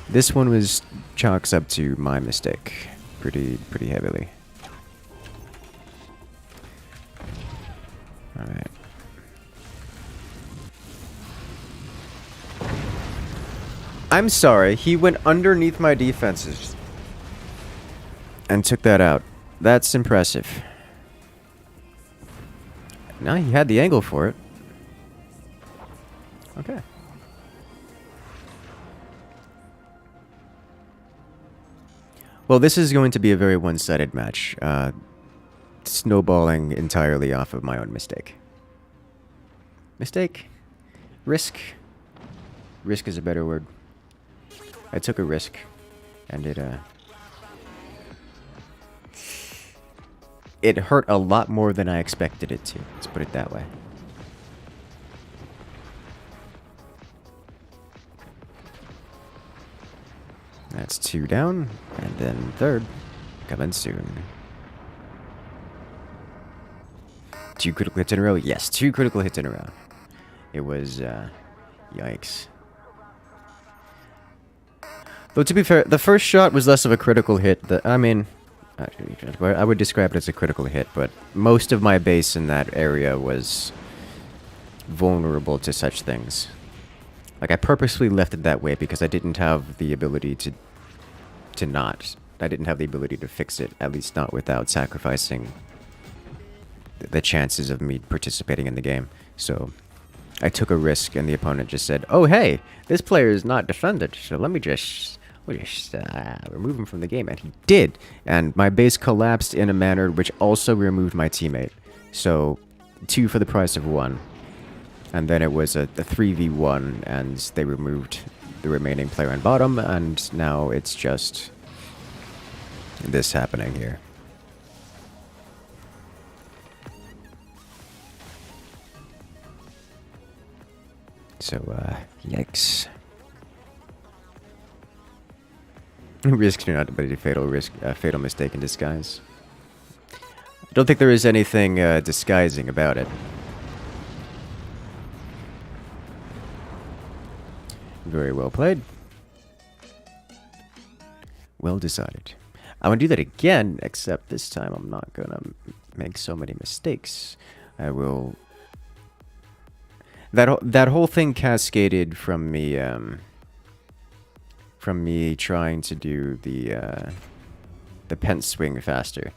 this one was chalks up to my mistake pretty heavily. Alright. I'm sorry, he went underneath my defenses and took that out. That's impressive. Now he had the angle for it. Okay. Well, this is going to be a very one-sided match. Snowballing entirely off of my own mistake. Mistake? Risk? Risk is a better word. I took a risk, and it hurt a lot more than I expected it to. Let's put it that way. That's 2 down, and then 3rd coming soon. 2 critical hits in a row? Yes, 2 critical hits in a row. It was, yikes. Though, to be fair, the first shot was less of a critical hit. I would describe it as a critical hit, but most of my base in that area was vulnerable to such things. Like, I purposely left it that way because I didn't have the ability to I didn't have the ability to fix it, at least not without sacrificing the chances of me participating in the game. So I took a risk, and the opponent just said, "Oh, hey, this player is not defended, so we'll just remove him from the game." And he did, and my base collapsed in a manner which also removed my teammate. So 2 for the price of 1. And then it was a 3v1, and they removed the remaining player on bottom, and now it's just this happening here. So, yikes. Risk do not ability fatal mistake in disguise. I don't think there is anything disguising about it. Very well played. Well decided. I'm gonna do that again, except this time I'm not gonna make so many mistakes. I will... That whole thing cascaded from me trying to do the pen swing faster.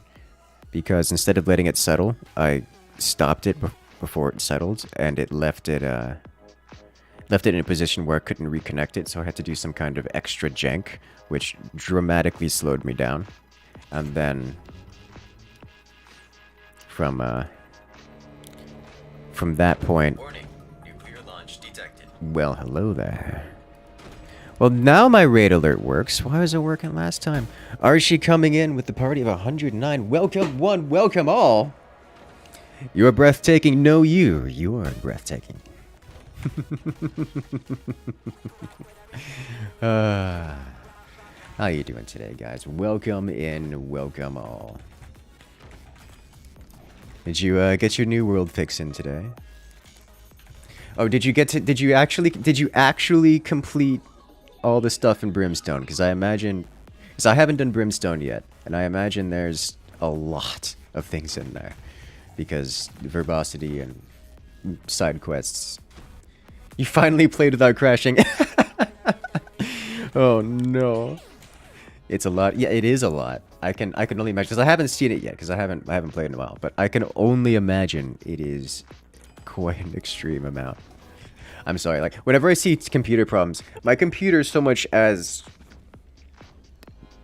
Because instead of letting it settle, I stopped it before it settled, and it left it in a position where I couldn't reconnect it, so I had to do some kind of extra jank, which dramatically slowed me down. And then from that point... Warning. Nuclear launch detected. Well, hello there. Well, now my raid alert works. Why was it working last time? Archie coming in with the party of 109. Welcome one, welcome all. You are breathtaking. No, you are breathtaking. How you doing today, guys? Welcome in, welcome all. Did you get your new world fix in today? Oh, did you actually complete all the stuff in Brimstone? Because I haven't done Brimstone yet, and I imagine there's a lot of things in there, because verbosity and side quests. You finally played without crashing. Oh no. It's a lot. Yeah, it is a lot. I can only imagine, because I haven't seen it yet, because I haven't played in a while, but I can only imagine it is quite an extreme amount. I'm sorry, like, whenever I see computer problems, my computer so much as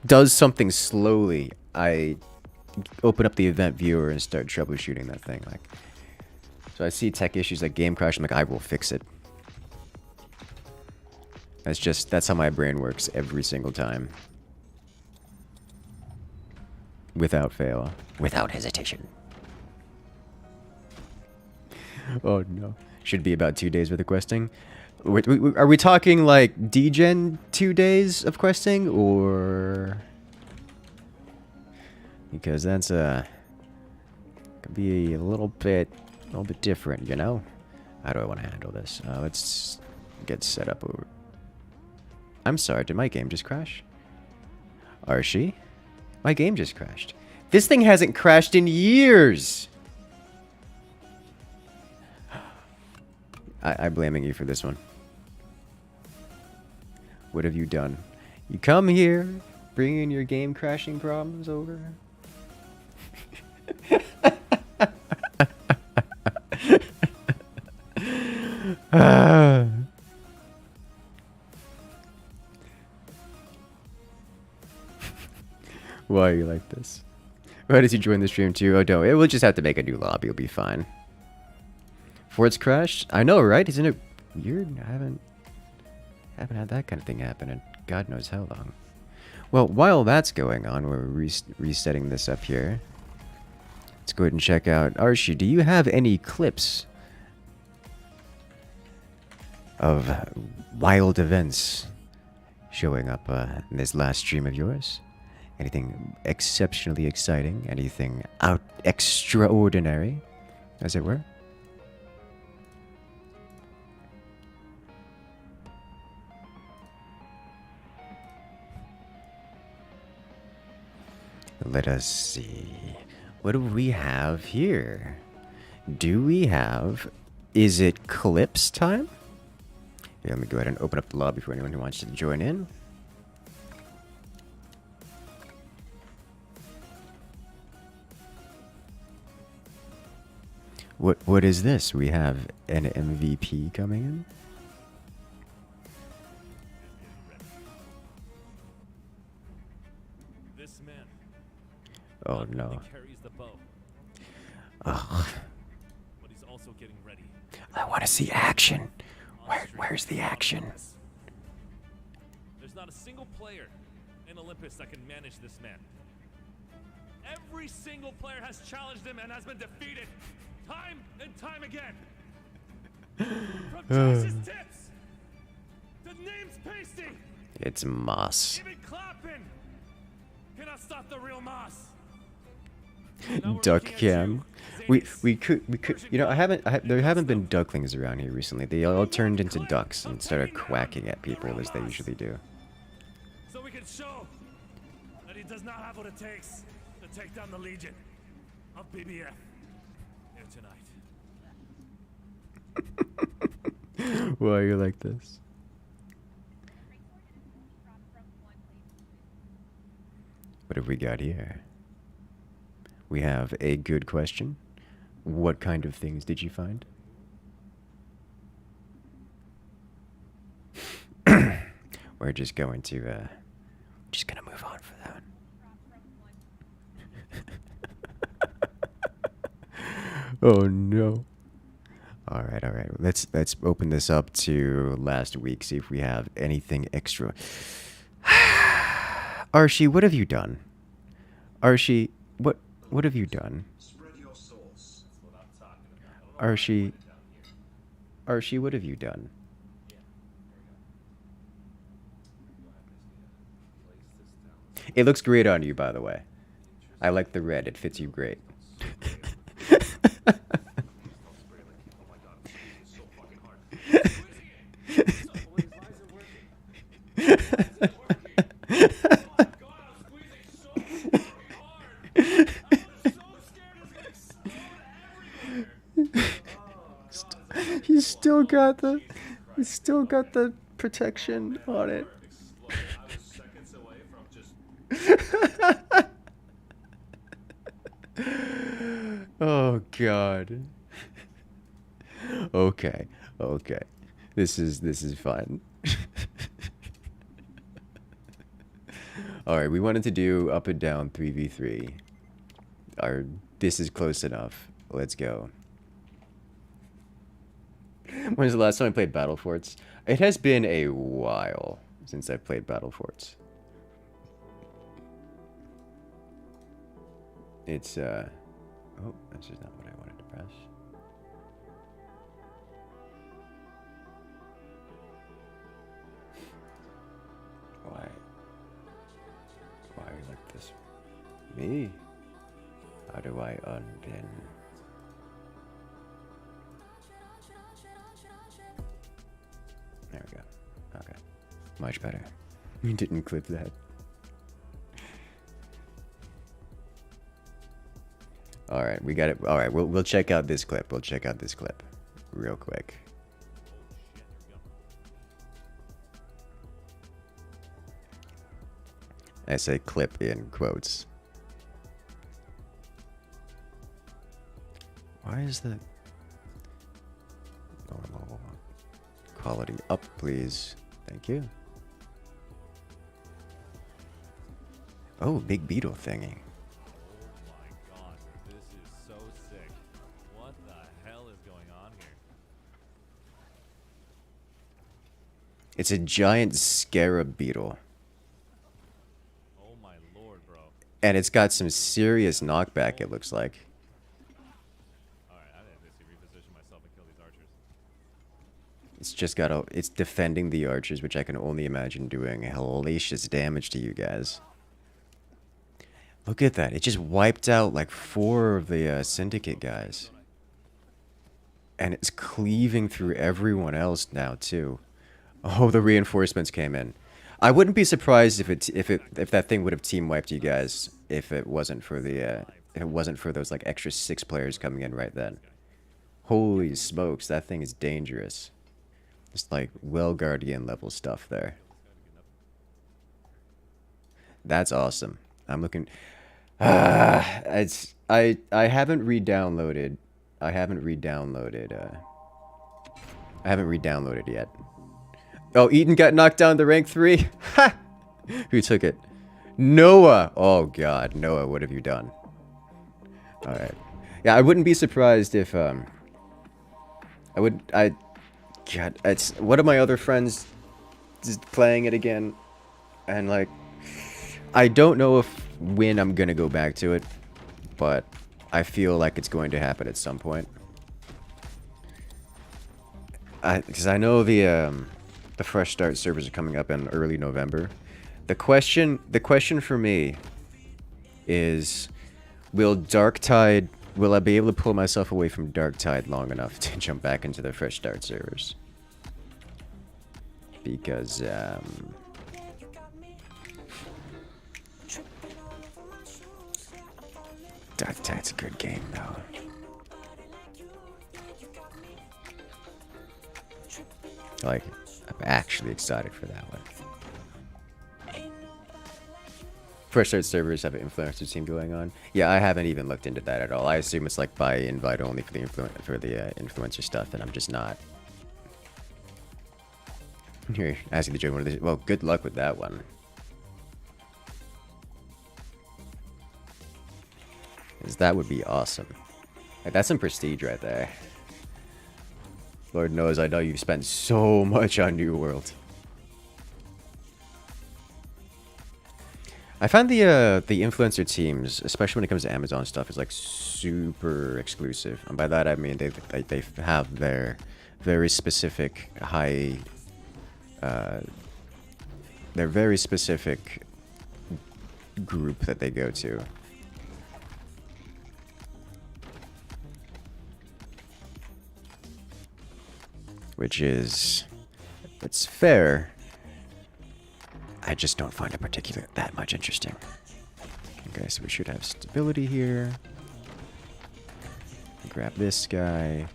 does something slowly, I open up the event viewer and start troubleshooting that thing. Like, so I see tech issues like game crash, I'm like, I will fix it. That's how my brain works every single time. Without fail. Without hesitation. Oh no. Should be about 2 days worth of questing. Are we talking like degen 2 days of questing, or... Because that's could be a little bit different, you know? How do I want to handle this? Let's get set up over... I'm sorry, did my game just crash? Archie? My game just crashed. This thing hasn't crashed in years! I'm blaming you for this one. What have you done? You come here, bringing your game crashing problems over? Why are you like this? Why did you join the stream too? Oh, don't. We'll just have to make a new lobby. It'll be fine. Fort's crashed? I know, right? Isn't it weird? I haven't had that kind of thing happen in God knows how long. Well, while that's going on, we're resetting this up here. Let's go ahead and check out Archie. Do you have any clips of wild events showing up in this last stream of yours? Anything exceptionally exciting? Anything extraordinary, as it were? Let us see. What do we have here? Do we have... Is it clips time? Yeah, let me go ahead and open up the lobby for anyone who wants to join in. What is this? We have an MVP coming in? This man. Oh no. Carries the bow, Ugh. but he's also getting ready. I want to see action. Where's the action? There's not a single player in Olympus that can manage this man. Every single player has challenged him and has been defeated, time and time again. From Josh's tips to names pasting, It's Moss. even clapping, cannot stop the real Moss. Duck cam. We could you know there haven't been ducklings around here recently. They all turned into ducks and started quacking at people as they usually do. So we can show does not have what it takes to take down the Legion of BBF here tonight. Why are you like this? What have we got here? We have a good question. What kind of things did you find? We're just going to, move on for that one. Oh no. Alright. Let's open this up to last week, see if we have anything extra. Archie, what have you done? Archie, what have you done? Archie, what have you done? It looks great on you, by the way. I like the red. It fits you great. He's still got the protection on it. Oh god. Okay. This is fun. Alright, we wanted to do up and down 3v3. This is close enough. Let's go. When's the last time I played Battle Forts? It has been a while since I played Battle Forts. It's, oh, that's just not what I wanted to press. Why are you like this? Me? How do I unpin? There we go. Okay. Much better. You didn't clip that. Alright, we got it. Alright, we'll check out this clip. We'll check out this clip real quick. I say clip in quotes. Why is the quality up, please? Thank you. Oh, big beetle thingy. Oh my god, this is so sick. What the hell is going on here? It's a giant scarab beetle. Oh my lord, bro. And it's got some serious knockback, it looks like. Alright, I have to reposition myself and kill these archers. It's just got it's defending the archers, which I can only imagine doing hellacious damage to you guys. Look at that. It just wiped out like 4 of the syndicate guys. And it's cleaving through everyone else now too. Oh, the reinforcements came in. I wouldn't be surprised if that thing would have team wiped you guys if it wasn't for those like extra 6 players coming in right then. Holy smokes, that thing is dangerous. Just like well guardian level stuff there. That's awesome. I'm looking. I haven't re-downloaded. I haven't re-downloaded yet. Oh, Eden got knocked down to rank 3. Ha! Who took it? Noah. Oh god, Noah, what have you done? All right. Yeah, I wouldn't be surprised if God, it's one of my other friends is playing it again, and like, I don't know when I'm gonna go back to it, but I feel like it's going to happen at some point. Because I know the fresh start servers are coming up in early November. The question for me is, will I be able to pull myself away from Darktide long enough to jump back into the fresh start servers? That's a good game, though. Like, I'm actually excited for that one. First start servers have an influencer team going on. Yeah, I haven't even looked into that at all. I assume it's like by invite only for the influencer stuff, and I'm just not. You're asking to join one of these. Well, good luck with that one. 'Cause that would be awesome. Like, that's some prestige right there. Lord knows, I know you've spent so much on New World. I find the influencer teams, especially when it comes to Amazon stuff, is like super exclusive. And by that I mean they have their very specific their very specific group that they go to. Which is, it's fair. I just don't find it particularly that much interesting. Okay, so we should have stability here. Grab this guy.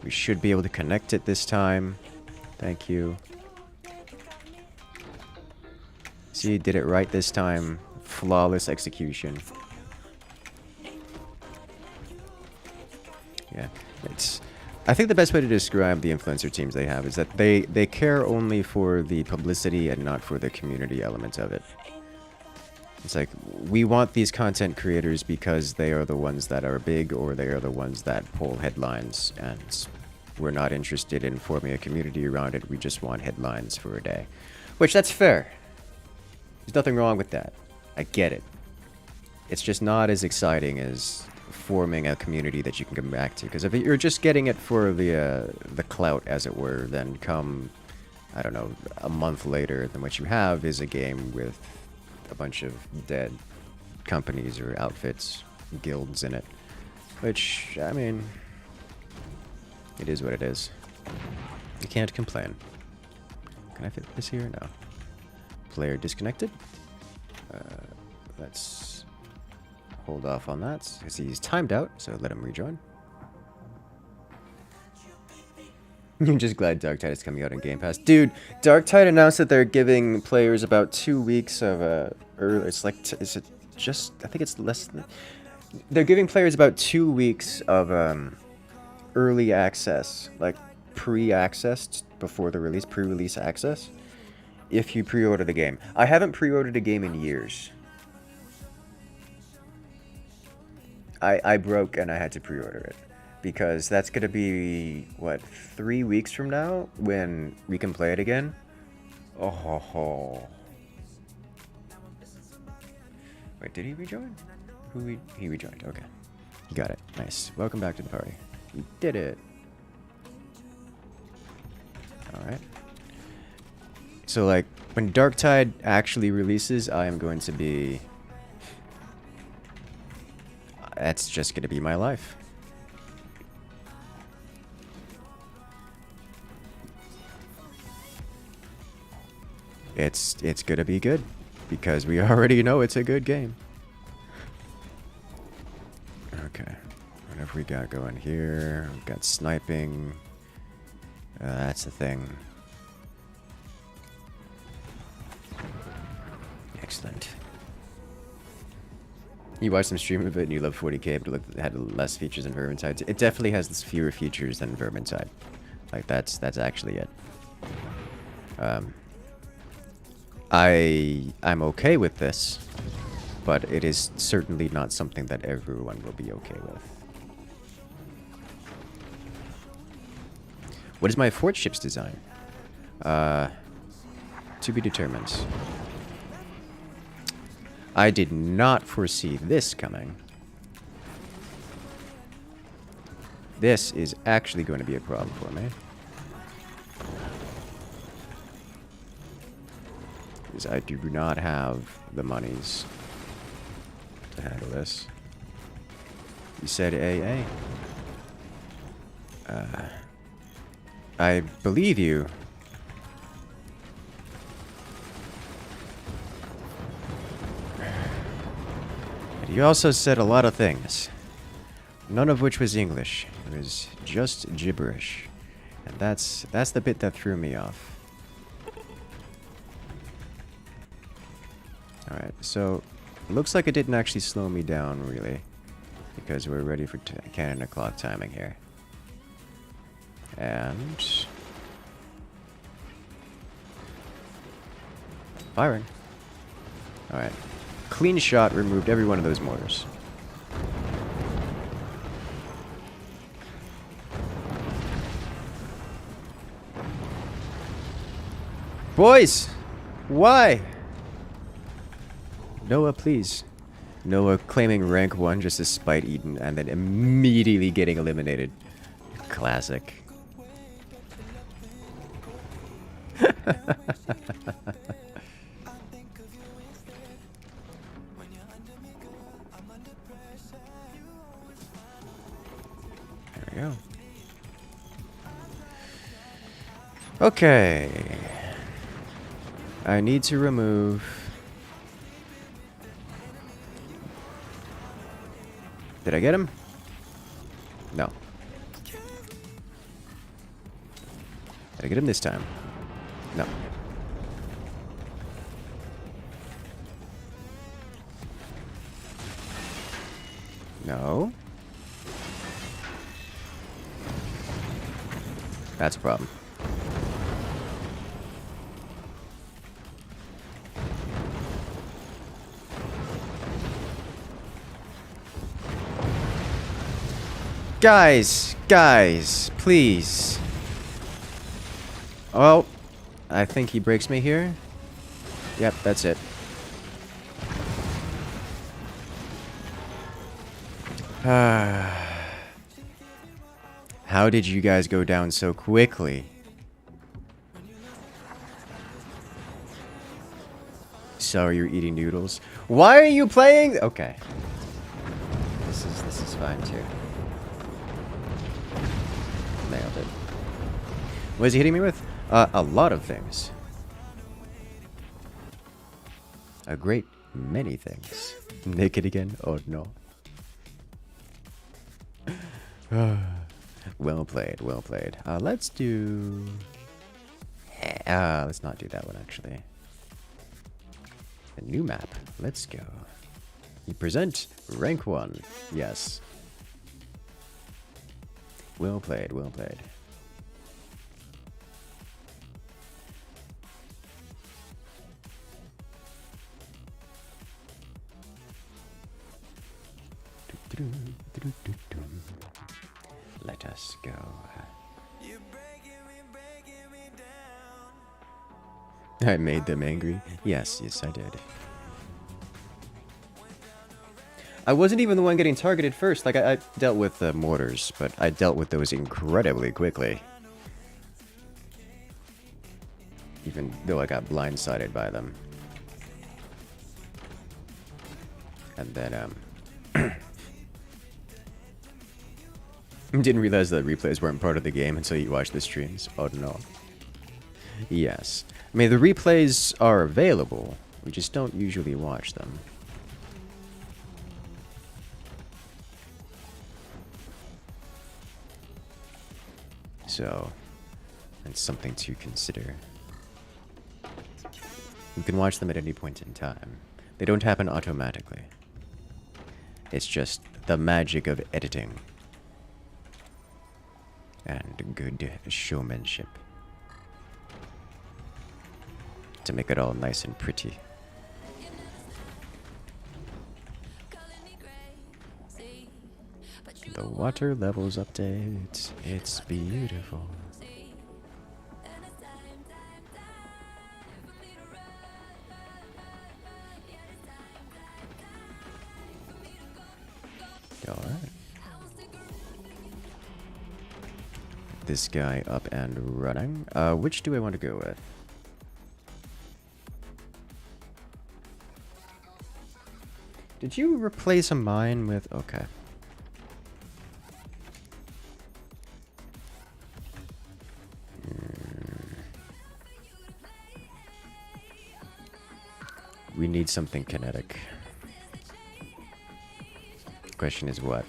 We should be able to connect it this time. Thank you. See, did it right this time. Flawless execution. Yeah, it's... I think the best way to describe the influencer teams they have is that they care only for the publicity and not for the community element of it. It's like, we want these content creators because they are the ones that are big or they are the ones that pull headlines, and we're not interested in forming a community around it. We just want headlines for a day. Which, that's fair. There's nothing wrong with that. I get it. It's just not as exciting as forming a community that you can come back to. Because if you're just getting it for the clout, as it were, then come, I don't know, a month later, then what you have is a game with a bunch of dead companies or outfits, guilds in it. Which, I mean, it is what it is. You can't complain. Can I fit this here? No. Player disconnected. Let's hold off on that because he's timed out, so let him rejoin. I'm just glad Darktide is coming out on Game Pass. Dude, Darktide announced that they're giving players about 2 weeks of early. It's like, is it just? I think it's less than. They're giving players about 2 weeks of early access, like pre-access before the release, pre-release access, if you pre-order the game. I haven't pre-ordered a game in years. I broke and I had to pre-order it. Because that's going to be, what, 3 weeks from now when we can play it again? Oh ho ho. Wait, did he rejoin? He rejoined, okay. You got it, nice. Welcome back to the party. You did it. Alright. So, like, when Darktide actually releases, I am going to be... That's just going to be my life. It's gonna be good, because we already know it's a good game. Okay, what have we got going here? We've got sniping. That's the thing. Excellent. You watched some stream of it and you love 40k, but it had less features than Vermintide. It definitely has fewer features than Vermintide. Like, that's actually it. I'm okay with this, but it is certainly not something that everyone will be okay with. What is my fourth ship's design? To be determined. I did not foresee this coming. This is actually going to be a problem for me. Because I do not have the monies to handle this. You said AA. I believe you. you also said a lot of things. None of which was English. It was just gibberish. And that's the bit that threw me off. Alright, so it looks like it didn't actually slow me down, really. Because we're ready for cannon o'clock timing here. And... firing. Alright. Clean shot removed every one of those mortars. Boys! Why? Noah, please. Noah claiming rank 1 just to spite Eden and then immediately getting eliminated. Classic. There we go. Okay. I need to remove... Did I get him? No. Did I get him this time? No. No. That's a problem. Guys, please. Oh, I think he breaks me here. Yep, that's it. How did you guys go down so quickly? So you're eating noodles? Why are you playing? Okay. This is fine too. Nailed it. What is he hitting me with? A lot of things. A great many things. Naked again? Oh no. Well played, well played. Let's do... let's not do that one actually. A new map. Let's go. You present rank 1. Yes. Well played, well played. Let us go. I made them angry. Yes, I did. I wasn't even the one getting targeted first. Like, I dealt with the mortars, but I dealt with those incredibly quickly. Even though I got blindsided by them. And then, didn't realize that replays weren't part of the game until you watch the streams. Oh no. Yes. I mean, the replays are available. We just don't usually watch them. So, it's something to consider. You can watch them at any point in time. They don't happen automatically. It's just the magic of editing. And good showmanship. To make it all nice and pretty. The water levels update. It's beautiful. Alright. This guy up and running. Which do I want to go with? Did you replace a mine with... Okay. We need something kinetic. Question is what?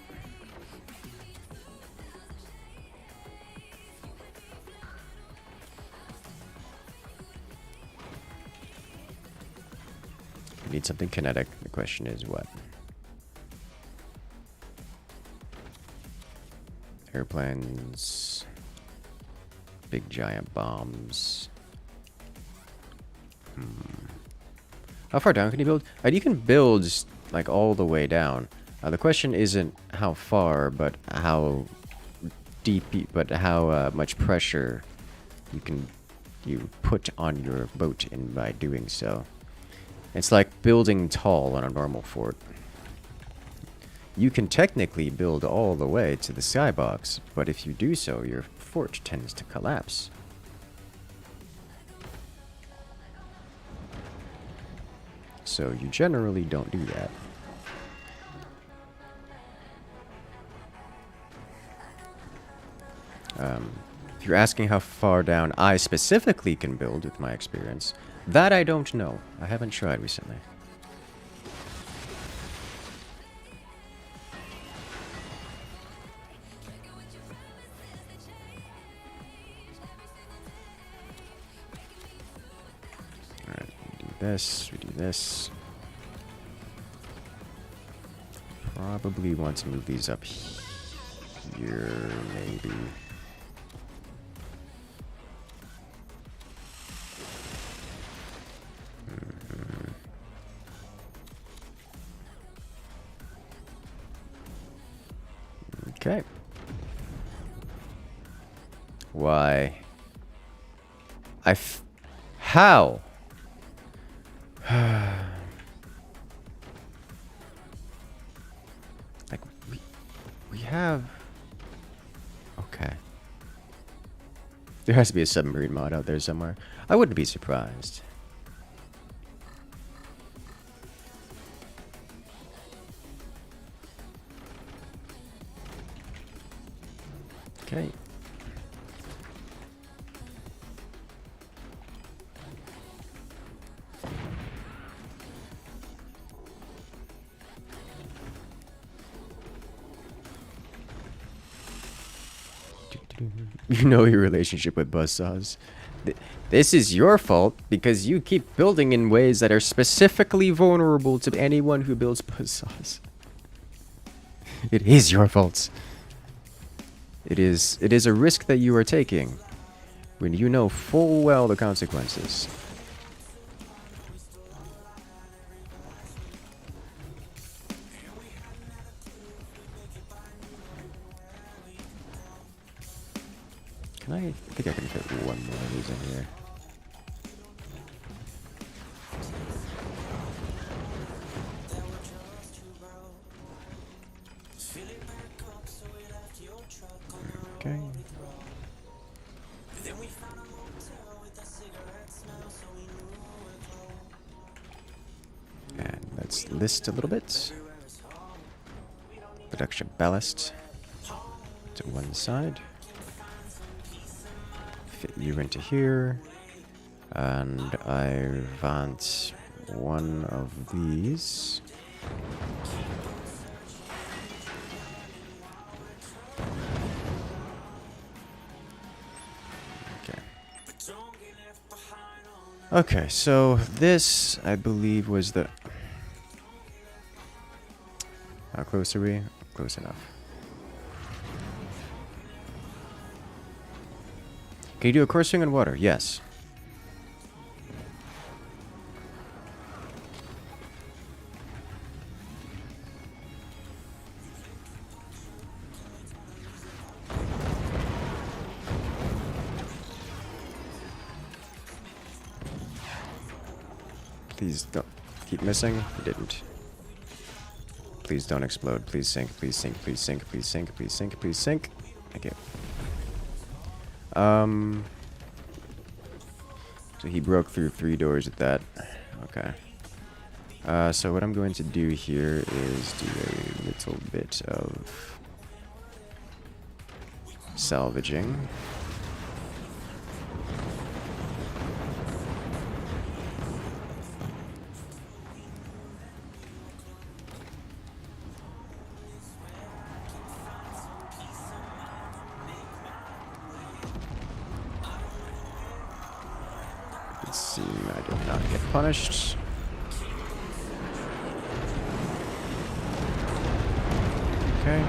We need something kinetic. The question is what? Airplanes. Big giant bombs. How far down can you build? You can build like all the way down. The question isn't how far, but how deep, but how much pressure you put on your boat in by doing so. It's like building tall on a normal fort. You can technically build all the way to the skybox, but if you do so, your fort tends to collapse. So you generally don't do that. If you're asking how far down I specifically can build with my experience, that I don't know. I haven't tried recently. Alright, we do this, we do this. Probably want to move these up here, maybe. Okay. Why? How? Like, we have... Okay. There has to be a submarine mod out there somewhere. I wouldn't be surprised. Okay. You know your relationship with buzzsaws. This is your fault because you keep building in ways that are specifically vulnerable to anyone who builds buzzsaws. It is your fault. It is a risk that you are taking when you know full well the consequences. I think I can fit one more of these in here. Okay. And let's list a little bit. Production ballast to one side. Fit you into here. And I want one of these. Okay, so this, I believe, was the... How close are we? Close enough. Can you do a coursing in water? Yes. Please don't keep missing. You didn't. Please don't explode. Please sink. Please sink. Please sink. Please sink. Please sink. Please sink. Thank you. So he broke through 3 doors at that. Okay. So what I'm going to do here is do a little bit of salvaging. see, I did not get punished. Okay.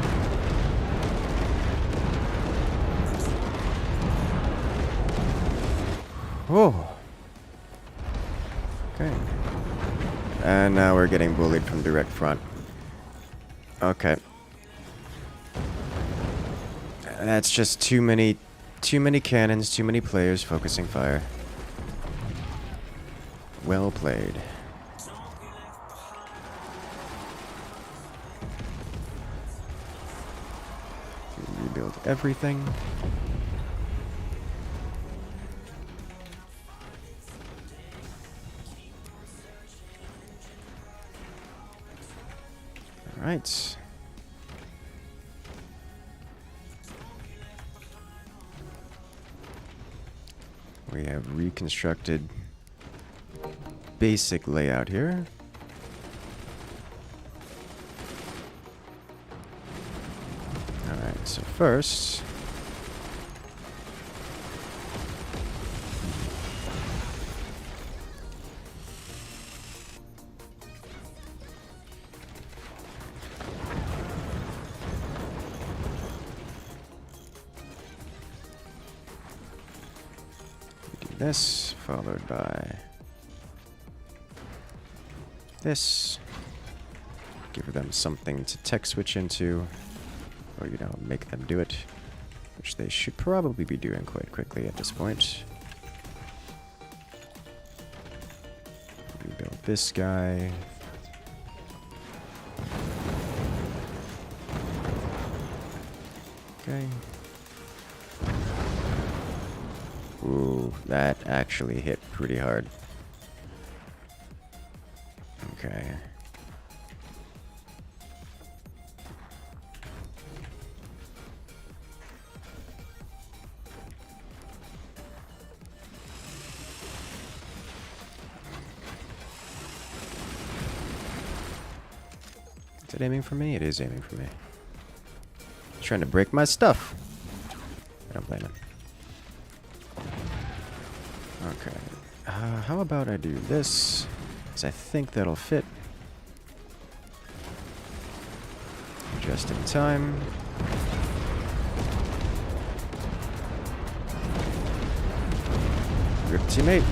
Whoa. Okay. And now we're getting bullied from direct front. Okay. That's just too many cannons, too many players focusing fire. Well played. Rebuild everything. All right. We have reconstructed basic layout here. Alright, so first... we do this, followed by this. Give them something to tech switch into. Or, you know, make them do it. Which they should probably be doing quite quickly at this point. Rebuild this guy. Okay. Ooh, that actually hit pretty hard. Okay. Is it aiming for me? It is aiming for me. It's trying to break my stuff. I don't blame it. Okay. How about I do this? Because I think that'll fit. Just in time. Rip teammate.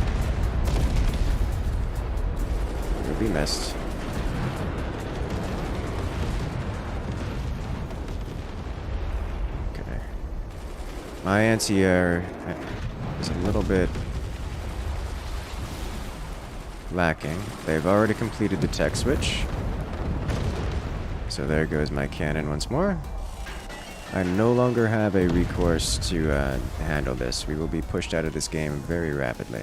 You'll be missed. Okay. My anti-air is a little bit lacking. They've already completed the tech switch. So there goes my cannon once more. I no longer have a recourse to handle this. We will be pushed out of this game very rapidly.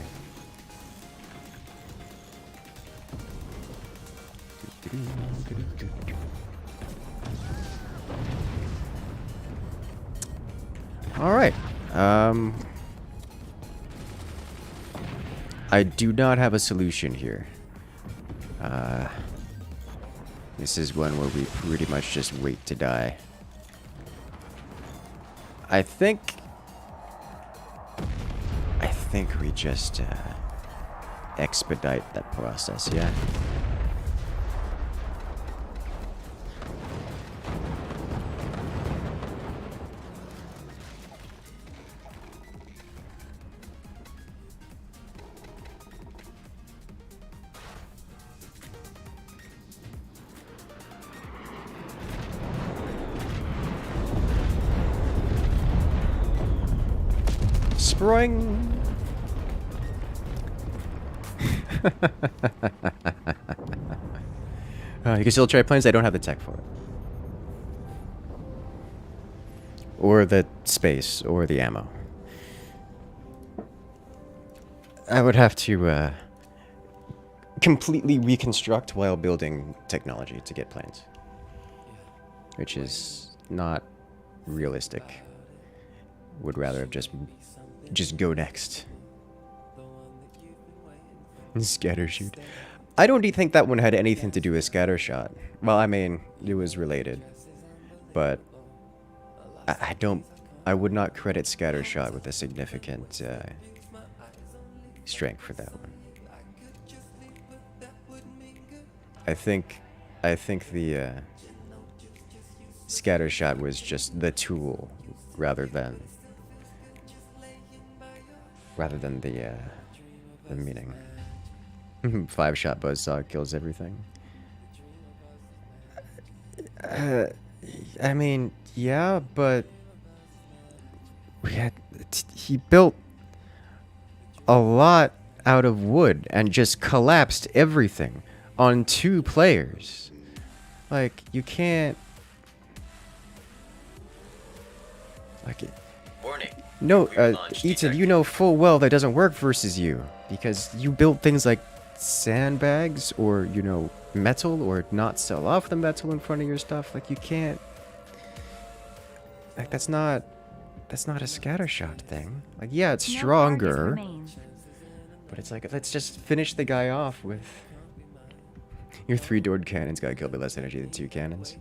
Alright. I do not have a solution here. This is one where we pretty much just wait to die. I think we just expedite that process, yeah? Spring. You can still try planes. I don't have the tech for it. Or the space, or the ammo. I would have to completely reconstruct while building technology to get planes. Which is not realistic. Would rather have just go next. Scatter shoot. I don't think that one had anything to do with scatter shot. Well, I mean, it was related. But I would not credit scatter shot with a significant strength for that one. I think the scatter shot was just the tool rather than the meaning. 5-shot buzzsaw kills everything. I mean, yeah, but he built a lot out of wood and just collapsed everything on 2 players. Like, you can't... Like, Warning. no, Launch Ethan, detected. you know full well that doesn't work versus you. Because you built things like sandbags or, you know, metal, or not sell off the metal in front of your stuff. Like, you can't... Like, that's not a scattershot thing. Like, yeah, it's No target stronger, remains. but it's like, let's just finish the guy off with... Your 3-doored cannons got killed with less energy than 2 cannons.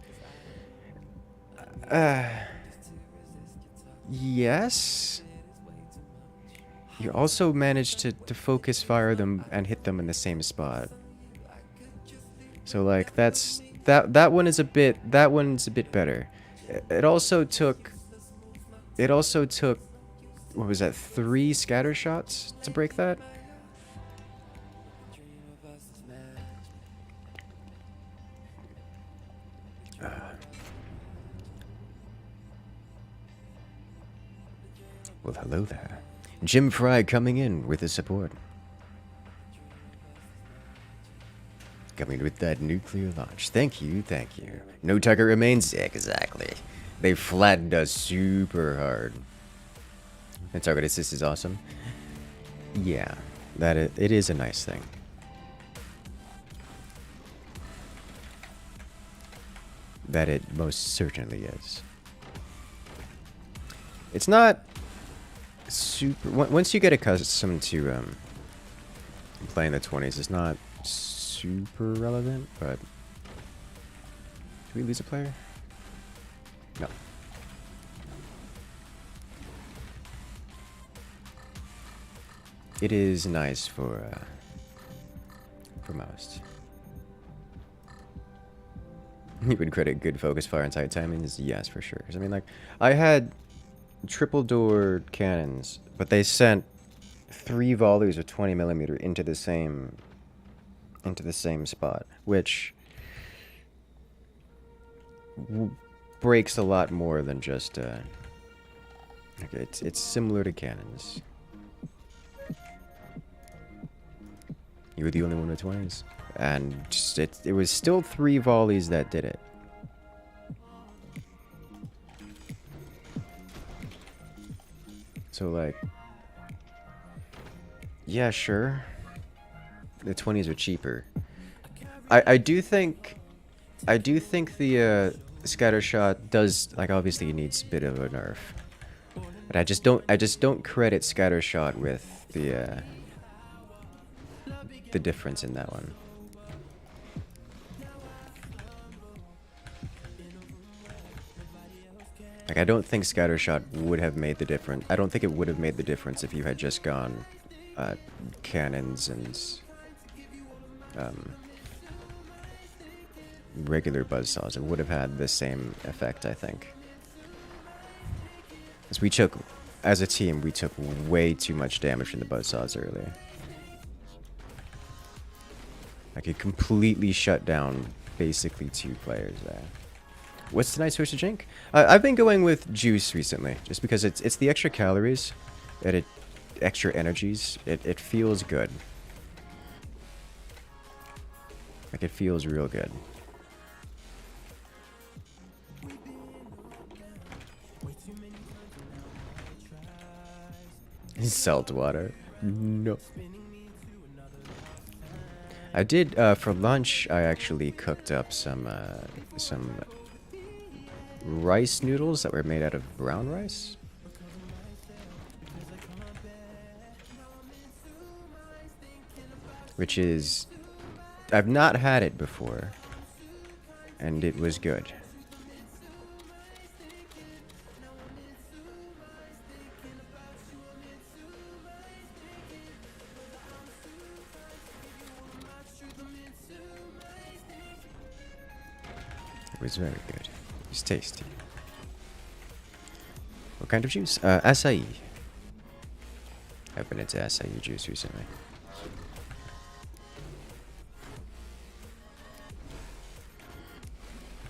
Yes. You also managed to focus fire them and hit them in the same spot. So like that one is a bit better. It also took what was that, 3 scatter shots to break that? Well, hello there. Jim Fry coming in with the support. Coming with that nuclear launch. Thank you, thank you. No target remains? Exactly. They flattened us super hard. And target assist is awesome. Yeah, it is a nice thing. That it most certainly is. It's not super... Once you get accustomed to playing the 20s, it's not super relevant, but... Did we lose a player? No. It is nice for most. You would credit good focus fire and tight timings? Yes, for sure. 'Cause I mean, like, I had triple door cannons, but they sent 3 volleys of 20mm into the same spot, which breaks a lot more than just okay, it's similar to cannons. You were the only one with 20s, and just it was still 3 volleys that did it. So like, yeah, sure. The 20s are cheaper. I do think the scatter shot does, like, obviously it needs a bit of a nerf. But I just don't credit scatter shot with the difference in that one. Like, I don't think scattershot would have made the difference. I don't think it would have made the difference if you had just gone cannons and regular buzzsaws. It would have had the same effect, I think. Because as a team, we took way too much damage from the buzzsaws earlier. Like, it completely shut down basically 2 players there. What's tonight's switch to drink? I've been going with juice recently, just because it's the extra calories, and extra energies. It feels good. Like, it feels real good. Salt water. No. I did, for lunch, I actually cooked up some rice noodles that were made out of brown rice. Which is... I've not had it before. And it was good. It was very good. It was tasty. What kind of juice? Acai. I've been into acai juice recently.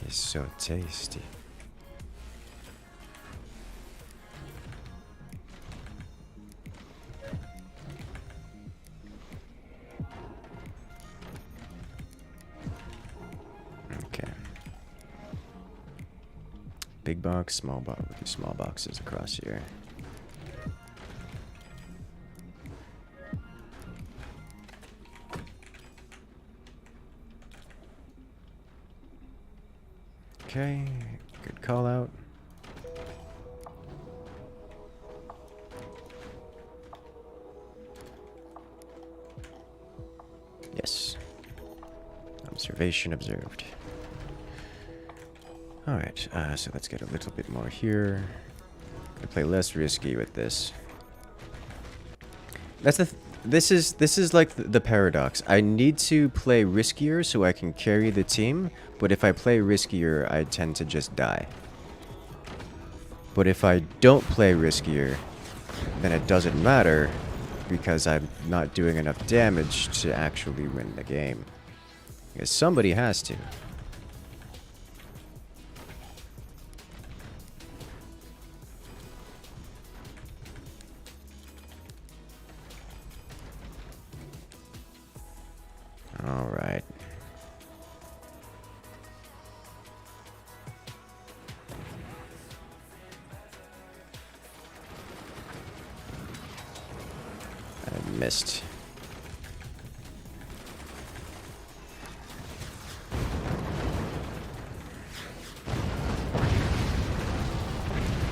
It's so tasty. Okay. Big box, small box. We'll do small boxes across here. Okay, good call out. Yes. Observation observed. Alright, so let's get a little bit more here. Gonna play less risky with this. That's the this is like the paradox. I need to play riskier so I can carry the team, but if I play riskier, I tend to just die. But if I don't play riskier, then it doesn't matter because I'm not doing enough damage to actually win the game. Because somebody has to. All right. I missed.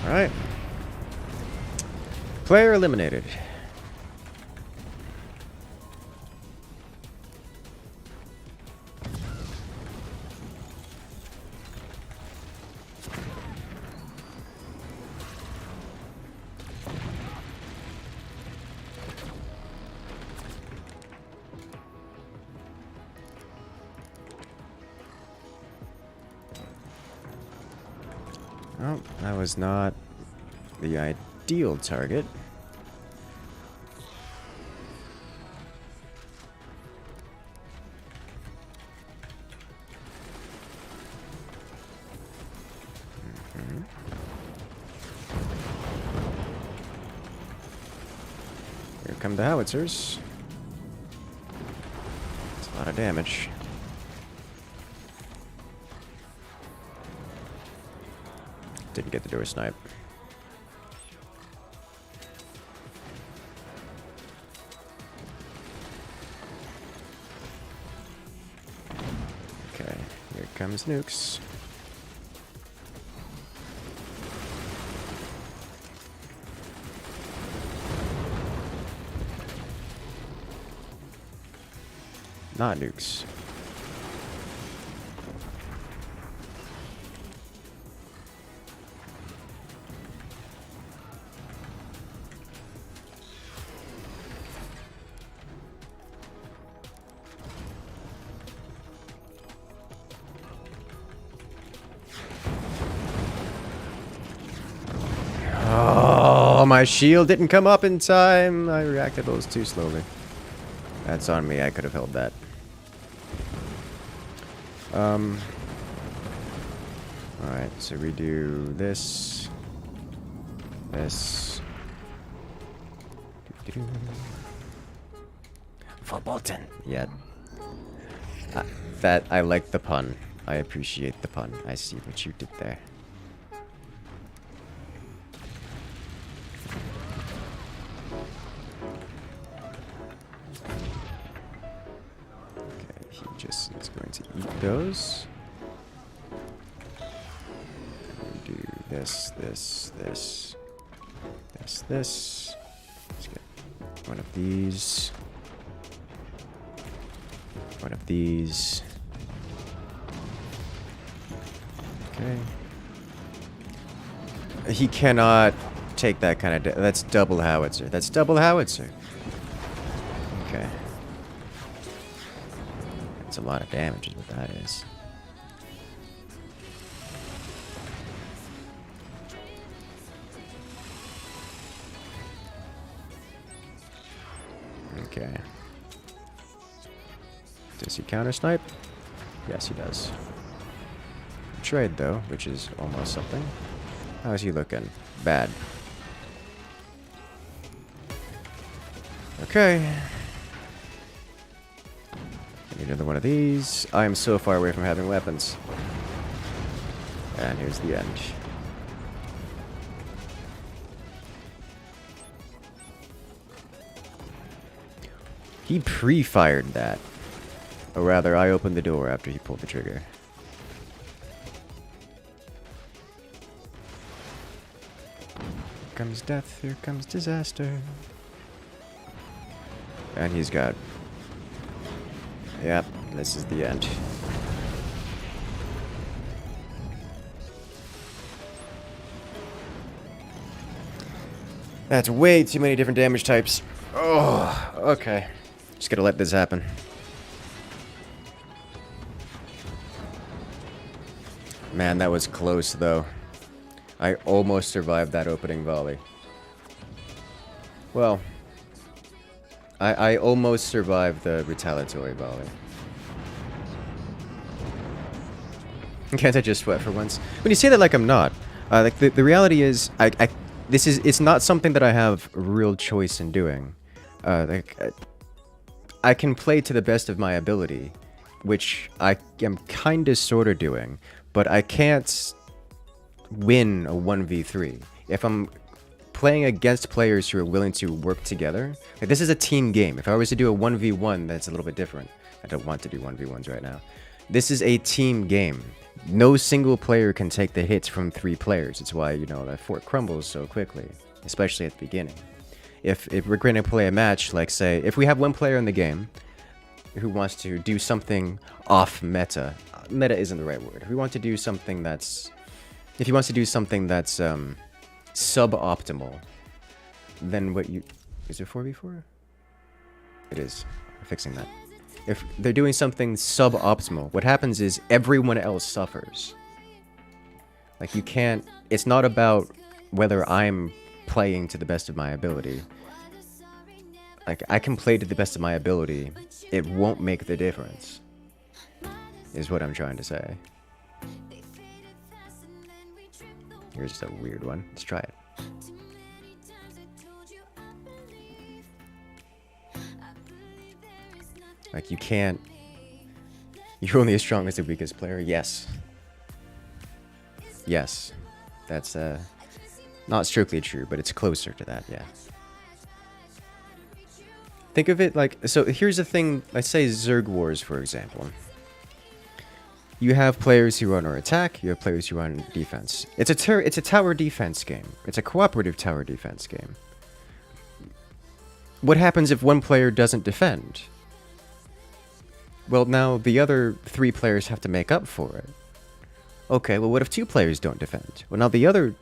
All right. Player eliminated. Oh, that was not the ideal target. Here come the howitzers. It's a lot of damage. Didn't get to do a snipe. Okay, here comes nukes. Not nukes. Oh, my shield didn't come up in time. I reacted those too slowly. That's on me. I could have held that. Alright, so we do this. This. Footballton. Yeah. That, I like the pun. I appreciate the pun. I see what you did there. Okay, he just is going to eat those. We do this, this, this, this, this. Let's get one of these. One of these. Okay. He cannot take that kind of... That's double howitzer. That's double howitzer. Okay. That's a lot of damage is what that is. Okay. Does he counter snipe? Yes, he does. Trade though, which is almost something. How's he looking? Bad. Okay. Need another one of these. I am so far away from having weapons. And here's the end. He pre-fired that. Or rather, I opened the door after he pulled the trigger. Here comes death, here comes disaster. And he's got... Yep, this is the end. That's way too many different damage types. Oh, okay. Just gotta let this happen. Man, that was close, though. I almost survived that opening volley. Well, I almost survived the retaliatory volley. Can't I just sweat for once? When you say that like I'm not, like the reality is, it's not something that I have real choice in doing. I can play to the best of my ability, which I am kinda sorta doing, but I can't win a 1v3. If I'm playing against players who are willing to work together, like this is a team game. If I was to do a 1v1, that's a little bit different. I don't want to do 1v1s right now. This is a team game. No single player can take the hits from 3 players. It's why, you know, that fort crumbles so quickly, especially at the beginning. If we're going to play a match, like say, if we have one player in the game who wants to do something off meta, meta isn't the right word. If we want to do something that's, if he wants to do something that's suboptimal, then what you, is it 4v4? It is. We're fixing that. If they're doing something suboptimal, what happens is everyone else suffers. Like you can't, it's not about whether I'm playing to the best of my ability. Like I can play to the best of my ability, it won't make the difference, is what I'm trying to say. Here's just a weird one. Let's try it. Like you can't, you're only as strong as the weakest player. Yes. Yes. That's not strictly true, but it's closer to that, yeah. Think of it like, so here's the thing, let's say Zerg Wars, for example. You have players who run or attack, you have players who run defense. It's a tower defense game. It's a cooperative tower defense game. What happens if one player doesn't defend? Well, now the other 3 players have to make up for it. Okay, well what if 2 players don't defend? Well, now the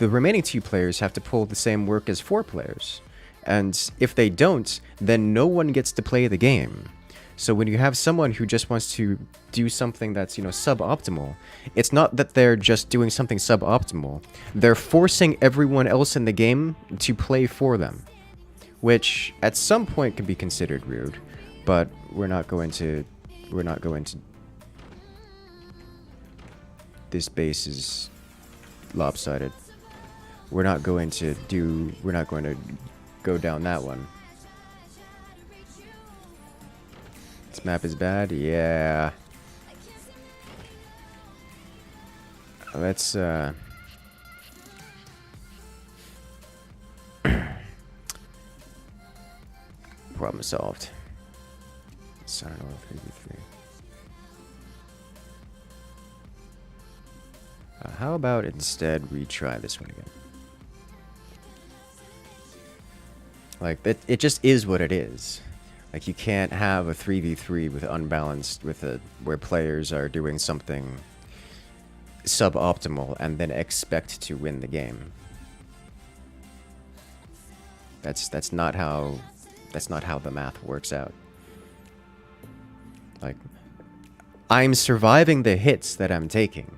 remaining 2 players have to pull the same work as 4 players. And if they don't, then no one gets to play the game. So when you have someone who just wants to do something that's, you know, suboptimal, it's not that they're just doing something suboptimal. They're forcing everyone else in the game to play for them. Which at some point can be considered rude, but we're not going to, this base is lopsided. We're not going to go down that one. This map is bad? Yeah. Let's, problem solved. Sign oil 3v3. How about instead we try this one again? Like, it just is what it is. Like, you can't have a 3v3 with unbalanced, where players are doing something suboptimal and then expect to win the game. That's not how the math works out. Like, I'm surviving the hits that I'm taking.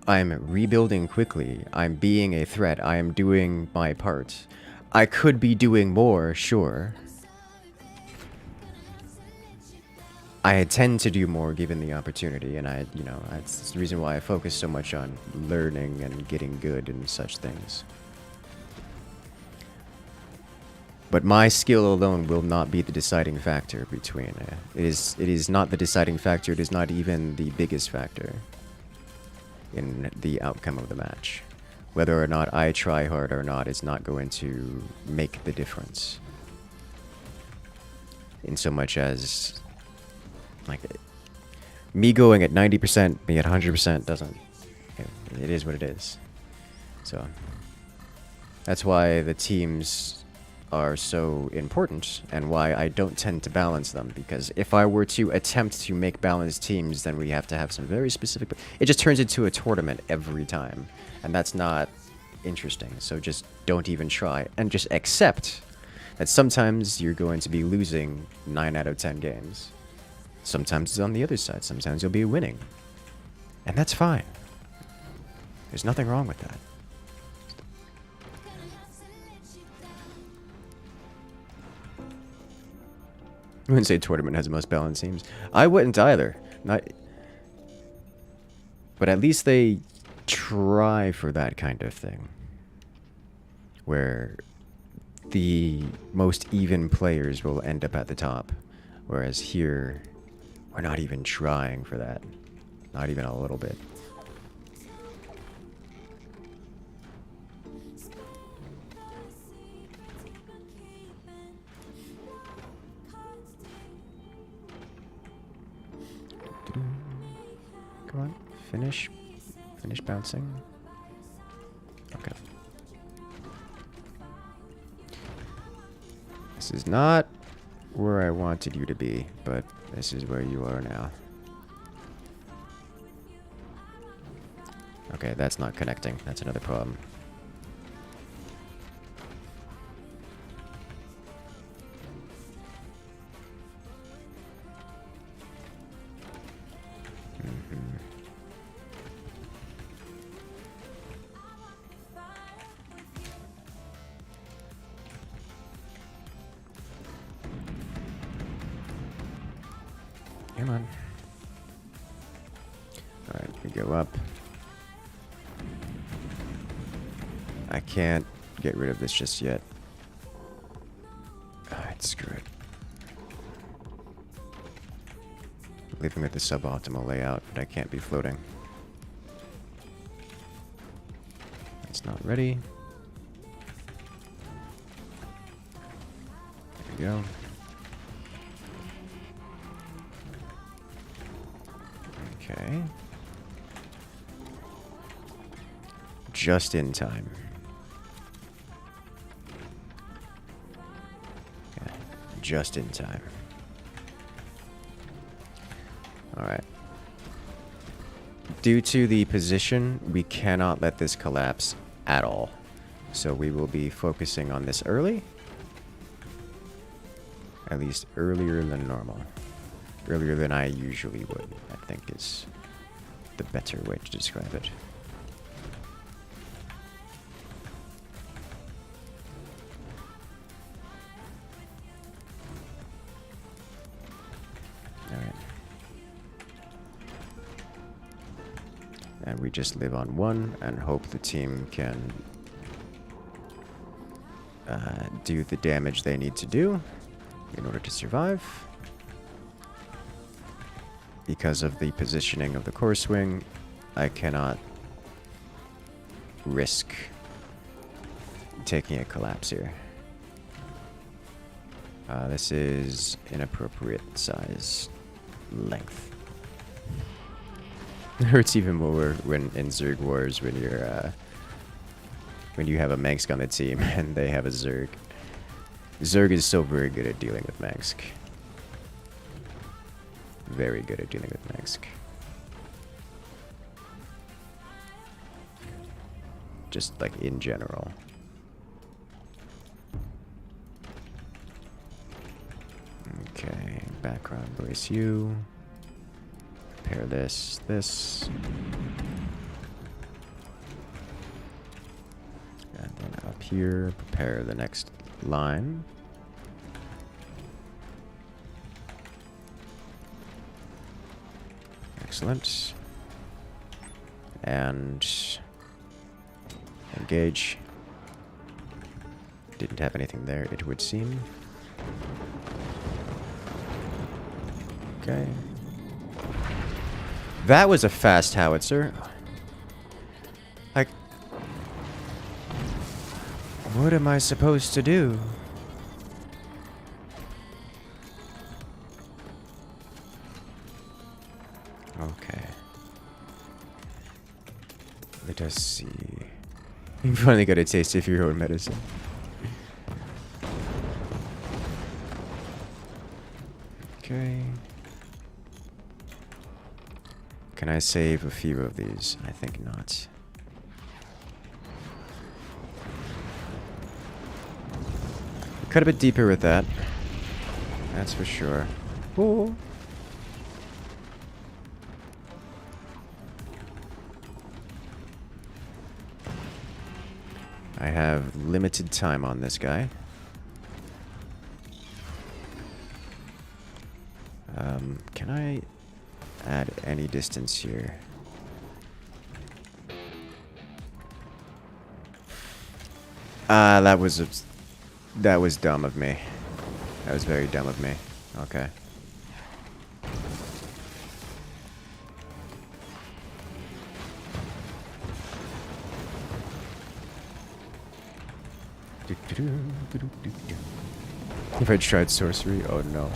I'm rebuilding quickly. I'm being a threat. I am doing my part. I could be doing more, sure. I tend to do more given the opportunity, and that's the reason why I focus so much on learning and getting good and such things. But my skill alone will not be the deciding factor between. It is not the deciding factor. It is not even the biggest factor in the outcome of the match. Whether or not I try hard or not is not going to make the difference. In so much as, like, me going at 90%, me at 100% doesn't. It is what it is. So that's why the teams are so important, and why I don't tend to balance them, because if I were to attempt to make balanced teams, then we have to have some very specific... It just turns into a tournament every time, and that's not interesting. So just don't even try, and just accept that sometimes you're going to be losing 9 out of 10 games. Sometimes it's on the other side. Sometimes you'll be winning, and that's fine. There's nothing wrong with that. I wouldn't say tournament has the most balanced teams. I wouldn't either. Not, but at least they try for that kind of thing, where the most even players will end up at the top, whereas here, we're not even trying for that. Not even a little bit. Come on, finish bouncing. Okay. This is not where I wanted you to be, but this is where you are now. Okay, that's not connecting. That's another problem. Come on. Alright, we go up. I can't get rid of this just yet. Alright, screw it. Leaving it the suboptimal layout, but I can't be floating. It's not ready. There we go. Okay. Just in time. Yeah, just in time. Alright. Due to the position, we cannot let this collapse at all. So we will be focusing on this early. At least earlier than normal. Earlier than I usually would, I think is the better way to describe it. Alright. And we just live on one and hope the team can do the damage they need to do in order to survive. Because of the positioning of the core swing, I cannot risk taking a collapse here. This is inappropriate size length. It hurts even more when in Zerg Wars when you're when you have a Mangsk on the team and they have a Zerg. Zerg is so very good at dealing with Mangsk. Very good at dealing with Mangsk. Just like in general. Okay, background brace you. Prepare this. And then up here, prepare the next line. Excellent. And engage. Didn't have anything there, it would seem. Okay. That was a fast howitzer. Like, what am I supposed to do? Okay. Let us see. You finally got a taste of your own medicine. Okay. Can I save a few of these? I think not. Cut a bit deeper with that. That's for sure. Ooh. I have limited time on this guy. Can I add any distance here? That was dumb of me. That was very dumb of me. Okay. If I tried sorcery, oh no.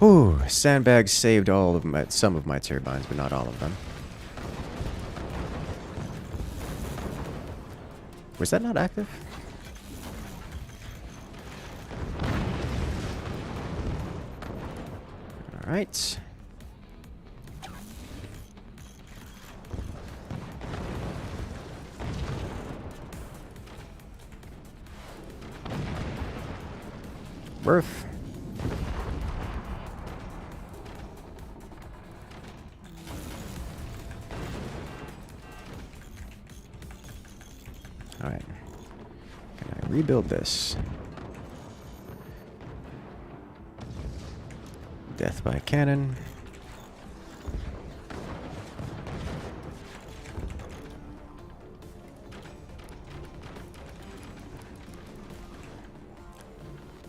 Ooh, sandbags saved some of my turbines, but not all of them. Was that not active? All right. Worth. Alright. Can I rebuild this? Death by cannon.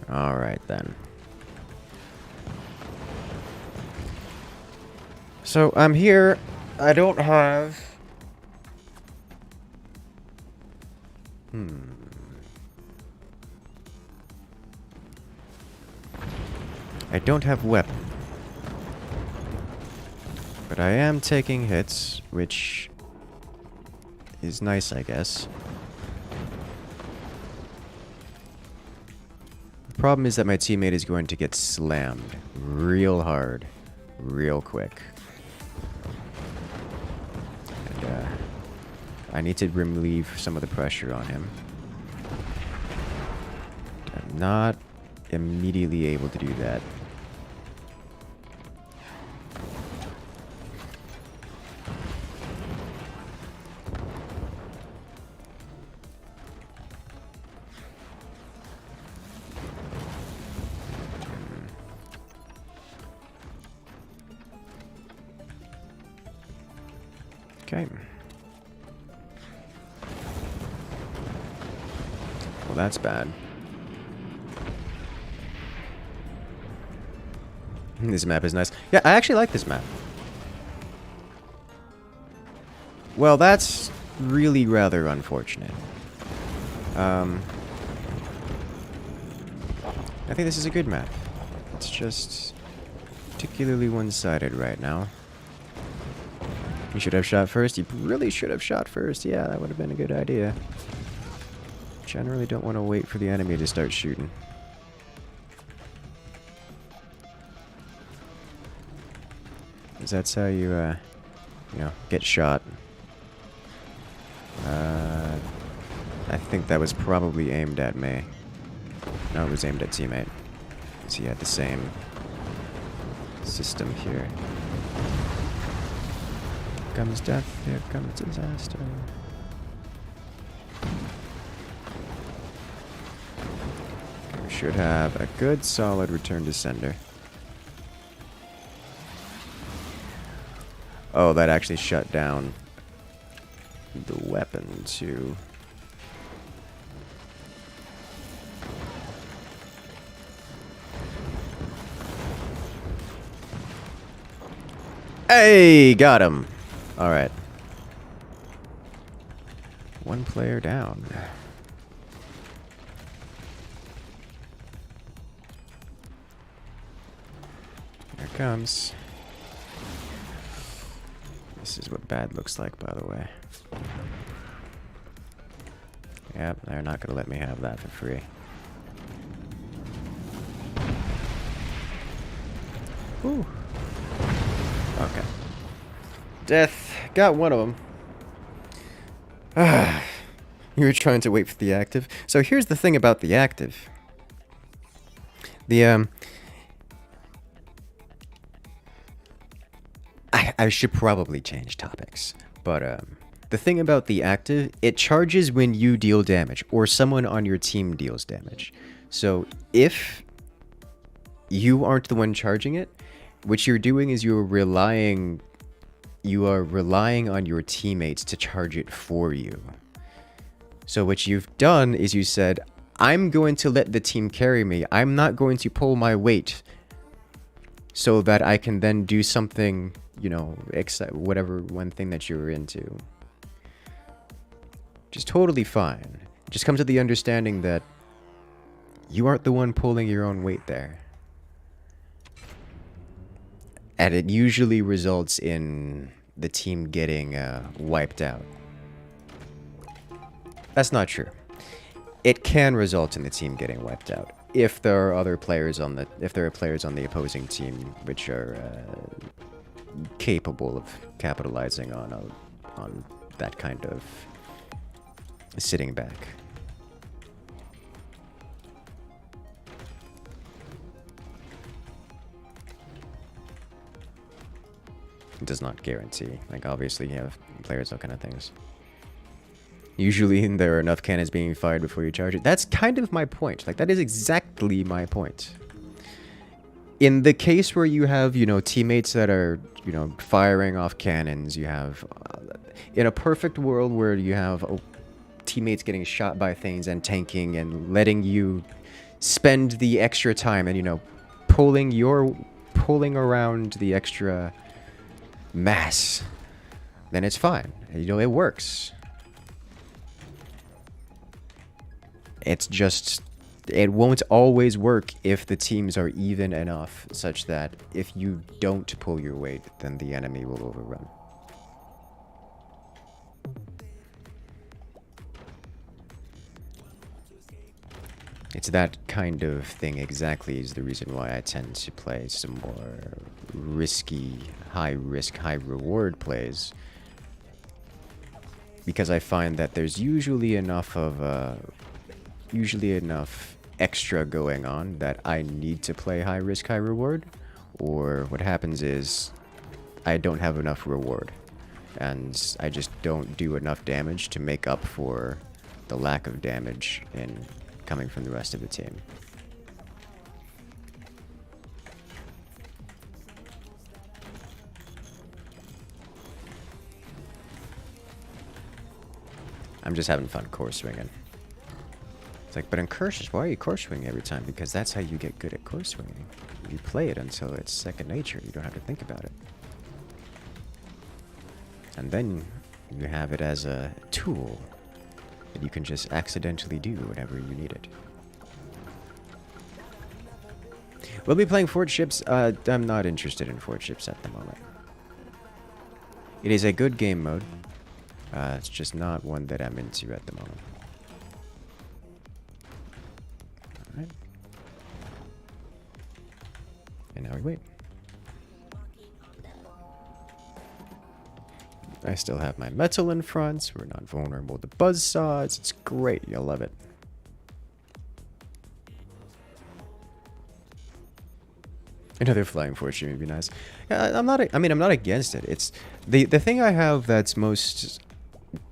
Alright then. So I'm here. I don't have... I don't have weapon. But I am taking hits, which is nice, I guess. The problem is that my teammate is going to get slammed real hard, real quick. And I need to relieve some of the pressure on him. I'm not immediately able to do that. Okay. Well, that's bad. This map is nice. Yeah, I actually like this map. Well, that's really rather unfortunate. I think this is a good map. It's just particularly one-sided right now. You should have shot first. You really should have shot first. Yeah, that would have been a good idea. Generally don't want to wait for the enemy to start shooting. Because that's how you, you know, get shot. I think that was probably aimed at me. No, it was aimed at teammate. Because he had the same system here. Here comes death, here comes disaster. should have a good solid return to sender. Oh, that actually shut down the weapon too. Hey, got him. All right. One player down. Here it comes. This is what bad looks like, by the way. Yep, they're not gonna let me have that for free. Whew. Okay. Death. Got one of them. Ah. You were trying to wait for the active. So here's the thing about the active. The, I should probably change topics. But, the thing about the active, it charges when you deal damage, or someone on your team deals damage. So if you aren't the one charging it, what you're doing is you are relying on your teammates to charge it for you. So what you've done is you said, I'm going to let the team carry me. I'm not going to pull my weight so that I can then do something, you know, whatever one thing that you're into. Just totally fine. Just come to the understanding that you aren't the one pulling your own weight there. And it usually results in the team getting wiped out. That's not true. It can result in the team getting wiped out if there are other players on the opposing team which are capable of capitalizing on that kind of sitting back. It does not guarantee. Like, obviously, you have players, all kind of things. Usually, there are enough cannons being fired before you charge it. That's kind of my point. Like, that is exactly my point. In the case where you have, you know, teammates that are, you know, firing off cannons, you have... in a perfect world where you have teammates getting shot by things and tanking and letting you spend the extra time and, you know, pulling around the extra mass, then it's fine. You know, it works. It's just, it won't always work if the teams are even enough such that if you don't pull your weight, then the enemy will overrun. It's that kind of thing exactly is the reason why I tend to play some more risky, high risk, high reward plays. Because I find that there's usually enough extra going on that I need to play high risk, high reward. Or what happens is I don't have enough reward. And I just don't do enough damage to make up for the lack of damage in coming from the rest of the team. I'm just having fun core swinging. It's like, but Incursus, why are you core swinging every time? Because that's how you get good at core swinging. You play it until it's second nature. You don't have to think about it. And then you have it as a tool that you can just accidentally do whenever you need it. We'll be playing Fort Ships. I'm not interested in Fort Ships at the moment. It is a good game mode. It's just not one that I'm into at the moment. Alright. And now we wait. I still have my metal in front, so we're not vulnerable to buzzsaws. It's great. You'll love it. Another flying fortune would be nice. I'm not against it. It's the thing I have that's most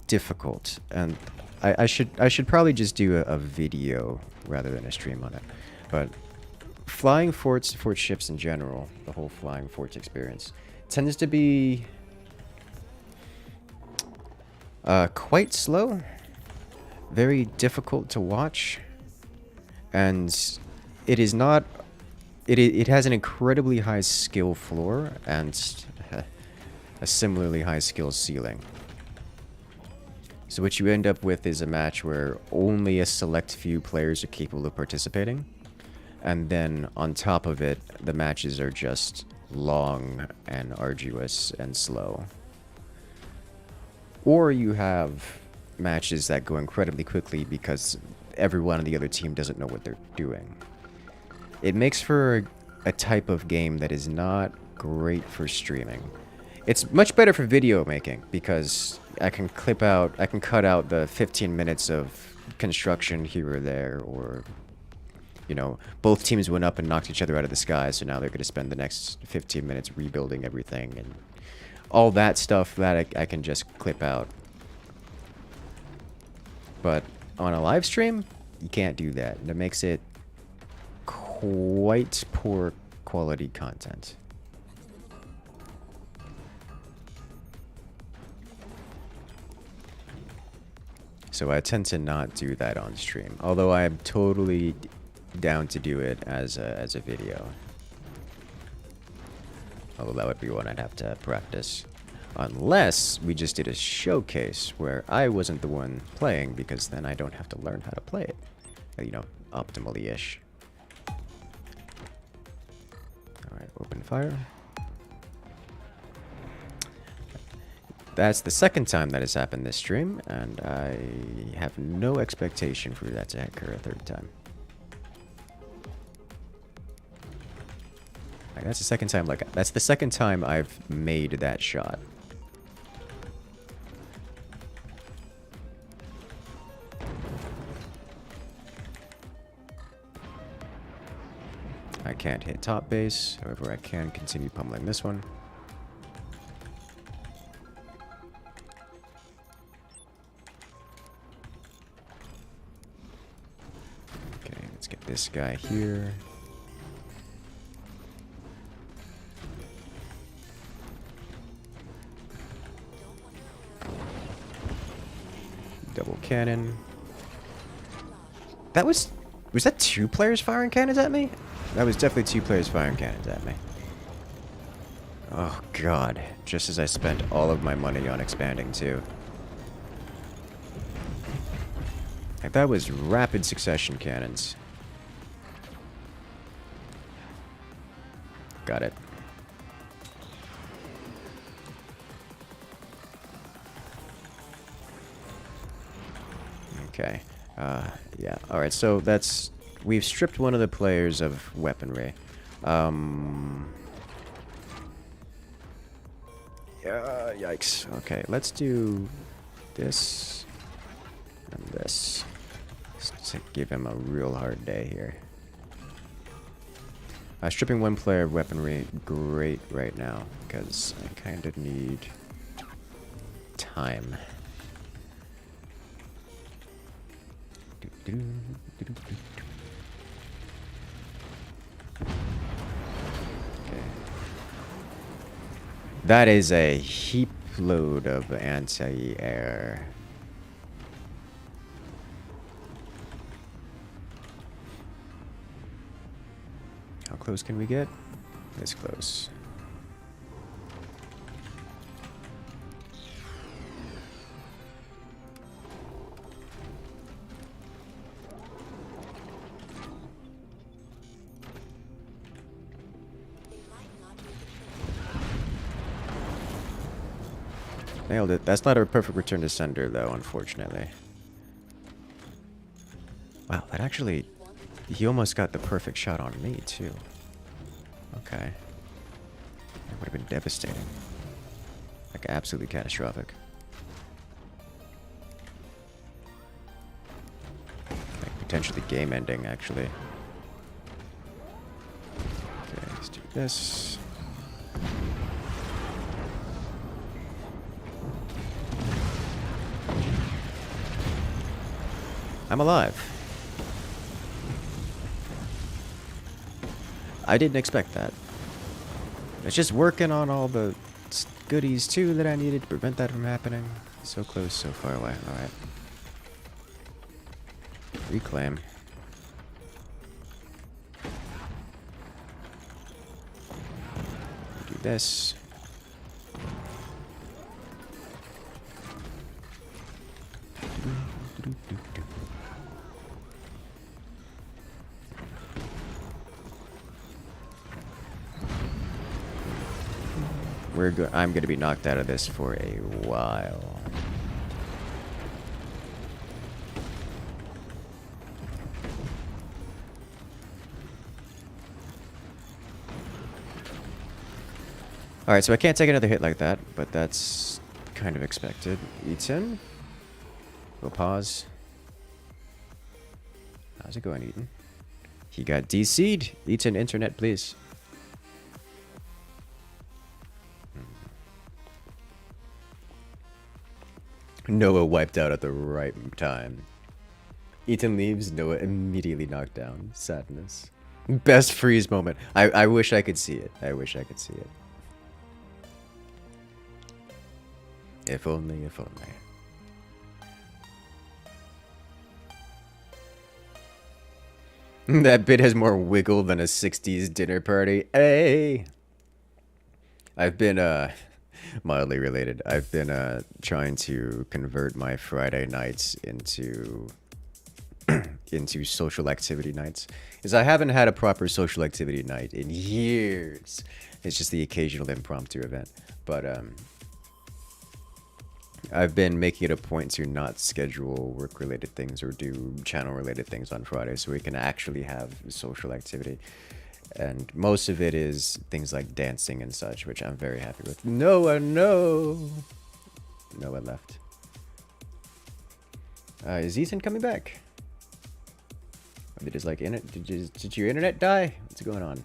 difficult, and I should probably just do a video rather than a stream on it. But flying fort ships in general, the whole flying forts experience, tends to be quite slow, very difficult to watch, and it is not. It has an incredibly high skill floor and a similarly high skill ceiling. So what you end up with is a match where only a select few players are capable of participating. And then on top of it, the matches are just long and arduous and slow. Or you have matches that go incredibly quickly because everyone on the other team doesn't know what they're doing. It makes for a type of game that is not great for streaming. It's much better for video making because I can cut out the 15 minutes of construction here or there, or, you know, both teams went up and knocked each other out of the sky, so now they're going to spend the next 15 minutes rebuilding everything, and all that stuff that I can just clip out. But on a live stream, you can't do that. That makes it quite poor quality content. So I tend to not do that on stream, although I am totally down to do it as a video. Although that would be one I'd have to practice. Unless we just did a showcase where I wasn't the one playing, because then I don't have to learn how to play it. You know, optimally-ish. Alright, open fire. That's the second time that has happened this stream, and I have no expectation for that to occur a third time. Like, that's the second time. Like, that's the second time I've made that shot. I can't hit top base, however I can continue pummeling this one. Okay, let's get this guy here. Double cannon. That was that two players firing cannons at me? That was definitely two players firing cannons at me. Oh god, just as I spent all of my money on expanding too. Like, that was rapid succession cannons. Got it. Okay. Yeah. Alright, so that's... We've stripped one of the players of weaponry. Yikes. Okay, let's do this and this. Just to give him a real hard day here. Stripping one player of weaponry, great right now, because I kind of need time. Okay. That is a heap load of anti-air. How close can we get? This close. Nailed it. That's not a perfect return to sender, though, unfortunately. Wow, that actually... He almost got the perfect shot on me, too. Okay. That would have been devastating. Like, absolutely catastrophic. Like, potentially game-ending, actually. Okay, let's do this. I'm alive. I didn't expect that. It's just working on all the goodies too that I needed to prevent that from happening. So close, so far away. Alright. Reclaim. Do this. I'm gonna be knocked out of this for a while. Alright, so I can't take another hit like that, but that's kind of expected. Eaton. We'll pause. How's it going, Eaton? He got DC'd. Eaton, internet, please. Noah wiped out at the right time. Eaton leaves, Noah immediately knocked down. Sadness. Best freeze moment. I wish I could see it. I wish I could see it. If only, if only. That bit has more wiggle than a 60s dinner party. Hey! I've been, mildly related. I've been, trying to convert my Friday nights into social activity nights. Because I haven't had a proper social activity night in years. It's just the occasional impromptu event. But, I've been making it a point to not schedule work-related things or do channel-related things on Friday so we can actually have social activity. And most of it is things like dancing and such, which I'm very happy with. Noah, no! Noah left. Is Ethan coming back? Did his, like, did your internet die? What's going on?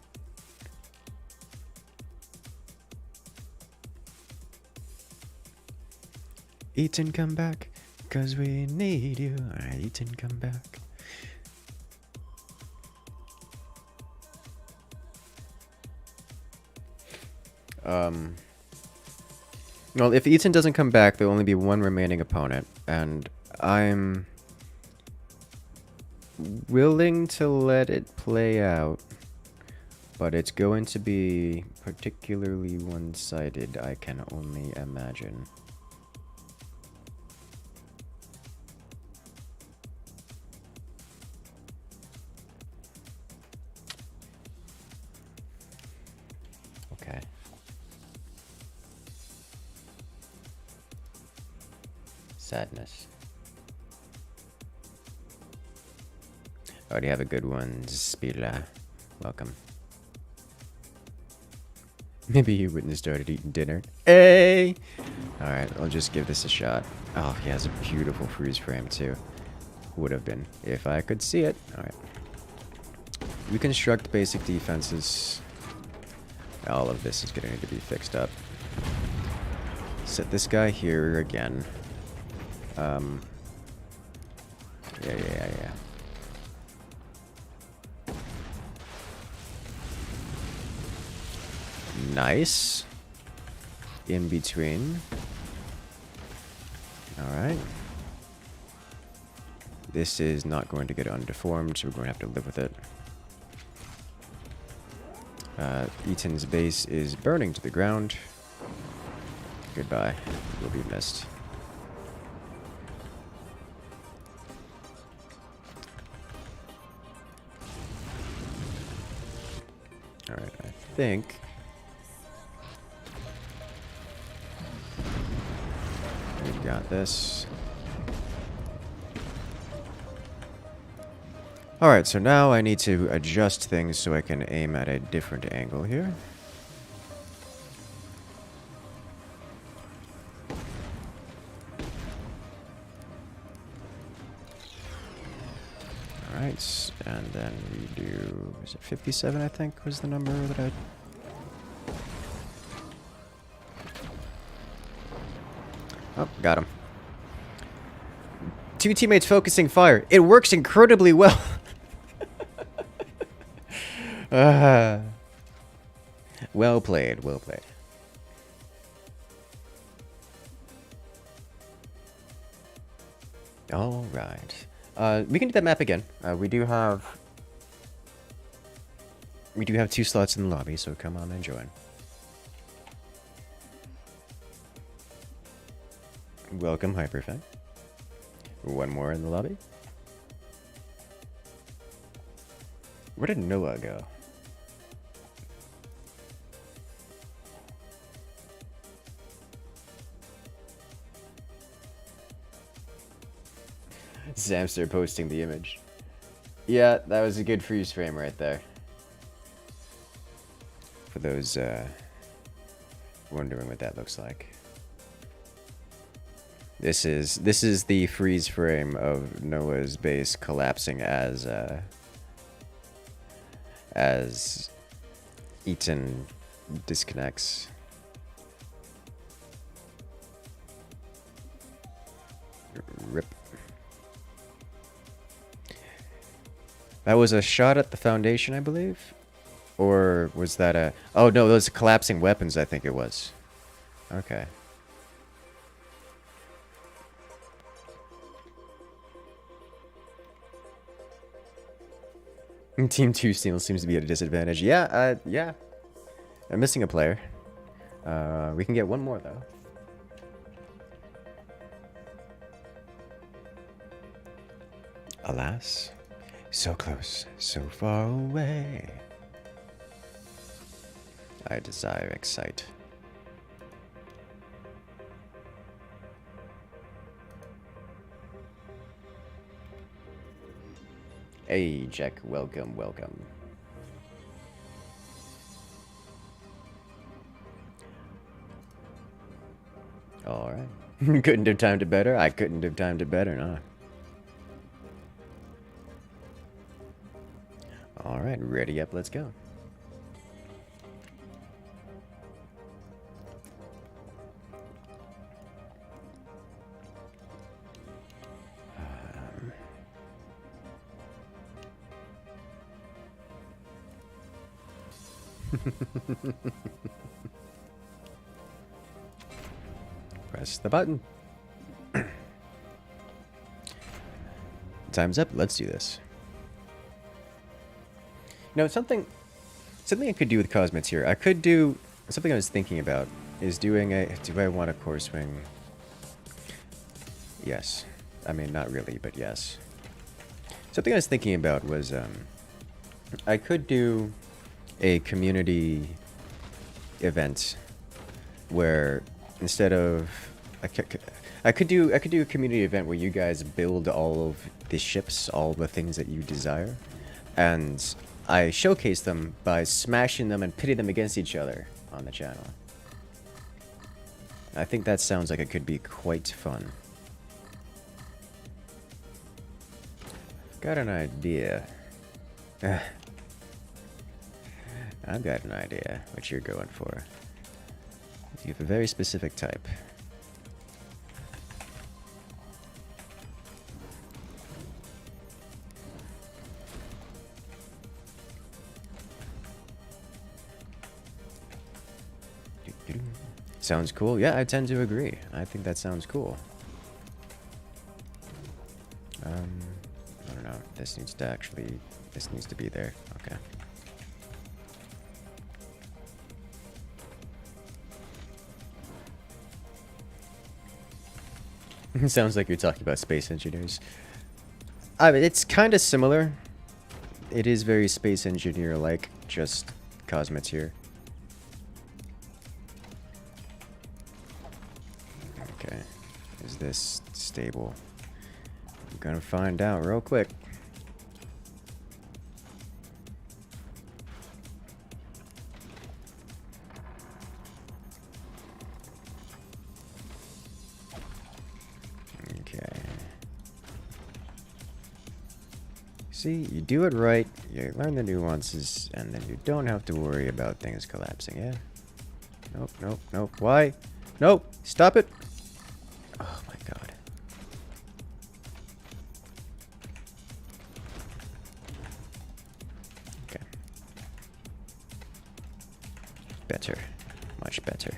Ethan, come back, 'cause we need you. Alright, Ethan, come back. Well, if Ethan doesn't come back, there'll only be one remaining opponent, and I'm willing to let it play out, but it's going to be particularly one-sided, I can only imagine. Okay. Sadness. Already have a good one, Spila. Welcome. Maybe you wouldn't have started eating dinner. Hey! Alright, I'll just give this a shot. Oh, he has a beautiful freeze frame, too. Would have been, if I could see it. Alright. Reconstruct basic defenses. All of this is going to need to be fixed up. Set this guy here again. Yeah. Nice. In between. Alright. This is not going to get undeformed, so we're going to have to live with it. Eaton's base is burning to the ground. Goodbye. You'll be missed. Alright, I think we've got this. Alright, so now I need to adjust things so I can aim at a different angle here. Alright, and then we do, is it 57 I think was the number that I... Oh, got him. Two teammates focusing fire. It works incredibly well. Well played, well played. All right. We can do that map again. We do have 2 slots in the lobby, so come on and join. Welcome, Hyperfang. One more in the lobby. Where did Noah go? Samster posting the image. Yeah, that was a good freeze frame right there. For those wondering what that looks like. This is the freeze frame of Noah's base collapsing as Eaton disconnects. Rip. That was a shot at the foundation, I believe? Or was that a... Oh, no, those collapsing weapons, I think it was. Okay. Team 2 still seems to be at a disadvantage. Yeah, yeah. I'm missing a player. We can get one more, though. Alas, so close, so far away. I desire excite. Hey, Jack, welcome, welcome. Alright. Couldn't have timed it better? I couldn't have timed it better, no. Alright, ready up, let's go. Press the button. Time's up. Let's do this. You know, something I could do with Cosmets here. I could do something I was thinking about is doing a. Do I want a core swing? Yes. I mean, not really, but yes. Something I was thinking about was I could do a community event where instead of I could do a community event where you guys build all of the ships, all the things that you desire, and I showcase them by smashing them and pitting them against each other on the channel. I think that sounds like it could be quite fun. Got an idea. I've got an idea what you're going for. You have a very specific type. Sounds cool. Yeah, I tend to agree. I think that sounds cool. I don't know. This needs to be there. Okay. Sounds like you're talking about space engineers. I mean, it's kind of similar. It is very space engineer-like, just Cosmets here. Okay. Is this stable? I'm gonna find out real quick. See, you do it right, you learn the nuances, and then you don't have to worry about things collapsing, yeah? Nope, nope, nope. Why? Nope! Stop it! Oh my god. Okay. better. Much better.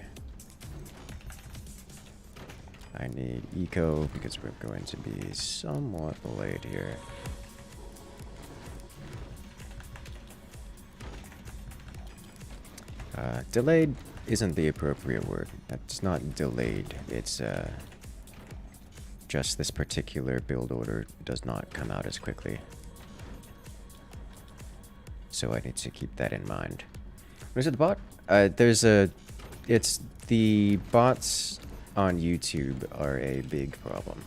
I need eco because we're going to be somewhat late here. Delayed isn't the appropriate word. That's not delayed. It's just this particular build order does not come out as quickly. So I need to keep that in mind. What is it, the bot? It's the bots on YouTube are a big problem.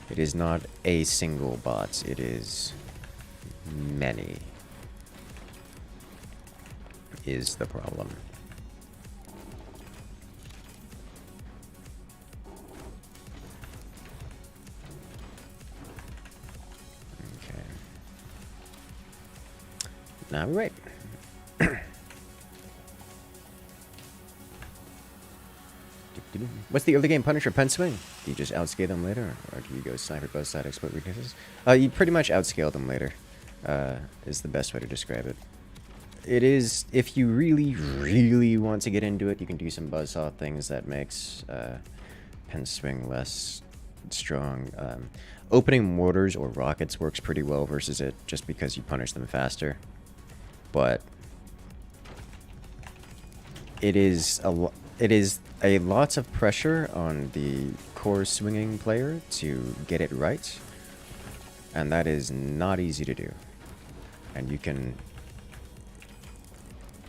It is not a single bot, it is many is the problem. Okay. Now we're right. What's the early game Punisher pen swing? Do you just outscale them later, or do you go sniper both side exploit weaknesses? You pretty much outscale them later, is the best way to describe it. It is, if you really, really want to get into it, you can do some buzzsaw things that makes pen swing less strong. Opening mortars or rockets works pretty well versus it, just because you punish them faster. But it is a lot of pressure on the core swinging player to get it right, and that is not easy to do. And you can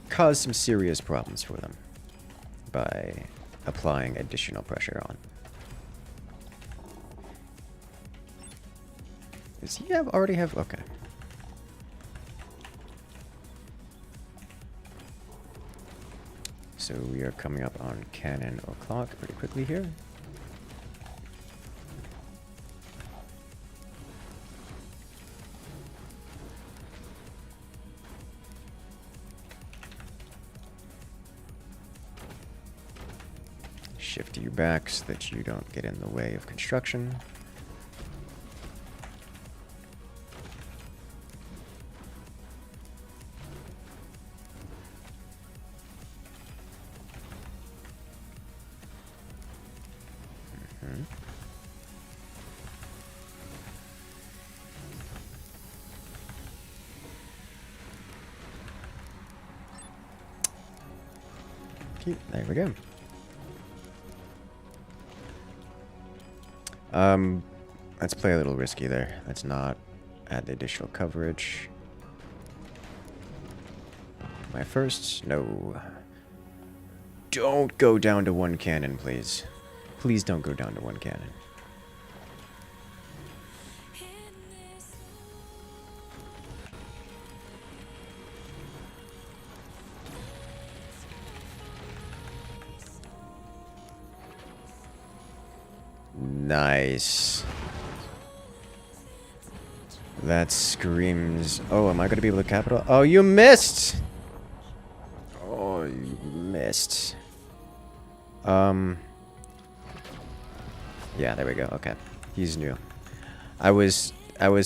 cause some serious problems for them by applying additional pressure on. Does he already have? Okay. So we are coming up on cannon o'clock pretty quickly here. Shift you back so that you don't get in the way of construction. Okay, there we go. Let's play a little risky there. Let's not add the additional coverage. My first? No. Don't go down to one cannon, please. Please don't go down to one cannon. Nice. That screams... Oh, am I going to be able to capital? Oh, you missed! Oh, you missed. Yeah, there we go. Okay. He's new. I was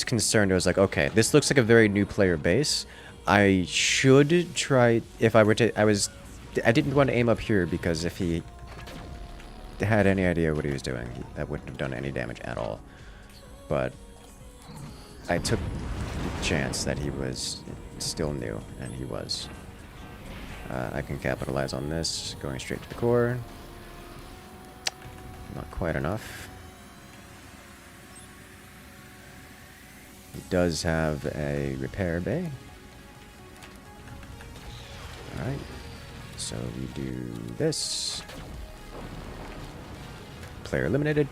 concerned. I was like, okay, this looks like a very new player base. I should try... If I were to... I didn't want to aim up here because if he had any idea what he was doing, that wouldn't have done any damage at all. But I took the chance that he was still new, and he was. I can capitalize on this, going straight to the core. Not quite enough. He does have a repair bay. Alright, so we do this. Player eliminated.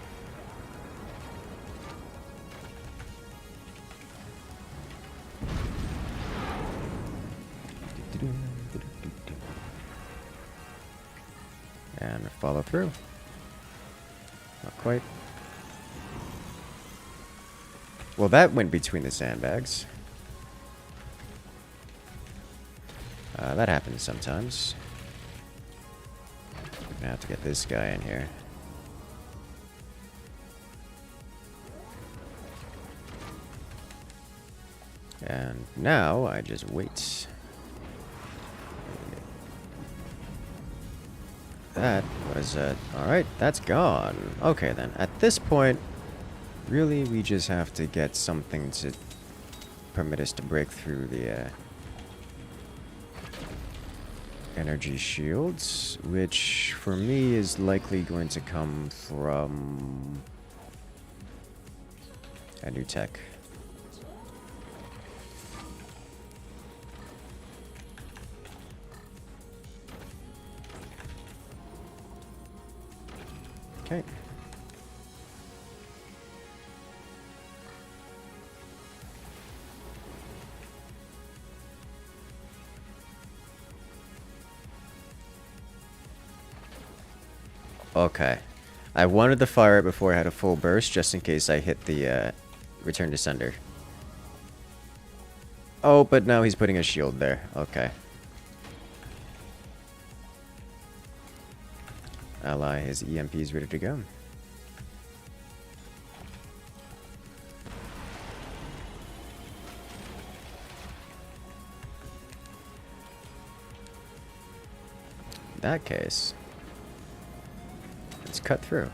And follow through. Not quite. Well, that went between the sandbags. That happens sometimes. I'm gonna have to get this guy in here. And now I just wait. that. What is that? Alright, that's gone. Okay then, at this point, really we just have to get something to permit us to break through the energy shields, which for me is likely going to come from a new tech. Okay. Okay. I wanted to fire it before I had a full burst, just in case I hit the return to sender. Oh, but now he's putting a shield there. Okay. Ally, his EMP is ready to go. In that case, let's cut through.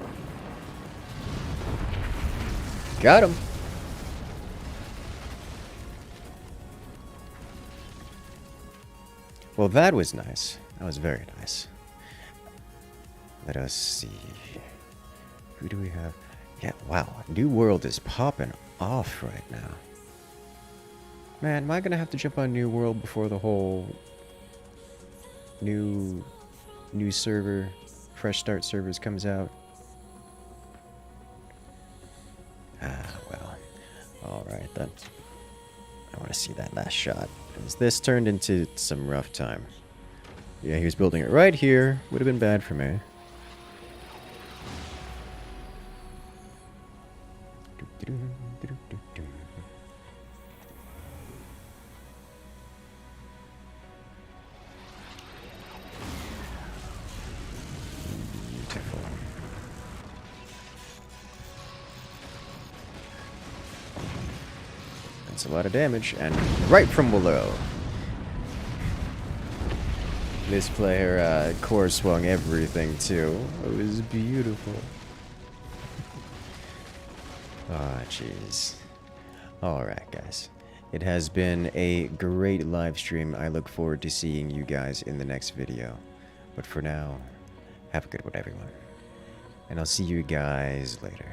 Got him. Well, that was nice. That was very nice. Let us see. Who do we have? Yeah, wow. New World is popping off right now. Man, am I going to have to jump on New World before the whole new server, fresh start servers comes out? Ah, well. Alright, then. I want to see that last shot. Because this turned into some rough time. Yeah, he was building it right here. Would have been bad for me. Beautiful. That's a lot of damage, and right from below. This player core swung everything too. It was beautiful. Ah, jeez. Alright, guys. It has been a great live stream. I look forward to seeing you guys in the next video. But for now, have a good one, everyone. And I'll see you guys later.